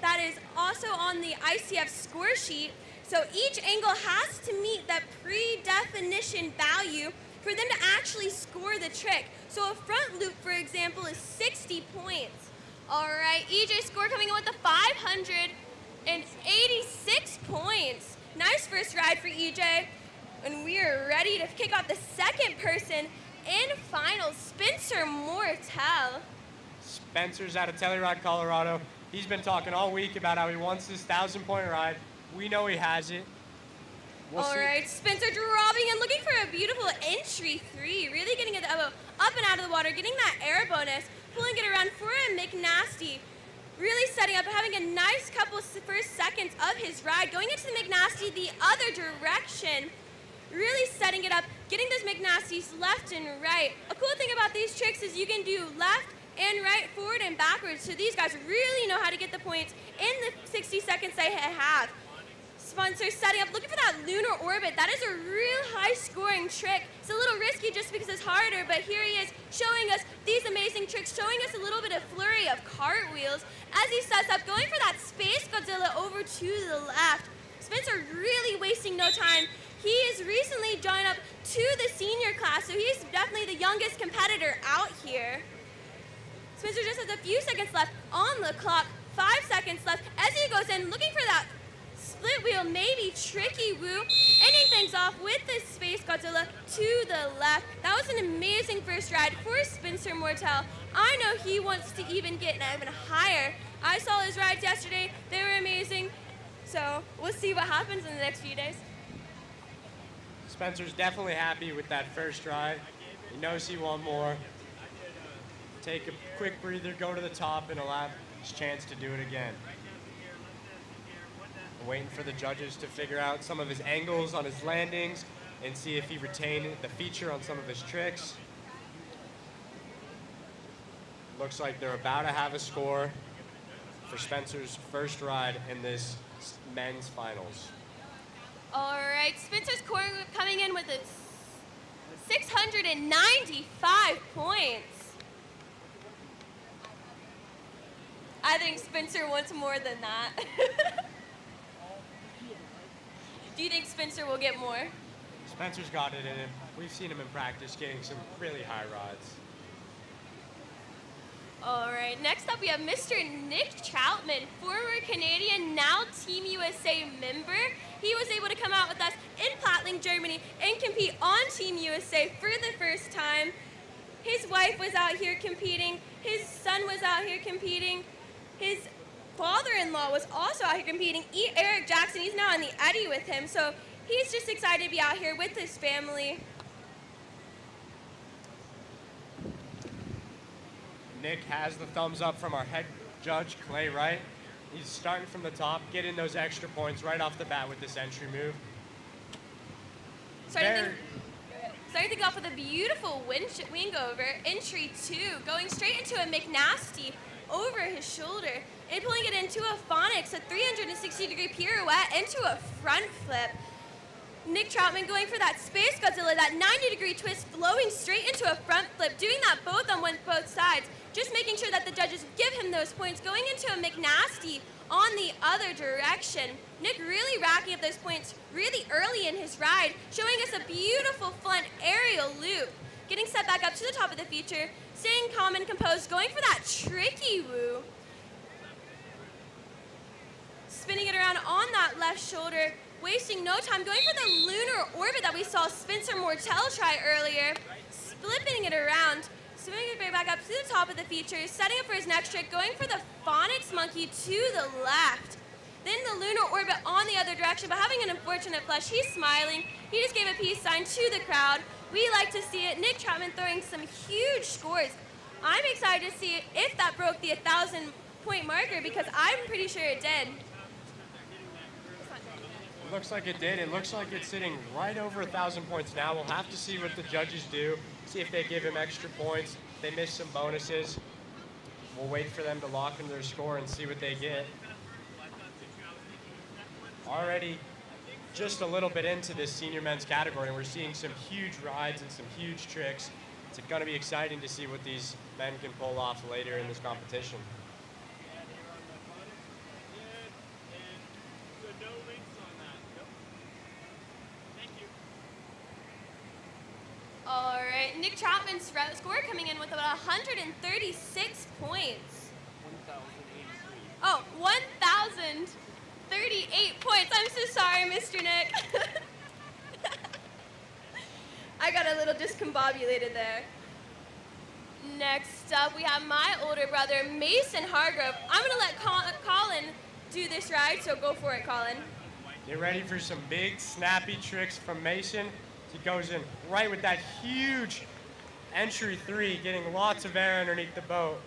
that is also on the ICF score sheet. So each angle has to meet that pre-definition value for them to actually score the trick. So a front loop, for example, is 60 points. All right, EJ's score coming in with the 586 points. Nice first ride for EJ. And we are ready to kick off the second person in finals, Spencer Mortel. Spencer's out of Telluride, Colorado. He's been talking all week about how he wants this 1,000-point ride. We know he has it. We'll All see. right, Spencer dropping and looking for a beautiful entry 3. Really getting it up and out of the water, getting that air bonus, pulling it around for a McNasty. Really setting up, having a nice couple first seconds of his ride, going into the McNasty the other direction. Really setting it up, getting those McNasties left and right. A cool thing about these tricks is you can do left and right, forward and backwards. So these guys really know how to get the points in the 60 seconds they have. Spencer setting up, looking for that lunar orbit. That is a real high scoring trick. It's a little risky just because it's harder, but here he is showing us these amazing tricks, showing us a little bit of flurry of cartwheels as he sets up, going for that Space Godzilla over to the left. Spencer really wasting no time. He has recently joined up to the senior class, so he's definitely the youngest competitor out here. Spencer just has a few seconds left on the clock, 5 seconds left as he goes in, looking for that split wheel, maybe tricky woo, ending things off with the Space Godzilla to the left. That was an amazing first ride for Spencer Mortel. I know he wants to even get even higher. I saw his rides yesterday. They were amazing. So we'll see what happens in the next few days. Spencer's definitely happy with that first ride. He knows he wants more. Take a quick breather, go to the top, and allow his chance to do it again. We're waiting for the judges to figure out some of his angles on his landings and see if he retained the feature on some of his tricks. Looks like they're about to have a score for Spencer's first ride in this men's finals. All right, Spencer's score coming in with a 695 points. I think Spencer wants more than that. Do you think Spencer will get more? Spencer's got it in him. We've seen him in practice getting some really high rides. All right, next up we have Mr. Nick Troutman, former Canadian, now Team USA member. He was able to come out with us in Plattling, Germany and compete on Team USA for the first time. His wife was out here competing. His son was out here competing. His father-in-law was also out here competing. Eric Jackson, he's now in the Eddy with him, so he's just excited to be out here with his family. Nick has the thumbs up from our head judge, Clay Wright. He's starting from the top, getting those extra points right off the bat with this entry move. Starting things off with a beautiful wing over, entry 2, going straight into a McNasty over his shoulder and pulling it into a phonics, a 360-degree pirouette into a front flip. Nick Troutman going for that Space Godzilla, that 90-degree twist, flowing straight into a front flip, doing that both on both sides, just making sure that the judges give him those points, going into a McNasty on the other direction. Nick really racking up those points really early in his ride, showing us a beautiful front aerial loop, getting set back up to the top of the feature, staying calm and composed, going for that tricky woo. Spinning it around on that left shoulder, wasting no time, going for the lunar orbit that we saw Spencer Mortel try earlier, flipping it around, swinging it back up to the top of the feature, setting up for his next trick, going for the phonics monkey to the left. Then the lunar orbit on the other direction, but having an unfortunate flush. He's smiling. He just gave a peace sign to the crowd. We like to see it. Nick Troutman throwing some huge scores. I'm excited to see if that broke the 1,000-point marker because I'm pretty sure it did. It looks like it did. It looks like it's sitting right over 1,000 points now. We'll have to see what the judges do, see if they give him extra points, if they miss some bonuses. We'll wait for them to lock in their score and see what they get. already just a little bit into this senior men's category, and we're seeing some huge rides and some huge tricks. It's going to be exciting to see what these men can pull off later in this competition. All right, Nick Troutman's score coming in with about 136 points. 1,038 points. I'm so sorry, Mr. Nick. I got a little discombobulated there. Next up, we have my older brother, Mason Hargrove. I'm going to let Colin do this ride, so go for it, Colin. Get ready for some big, snappy tricks from Mason. He goes in right with that huge entry 3, getting lots of air underneath the boat,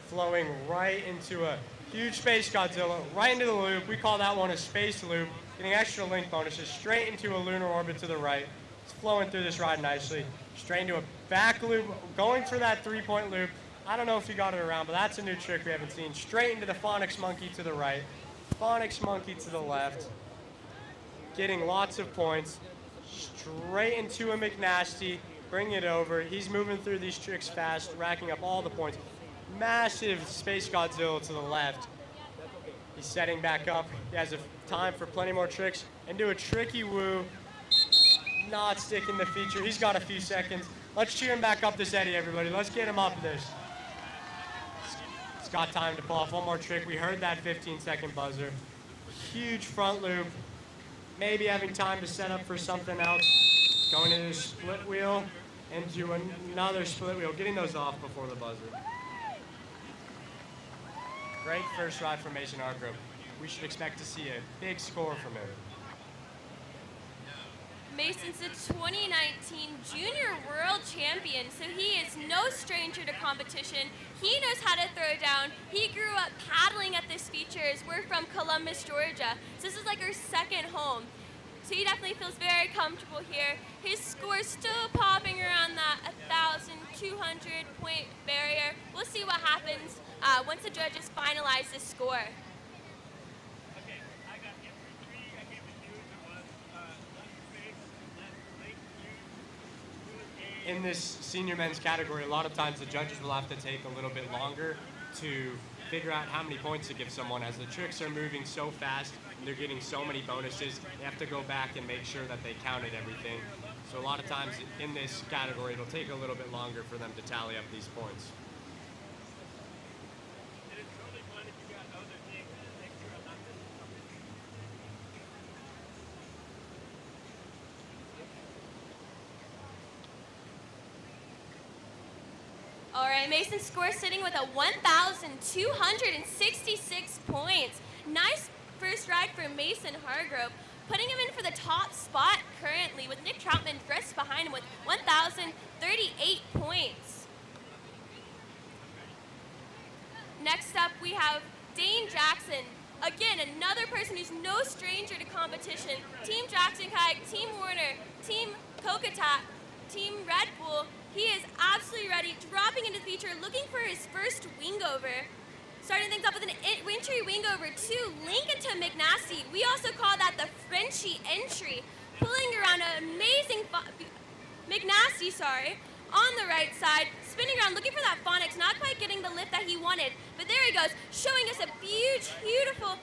flowing right into a huge Space Godzilla, right into the loop. We call that one a space loop, getting extra length bonuses, straight into a lunar orbit to the right. It's flowing through this ride nicely, straight into a back loop, going for that 3-point loop. I don't know if you got it around, but that's a new trick we haven't seen. Straight into the Phonics Monkey to the right, Phonics Monkey to the left, getting lots of points. Straight into a McNasty, bring it over. He's moving through these tricks fast, racking up all the points. Massive Space Godzilla to the left. He's setting back up. He has time for plenty more tricks. And do a tricky woo. Not sticking the feature. He's got a few seconds. Let's cheer him back up this eddy, everybody. Let's get him up this. He's got time to pull off one more trick. We heard that 15-second buzzer. Huge front loop. Maybe having time to set up for something else. Going into the split wheel and do another split wheel. Getting those off before the buzzer. Great first ride from Mason Hargrove. We should expect to see a big score from him. Mason's the 2019 Junior World Champion, so he is no stranger to competition. He knows how to throw down. He grew up paddling at this feature as we're from Columbus, Georgia. So this is like our second home. So he definitely feels very comfortable here. His score's still popping around that 1,200 point barrier. We'll see what happens once the judges finalize this score. In this senior men's category, a lot of times the judges will have to take a little bit longer to figure out how many points to give someone. As the tricks are moving so fast and they're getting so many bonuses, they have to go back and make sure that they counted everything. So a lot of times in this category, it'll take a little bit longer for them to tally up these points. All right, Mason's score sitting with a 1,266 points. Nice first ride for Mason Hargrove, putting him in for the top spot currently with Nick Troutman just behind him with 1,038 points. Next up, we have Dane Jackson. Again, another person who's no stranger to competition. Team Jackson Kayak, Team Warner, Team Kokatat, Team Red Bull. He is absolutely ready, dropping into the feature, looking for his first wingover. Starting things off with an wintry wingover to Lincoln to McNasty. We also call that the Frenchie entry. Pulling around an amazing McNasty, on the right side, spinning around, looking for that Phonics, not quite getting the lift that he wanted. But there he goes, showing us a huge, beautiful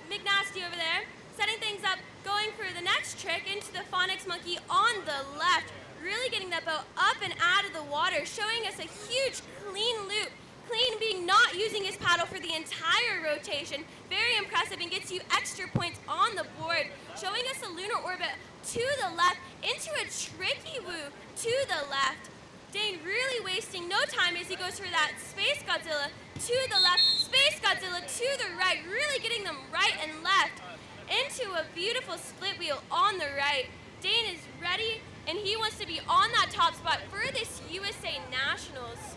McNasty over there. Setting things up, going for the next trick into the Phonics monkey on the left. Really getting that boat up and out of the water, showing us a huge clean loop. Clean being not using his paddle for the entire rotation. Very impressive and gets you extra points on the board. Showing us a lunar orbit to the left into a tricky woo to the left. Dane really wasting no time as he goes for that Space Godzilla to the left, Space Godzilla to the right, really getting them right and left into a beautiful split wheel on the right. Dane is ready and he wants to be on that top spot for this USA Nationals.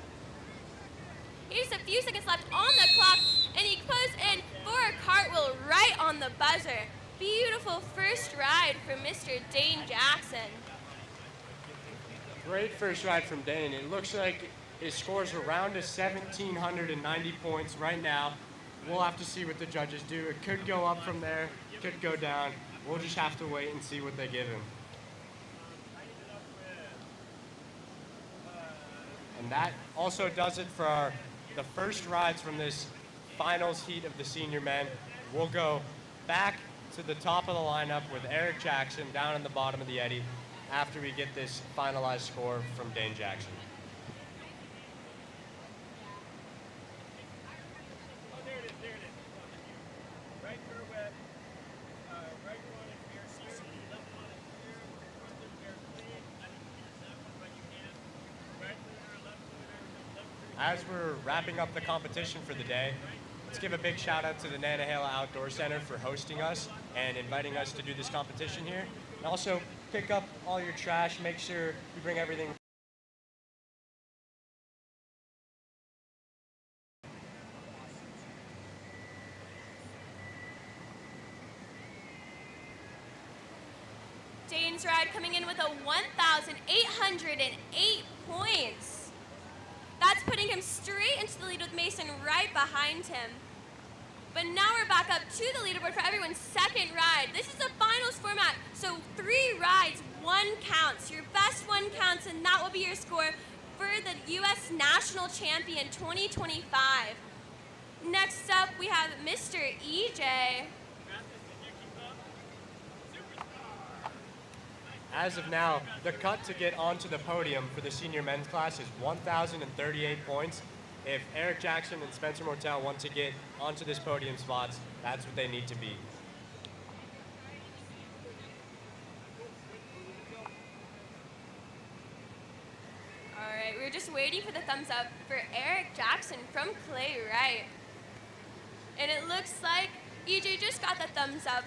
Here's a few seconds left on the clock, and he goes in for a cartwheel right on the buzzer. Beautiful first ride from Mr. Dane Jackson. Great first ride from Dane. It looks like his score's around 1,790 points right now. we'll have to see what the judges do. It could go up from there, could go down. We'll just have to wait and see what they give him. And that also does it for the first rides from this finals heat of the senior men. We'll go back to the top of the lineup with Eric Jackson down in the bottom of the eddy after we get this finalized score from Dane Jackson. As we're wrapping up the competition for the day, let's give a big shout out to the Nantahala Outdoor Center for hosting us and inviting us to do this competition here. And also pick up all your trash, make sure you bring everything. Dane's ride coming in with a 1,808 points. That's putting him straight into the lead with Mason right behind him. But now we're back up to the leaderboard for everyone's second ride. This is a finals format, so 3 rides, 1 counts. Your best one counts, and that will be your score for the U.S. National Champion 2025. Next up, we have Mr. EJ. As of now, the cut to get onto the podium for the senior men's class is 1,038 points. If Eric Jackson and Spencer Mortel want to get onto this podium spots, that's what they need to be. All right, we're just waiting for the thumbs up for Eric Jackson from Clay Wright. And it looks like EJ just got the thumbs up.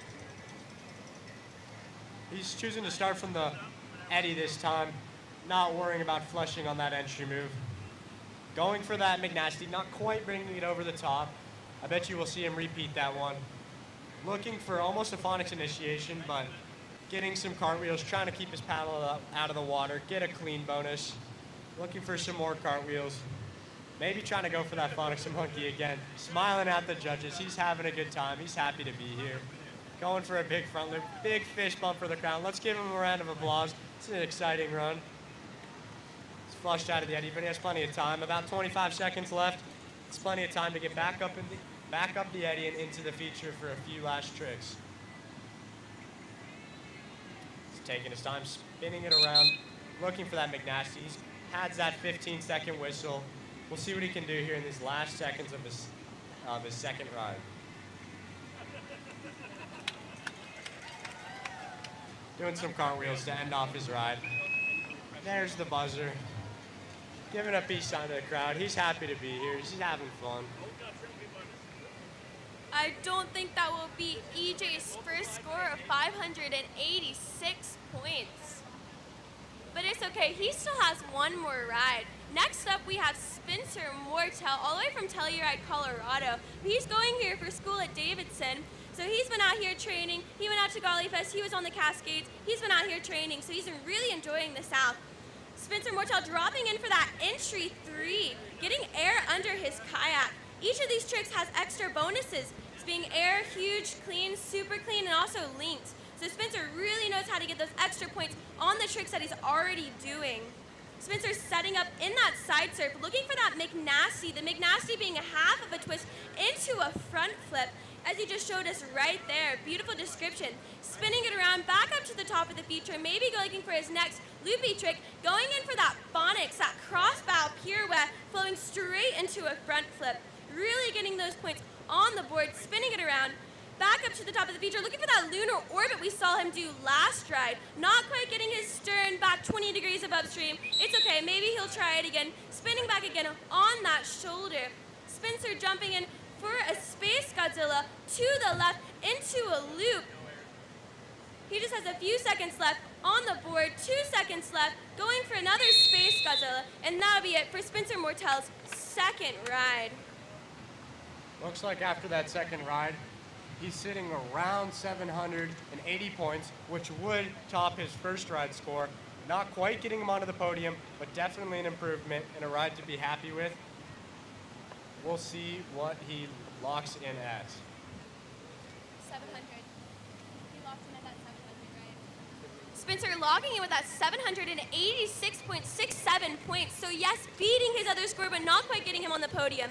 He's choosing to start from the eddy this time, not worrying about flushing on that entry move. Going for that McNasty, not quite bringing it over the top. I bet you will see him repeat that one. Looking for almost a phonics initiation, but getting some cartwheels, trying to keep his paddle up out of the water, get a clean bonus. Looking for some more cartwheels. Maybe trying to go for that phonics monkey again. Smiling at the judges. He's having a good time. He's happy to be here. Going for a big front loop, big fish bump for the crown. Let's give him a round of applause. It's an exciting run. He's flushed out of the eddy, but he has plenty of time. About 25 seconds left. It's plenty of time to get back up the eddy and into the feature for a few last tricks. He's taking his time, spinning it around, looking for that McNasty. He's had that 15-second whistle. We'll see what he can do here in these last seconds of his second ride. Doing some cartwheels to end off his ride. There's the buzzer. Giving a peace sign to the crowd. He's happy to be here. He's having fun. I don't think that will be EJ's first score of 586 points. But it's okay, he still has one more ride. Next up, we have Spencer Mortel, all the way from Telluride, Colorado. He's going here for school at Davidson. So he's been out here training. He went out to Golly Fest. He was on the Cascades. He's been out here training, so he's been really enjoying the South. Spencer Mortel dropping in for that entry 3, getting air under his kayak. Each of these tricks has extra bonuses. It's being air, huge, clean, super clean, and also linked. So Spencer really knows how to get those extra points on the tricks that he's already doing. Spencer's setting up in that side surf, looking for that McNasty, the McNasty being a half of a twist into a front flip, as he just showed us right there. Beautiful description. Spinning it around back up to the top of the feature, maybe looking for his next loopy trick, going in for that phonics, that cross-bow pirouette, flowing straight into a front flip. Really getting those points on the board, spinning it around, back up to the top of the feature, looking for that lunar orbit we saw him do last ride. Not quite getting his stern back 20 degrees above stream. It's okay, maybe he'll try it again. Spinning back again on that shoulder. Spencer jumping in for a Space Godzilla to the left into a loop. He just has a few seconds left on the board, 2 seconds left, going for another Space Godzilla, and that'll be it for Spencer Mortel's second ride. Looks like after that second ride, he's sitting around 780 points, which would top his first ride score. Not quite getting him onto the podium, but definitely an improvement and a ride to be happy with. We'll see what he locks in at? 700. He locked in at that 700, right? Spencer logging in with that 786.67 points. So yes, beating his other score, but not quite getting him on the podium.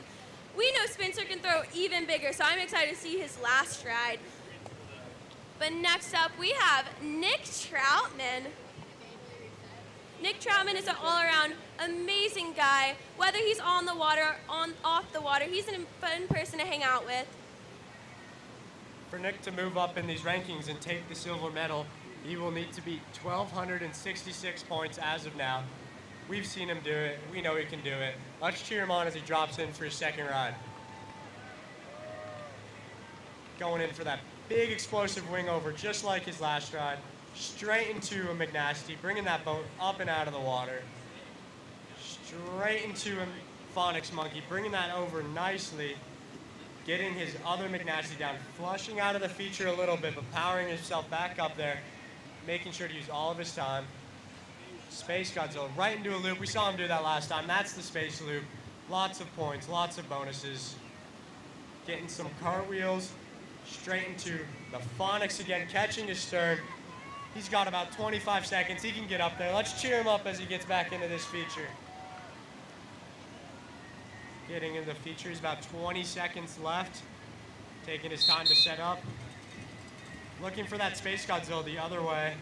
We know Spencer can throw even bigger, so I'm excited to see his last ride. But next up, we have Nick Troutman. Nick Troutman is an all-around amazing guy. Whether he's on the water, off the water, he's a fun person to hang out with. For Nick to move up in these rankings and take the silver medal, he will need to beat 1,266 points as of now. We've seen him do it. We know he can do it. Let's cheer him on as he drops in for his second ride. Going in for that big explosive wing over, just like his last ride. Straight into a McNasty, bringing that boat up and out of the water. Straight into a Phonics Monkey, bringing that over nicely. Getting his other McNasty down, flushing out of the feature a little bit, but powering himself back up there. Making sure to use all of his time. Space Godzilla right into a loop. We saw him do that last time. That's the space loop. Lots of points, lots of bonuses. Getting some cartwheels. Straight into the Phonics again, catching his stern. He's got about 25 seconds. He can get up there. Let's cheer him up as he gets back into this feature. Getting into the feature. He's about 20 seconds left. Taking his time to set up. Looking for that Space Godzilla the other way.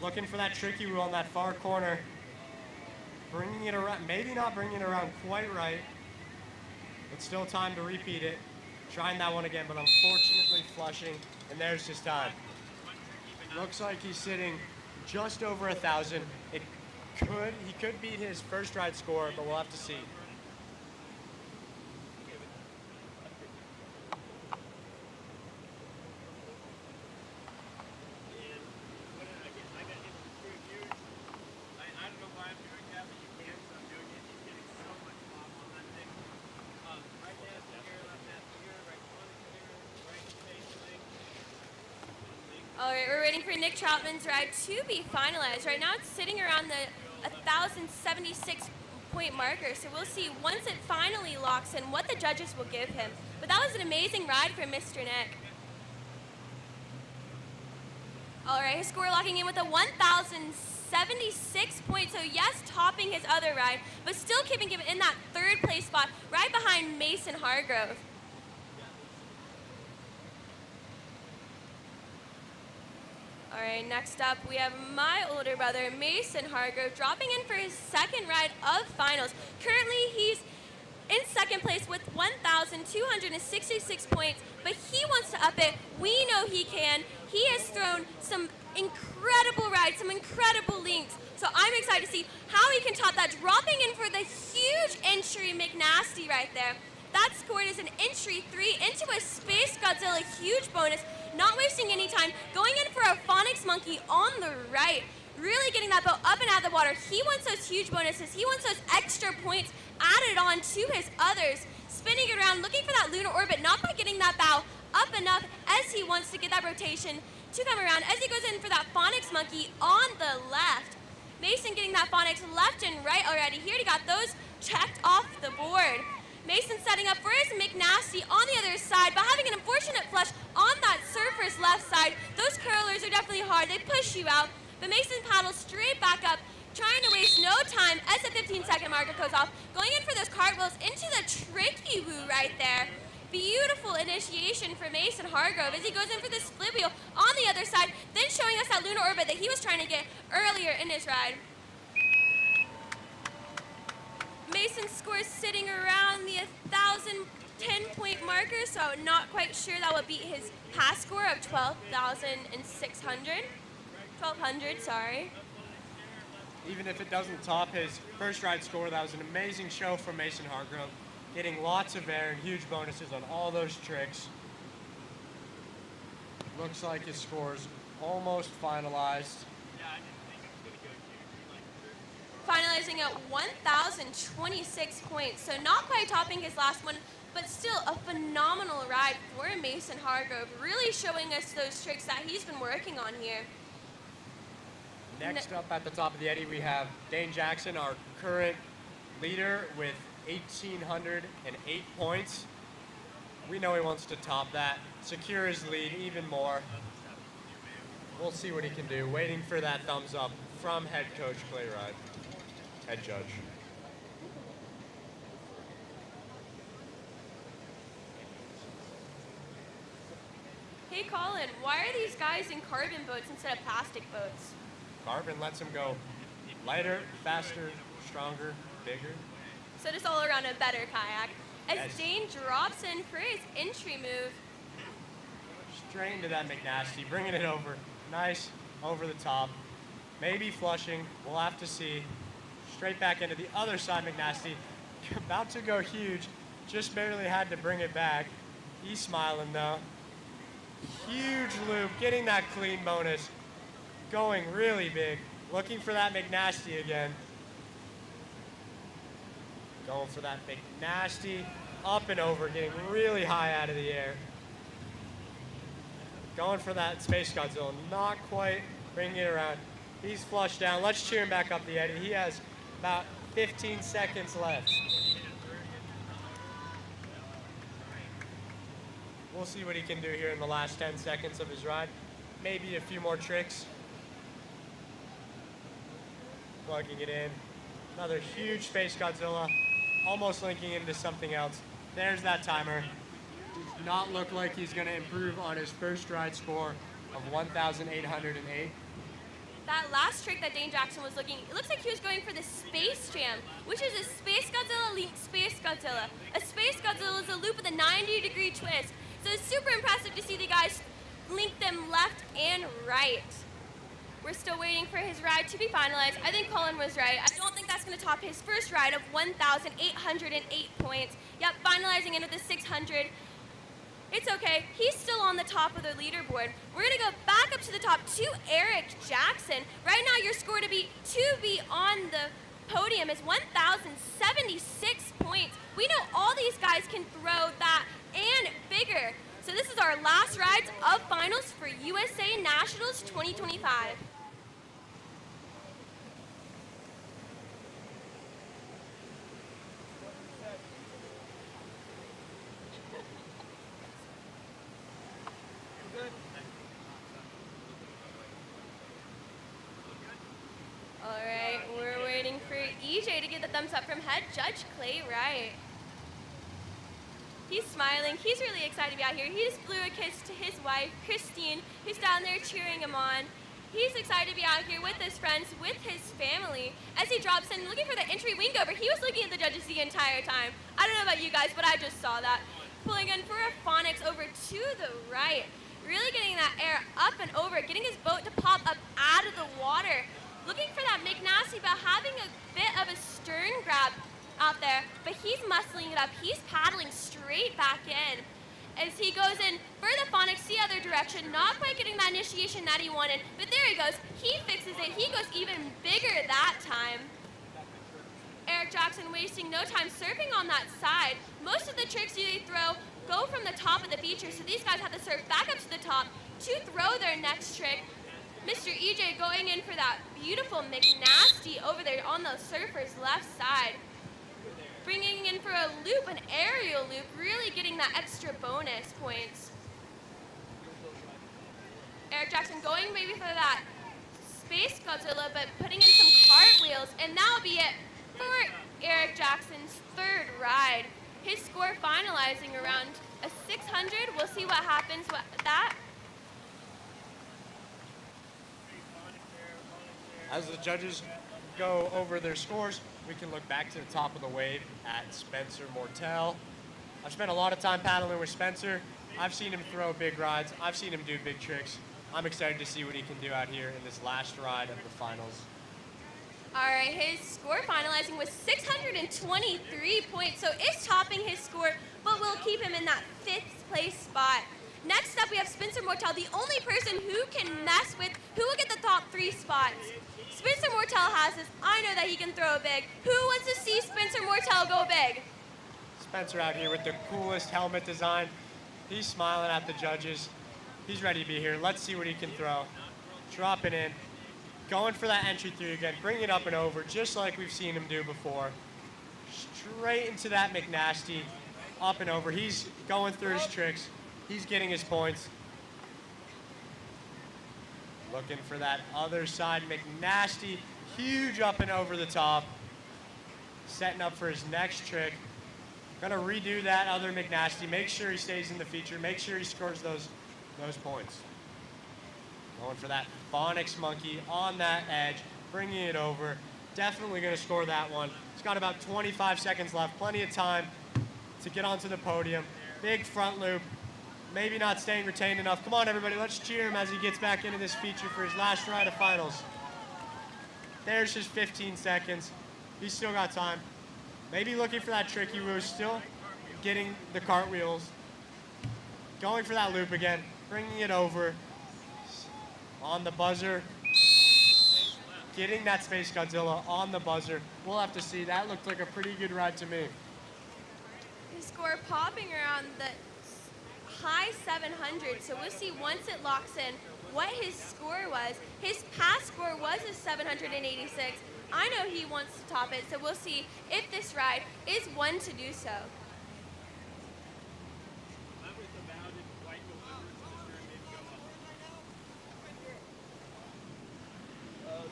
Looking for that tricky wheel on that far corner. Bringing it around, maybe not bringing it around quite right. But still time to repeat it. Trying that one again, but unfortunately flushing. And there's his time. Looks like he's sitting just over 1,000. He could beat his first ride score, but we'll have to see. All right, we're waiting for Nick Troutman's ride to be finalized. Right now it's sitting around the 1,076 point marker, so we'll see once it finally locks in what the judges will give him. But that was an amazing ride for Mr. Nick. All right, his score locking in with a 1,076 points, so yes, topping his other ride, but still keeping him in that third place spot, right behind Mason Hargrove. All right, next up, we have my older brother, Mason Hargrove, dropping in for his second ride of finals. Currently, he's in second place with 1,266 points, but he wants to up it. We know he can. He has thrown some incredible rides, some incredible links. So I'm excited to see how he can top that, dropping in for the huge entry McNasty right there. That scored as an entry 3 into a Space Godzilla huge bonus, not wasting any time, going in for a Phonics Monkey on the right, really getting that boat up and out of the water. He wants those huge bonuses. He wants those extra points added on to his others. Spinning it around, looking for that lunar orbit, not quite getting that bow up enough as he wants to get that rotation to come around as he goes in for that Phonics Monkey on the left. Mason getting that Phonics left and right already. He already got those checked off the board. Mason setting up for his McNasty on the other side, but having an unfortunate flush on that surfer's left side. Those curlers are definitely hard. They push you out. But Mason paddles straight back up, trying to waste no time as the 15-second marker goes off, going in for those cartwheels into the tricky woo right there. Beautiful initiation for Mason Hargrove as he goes in for the split wheel on the other side, then showing us that lunar orbit that he was trying to get earlier in his ride. Mason's score is sitting around the 1,010-point marker, so not quite sure that will beat his past score of 1,200, sorry. Even if it doesn't top his first ride score, that was an amazing show from Mason Hargrove. Getting lots of air and huge bonuses on all those tricks. Looks like his score's almost finalized. Finalizing at 1,026 points, so not quite topping his last one, but still a phenomenal ride for Mason Hargrove, really showing us those tricks that he's been working on here. Next up at the top of the eddy, we have Dane Jackson, our current leader with 1,808 points. We know he wants to top that, secure his lead even more. We'll see what he can do. Waiting for that thumbs up from head coach Clay Ride, head judge. Hey Colin, why are these guys in carbon boats instead of plastic boats? Carbon lets him go lighter, faster, stronger, bigger. So just all around a better kayak. As Yes. Dane drops in for his entry move. Straight into that McNasty, bringing it over. Nice, over the top. Maybe flushing, we'll have to see. Straight back into the other side, McNasty. About to go huge, just barely had to bring it back. He's smiling though. Huge loop, getting that clean bonus. Going really big, looking for that McNasty again. Going for that McNasty, up and over, getting really high out of the air. Going for that Space Godzilla, not quite bringing it around. He's flushed down. Let's cheer him back up the eddy. He has about 15 seconds left. We'll see what he can do here in the last 10 seconds of his ride. Maybe a few more tricks. Plugging it in. Another huge Space Godzilla, almost linking into something else. There's that timer. Does not look like he's going to improve on his first ride score of 1,808. That last trick that Dane Jackson was looking, it looks like he was going for the Space Jam, which is a Space Godzilla linked Space Godzilla. A Space Godzilla is a loop with a 90-degree twist. So it's super impressive to see the guys link them left and right. We're still waiting for his ride to be finalized. I think Colin was right. I don't think that's going to top his first ride of 1,808 points. Yep, finalizing into the 600. It's okay. He's still on the top of the leaderboard. We're going to go back up to the top to Eric Jackson. Right now, your score to be on the podium is 1,076 points. We know all these guys can throw that and bigger. So this is our last rides of finals for USA Nationals 2025. All right, we're waiting for EJ to get the thumbs up from head judge Clay Wright. He's smiling. He's really excited to be out here. He just blew a kiss to his wife, Christine, who's down there cheering him on. He's excited to be out here with his friends, with his family. As he drops in, looking for the entry wing over, he was looking at the judges the entire time. I don't know about you guys, but I just saw that. Pulling in for a phonics over to the right. Really getting that air up and over, getting his boat to pop up out of the water. Looking for that McNasty, but having a bit of a stern grab out there, but he's muscling it up. He's paddling straight back in. As he goes in for the phonics the other direction, not quite getting that initiation that he wanted, but there he goes. He fixes it. He goes even bigger that time. Eric Jackson wasting no time surfing on that side. Most of the tricks they throw go from the top of the feature, so these guys have to surf back up to the top to throw their next trick. Mr. EJ going in for that beautiful McNasty over there on the surfer's left side. Bringing in for a loop, an aerial loop, really getting that extra bonus points. Eric Jackson going maybe for that Space Godzilla, but putting in some cartwheels, and that'll be it for Eric Jackson's third ride. His score finalizing around a 600. We'll see what happens with that. As the judges go over their scores, we can look back to the top of the wave at Spencer Mortel. I've spent a lot of time paddling with Spencer. I've seen him throw big rides. I've seen him do big tricks. I'm excited to see what he can do out here in this last ride of the finals. All right, his score finalizing was 623 points, so it's topping his score, but we'll keep him in that 5th place spot. Next up, we have Spencer Mortel, the only person who can mess with, who will get the top 3 spots. Spencer Mortel has this. I know that he can throw big. Who wants to see Spencer Mortel go big? Spencer out here with the coolest helmet design. He's smiling at the judges. He's ready to be here. Let's see what he can throw. Dropping in. Going for that entry through again. Bringing it up and over, just like we've seen him do before. Straight into that McNasty. up and over. He's going through his tricks. He's getting his points. Looking for that other side. McNasty, huge up and over the top. Setting up for his next trick. Gonna redo that other McNasty. Make sure he stays in the feature. Make sure he scores those points. Going for that Phonics monkey on that edge. Bringing it over. Definitely gonna score that one. He's got about 25 seconds left. Plenty of time to get onto the podium. Big front loop. Maybe not staying retained enough. Come on, everybody, let's cheer him as he gets back into this feature for his last ride of finals. There's his 15 seconds. He's still got time. Maybe looking for that tricky woo, still getting the cartwheels. Going for that loop again, bringing it over. On the buzzer. Getting that Space Godzilla on the buzzer. We'll have to see. That looked like a pretty good ride to me. His score popping around the high 700, so we'll see once it locks in what his score was. His past score was a 786. I know he wants to top it, so we'll see if this ride is one to do so.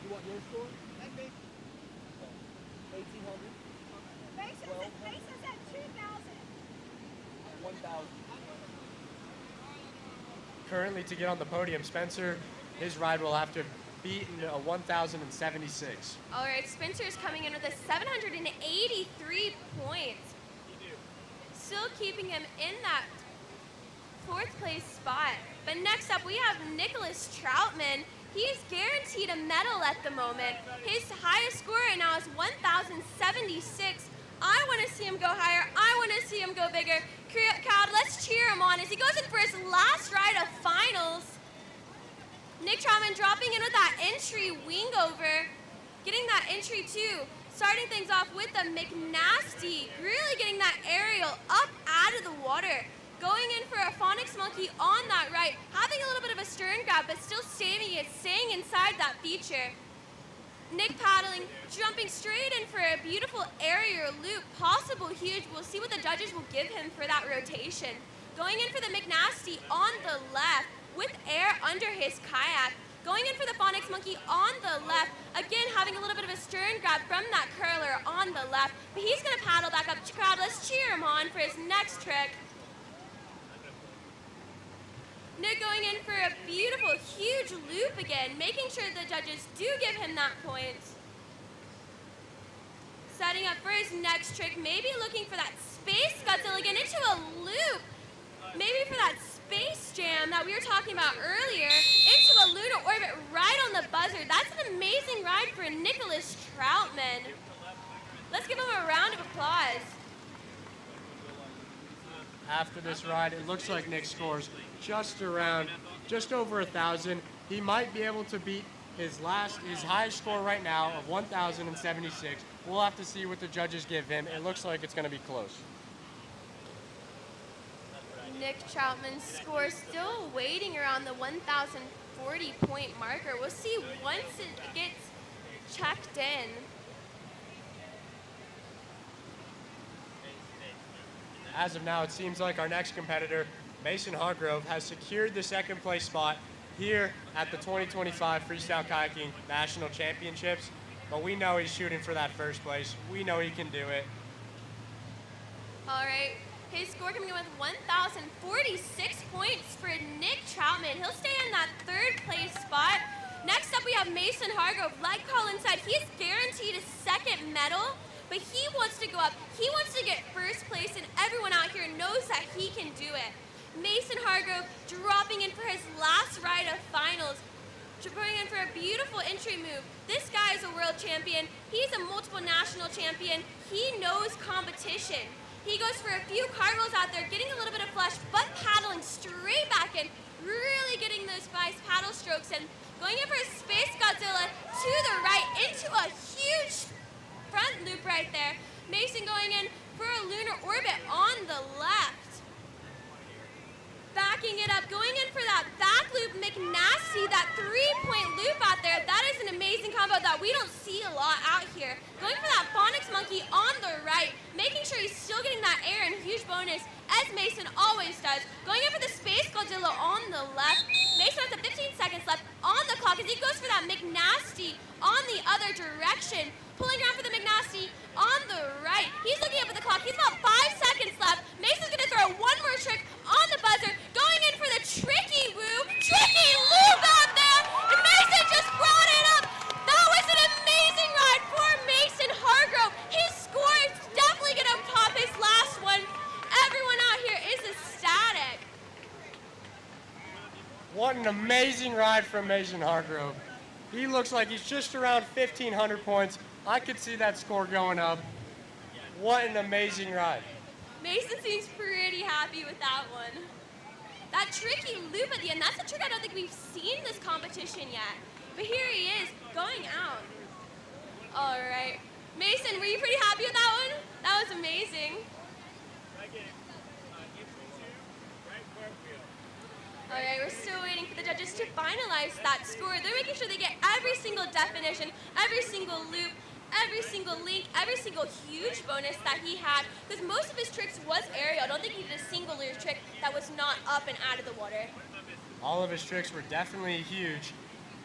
You want your score? 1800. Base is at 2,000. 1,000. Currently, to get on the podium, Spencer, his ride will have to beat a 1,076. All right, Spencer is coming in with a 783 points. Still keeping him in that 4th place spot. But next up, we have Nicholas Troutman. He's guaranteed a medal at the moment. His highest score right now is 1,076. I want to see him go higher. I want to see him go bigger. Crowd, let's cheer him on as he goes in for his last ride of finals. Nick Troutman dropping in with that entry wing over, getting that entry too. Starting things off with the McNasty, really getting that aerial up out of the water. Going in for a Phonics monkey on that right, having a little bit of a stern grab, but still staying inside that feature. Nick paddling, jumping straight in for a beautiful aerial loop, possible huge. We'll see what the judges will give him for that rotation. Going in for the McNasty on the left with air under his kayak. Going in for the Phonics monkey on the left. Again, having a little bit of a stern grab from that curler on the left. But he's going to paddle back up. Crowd, let's cheer him on for his next trick. Nick going in for a beautiful, huge loop again, making sure the judges do give him that point. Setting up for his next trick, maybe looking for that Space Godzilla again into a loop. Maybe for that Space Jam that we were talking about earlier, into a lunar orbit right on the buzzer. That's an amazing ride for Nicholas Troutman. Let's give him a round of applause. After this ride, it looks like Nick scores just over 1,000. He might be able to beat his highest score right now of 1,076. We'll have to see what the judges give him. It looks like it's going to be close. Nick Troutman's score still waiting around the 1,040 point marker. We'll see once it gets checked in. As of now, it seems like our next competitor, Mason Hargrove, has secured the 2nd place spot here at the 2025 Freestyle Kayaking National Championships. But we know he's shooting for that 1st place. We know he can do it. All right, his score coming in with 1,046 points for Nick Troutman. He'll stay in that 3rd place spot. Next up, we have Mason Hargrove. Like Colin said, he is guaranteed a 2nd medal. But he wants to go up, he wants to get 1st place, and everyone out here knows that he can do it. Mason Hargrove dropping in for his last ride of finals, going in for a beautiful entry move. This guy is a world champion, he's a multiple national champion, he knows competition. He goes for a few cartwheels out there, getting a little bit of flush, but paddling straight back in, really getting those nice paddle strokes in. Going in for a Space Godzilla to the right, into a huge front loop right there. Mason going in for a lunar orbit on the left. Backing it up, going in for that back loop McNasty, that 3-point loop out there. That is an amazing combo that we don't see a lot out here. Going for that Phonics monkey on the right, making sure he's still getting that air and huge bonus, as Mason always does. Going in for the Space Godzilla on the left. Mason has 15 seconds left on the clock as he goes for that McNasty on the other direction. Pulling around for the McNasty on the right. He's looking up at the clock. He's about 5 seconds left. Mason's going to throw one more trick on the buzzer. Going in for the tricky woo. Tricky loop out there. And Mason just brought it up. That was an amazing ride for Mason Hargrove. His score is definitely going to top his last one. Everyone out here is ecstatic. What an amazing ride from Mason Hargrove. He looks like he's just around 1,500 points. I could see that score going up. What an amazing ride. Mason seems pretty happy with that one. That tricky loop at the end, that's a trick I don't think we've seen in this competition yet. But here he is, going out. All right. Mason, were you pretty happy with that one? That was amazing. All right, we're still waiting for the judges to finalize that score. They're making sure they get every single definition, every single loop, every single link, every single huge bonus that he had, because most of his tricks was aerial. I don't think he did a single lure trick that was not up and out of the water. All of his tricks were definitely huge,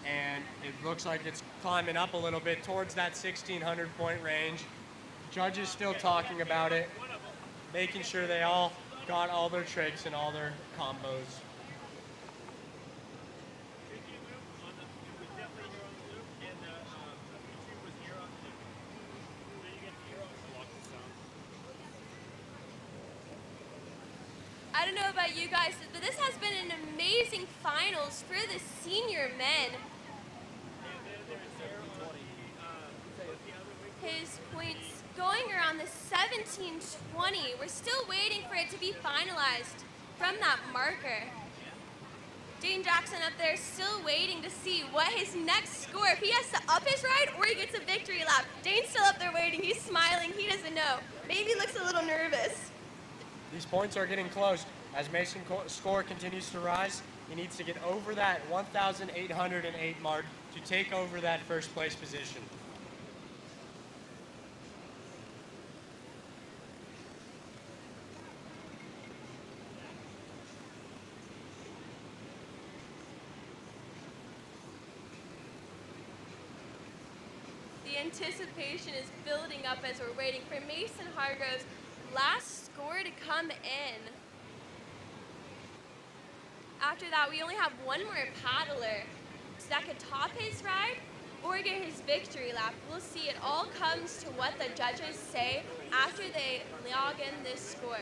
and it looks like it's climbing up a little bit towards that 1,600 point range. Judges still talking about it, making sure they all got all their tricks and all their combos. I don't know about you guys, but this has been an amazing finals for the senior men. His points going around the 1720. We're still waiting for it to be finalized from that marker. Dane Jackson up there still waiting to see what his next score, if he has to up his ride or he gets a victory lap. Dane's still up there waiting. He's smiling. He doesn't know. Maybe he looks a little nervous. These points are getting close. As Mason's score continues to rise, he needs to get over that 1,808 mark to take over that first place position. The anticipation is building up as we're waiting for Mason Hargrove's last score to come in. After that, we only have one more paddler so that could top his ride or get his victory lap. We'll see. It all comes to what the judges say after they log in this score.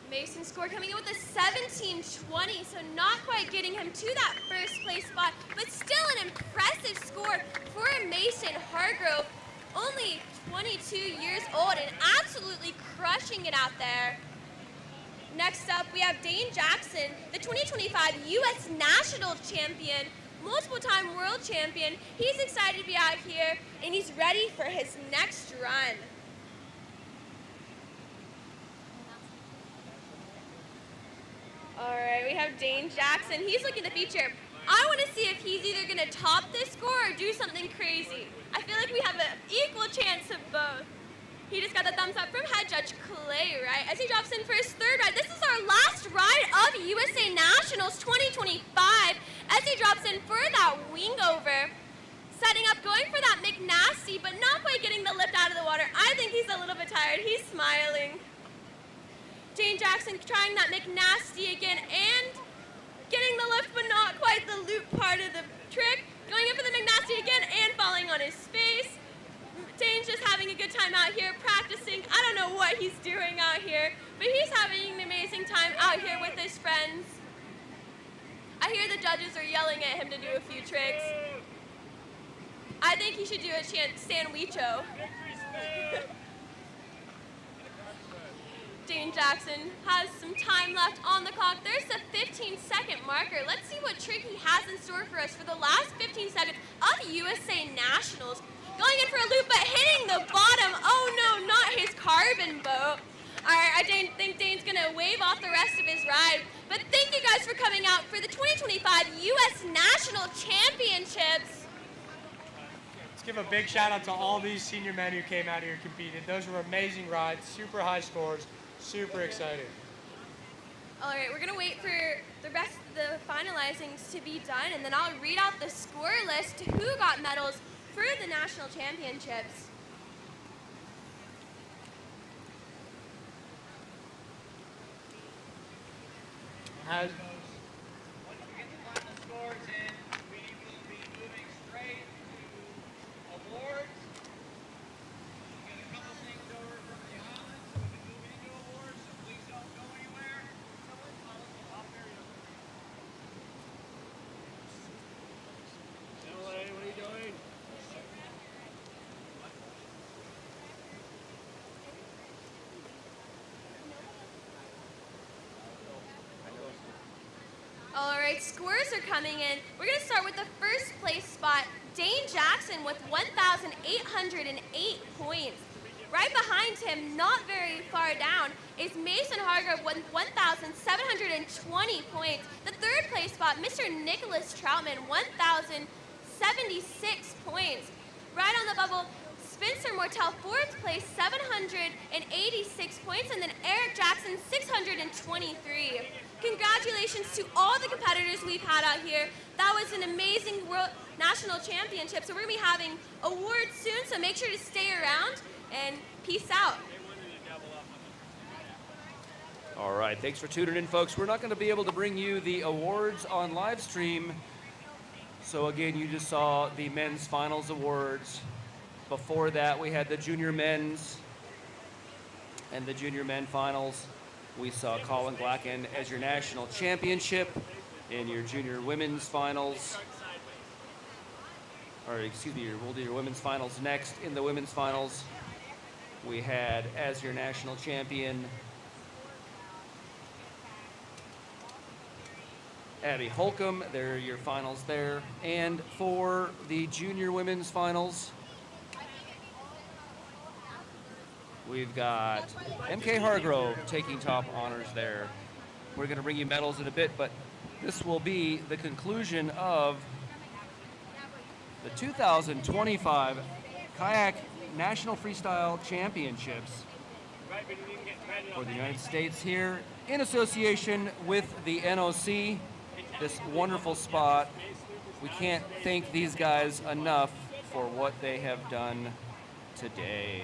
Mason's score coming in with a 1720, so not quite getting him to that first place spot, but still an impressive score for Mason Hargrove. Only 22 years old and absolutely crushing it out there. Next up, we have Dane Jackson, the 2025 U.S. National Champion, multiple-time world champion. He's excited to be out here, and he's ready for his next run. All right, we have Dane Jackson. He's looking at the feature. I want to see if he's either going to top this score or do something crazy. I feel like we have an equal chance of both. He just got the thumbs up from head judge Clay, right? As he drops in for his third ride. This is our last ride of USA Nationals 2025. As he drops in for that wing over. Setting up, going for that McNasty, but not quite getting the lift out of the water. I think he's a little bit tired. He's smiling. Dane Jackson trying that McNasty again and getting the lift, but not quite the loop part of the trick. Going in for the McNasty again and falling on his face. Dane's just having a good time out here practicing. I don't know what he's doing out here, but he's having an amazing time out here with his friends. I hear the judges are yelling at him to do a few tricks. I think he should do a sandwicho. Dane Jackson has some time left on the clock. There's the 15-second marker. Let's see what trick he has in store for us for the last 15 seconds of USA Nationals. Going in for a loop, but hitting the bottom. Oh no, not his carbon boat. All right, I think Dane's gonna to wave off the rest of his ride. But thank you guys for coming out for the 2025 U.S. National Championships. Let's give a big shout out to all these senior men who came out here and competed. Those were amazing rides, super high scores, super exciting. All right, we're gonna wait for the rest of the finalizings to be done, and then I'll read out the score list to who got medals for the national championships. Has Once we get the final scores in, we will be moving straight to awards. We'll get a couple things over from the island so we can move into awards, so please don't go anywhere. What are you doing? All right, scores are coming in. We're gonna start with the first place spot, Dane Jackson with 1,808 points. Right behind him, not very far down, is Mason Hargrove with 1,720 points. The third place spot, Mr. Nicholas Troutman, 1,076 points. Right on the bubble, Spencer Mortel, fourth place, 786 points, and then Eric Jackson, 623. Congratulations to all the competitors we've had out here. That was an amazing World National Championship. So we're gonna be having awards soon, so make sure to stay around and peace out. All right, thanks for tuning in, folks. We're not going to be able to bring you the awards on live stream. So again, you just saw the men's finals awards. Before that, we had the junior men's and the junior men finals. We saw Colin Glacken as your national championship in your junior women's finals. Or excuse me, we'll do your women's finals next. In the women's finals, we had as your national champion Abby Holcomb. There are your finals there. And for the junior women's finals, we've got MK Hargrove taking top honors there. We're going to bring you medals in a bit, but this will be the conclusion of the 2025 Kayak National Freestyle Championships for the United States here in association with the NOC. This wonderful spot. We can't thank these guys enough for what they have done today.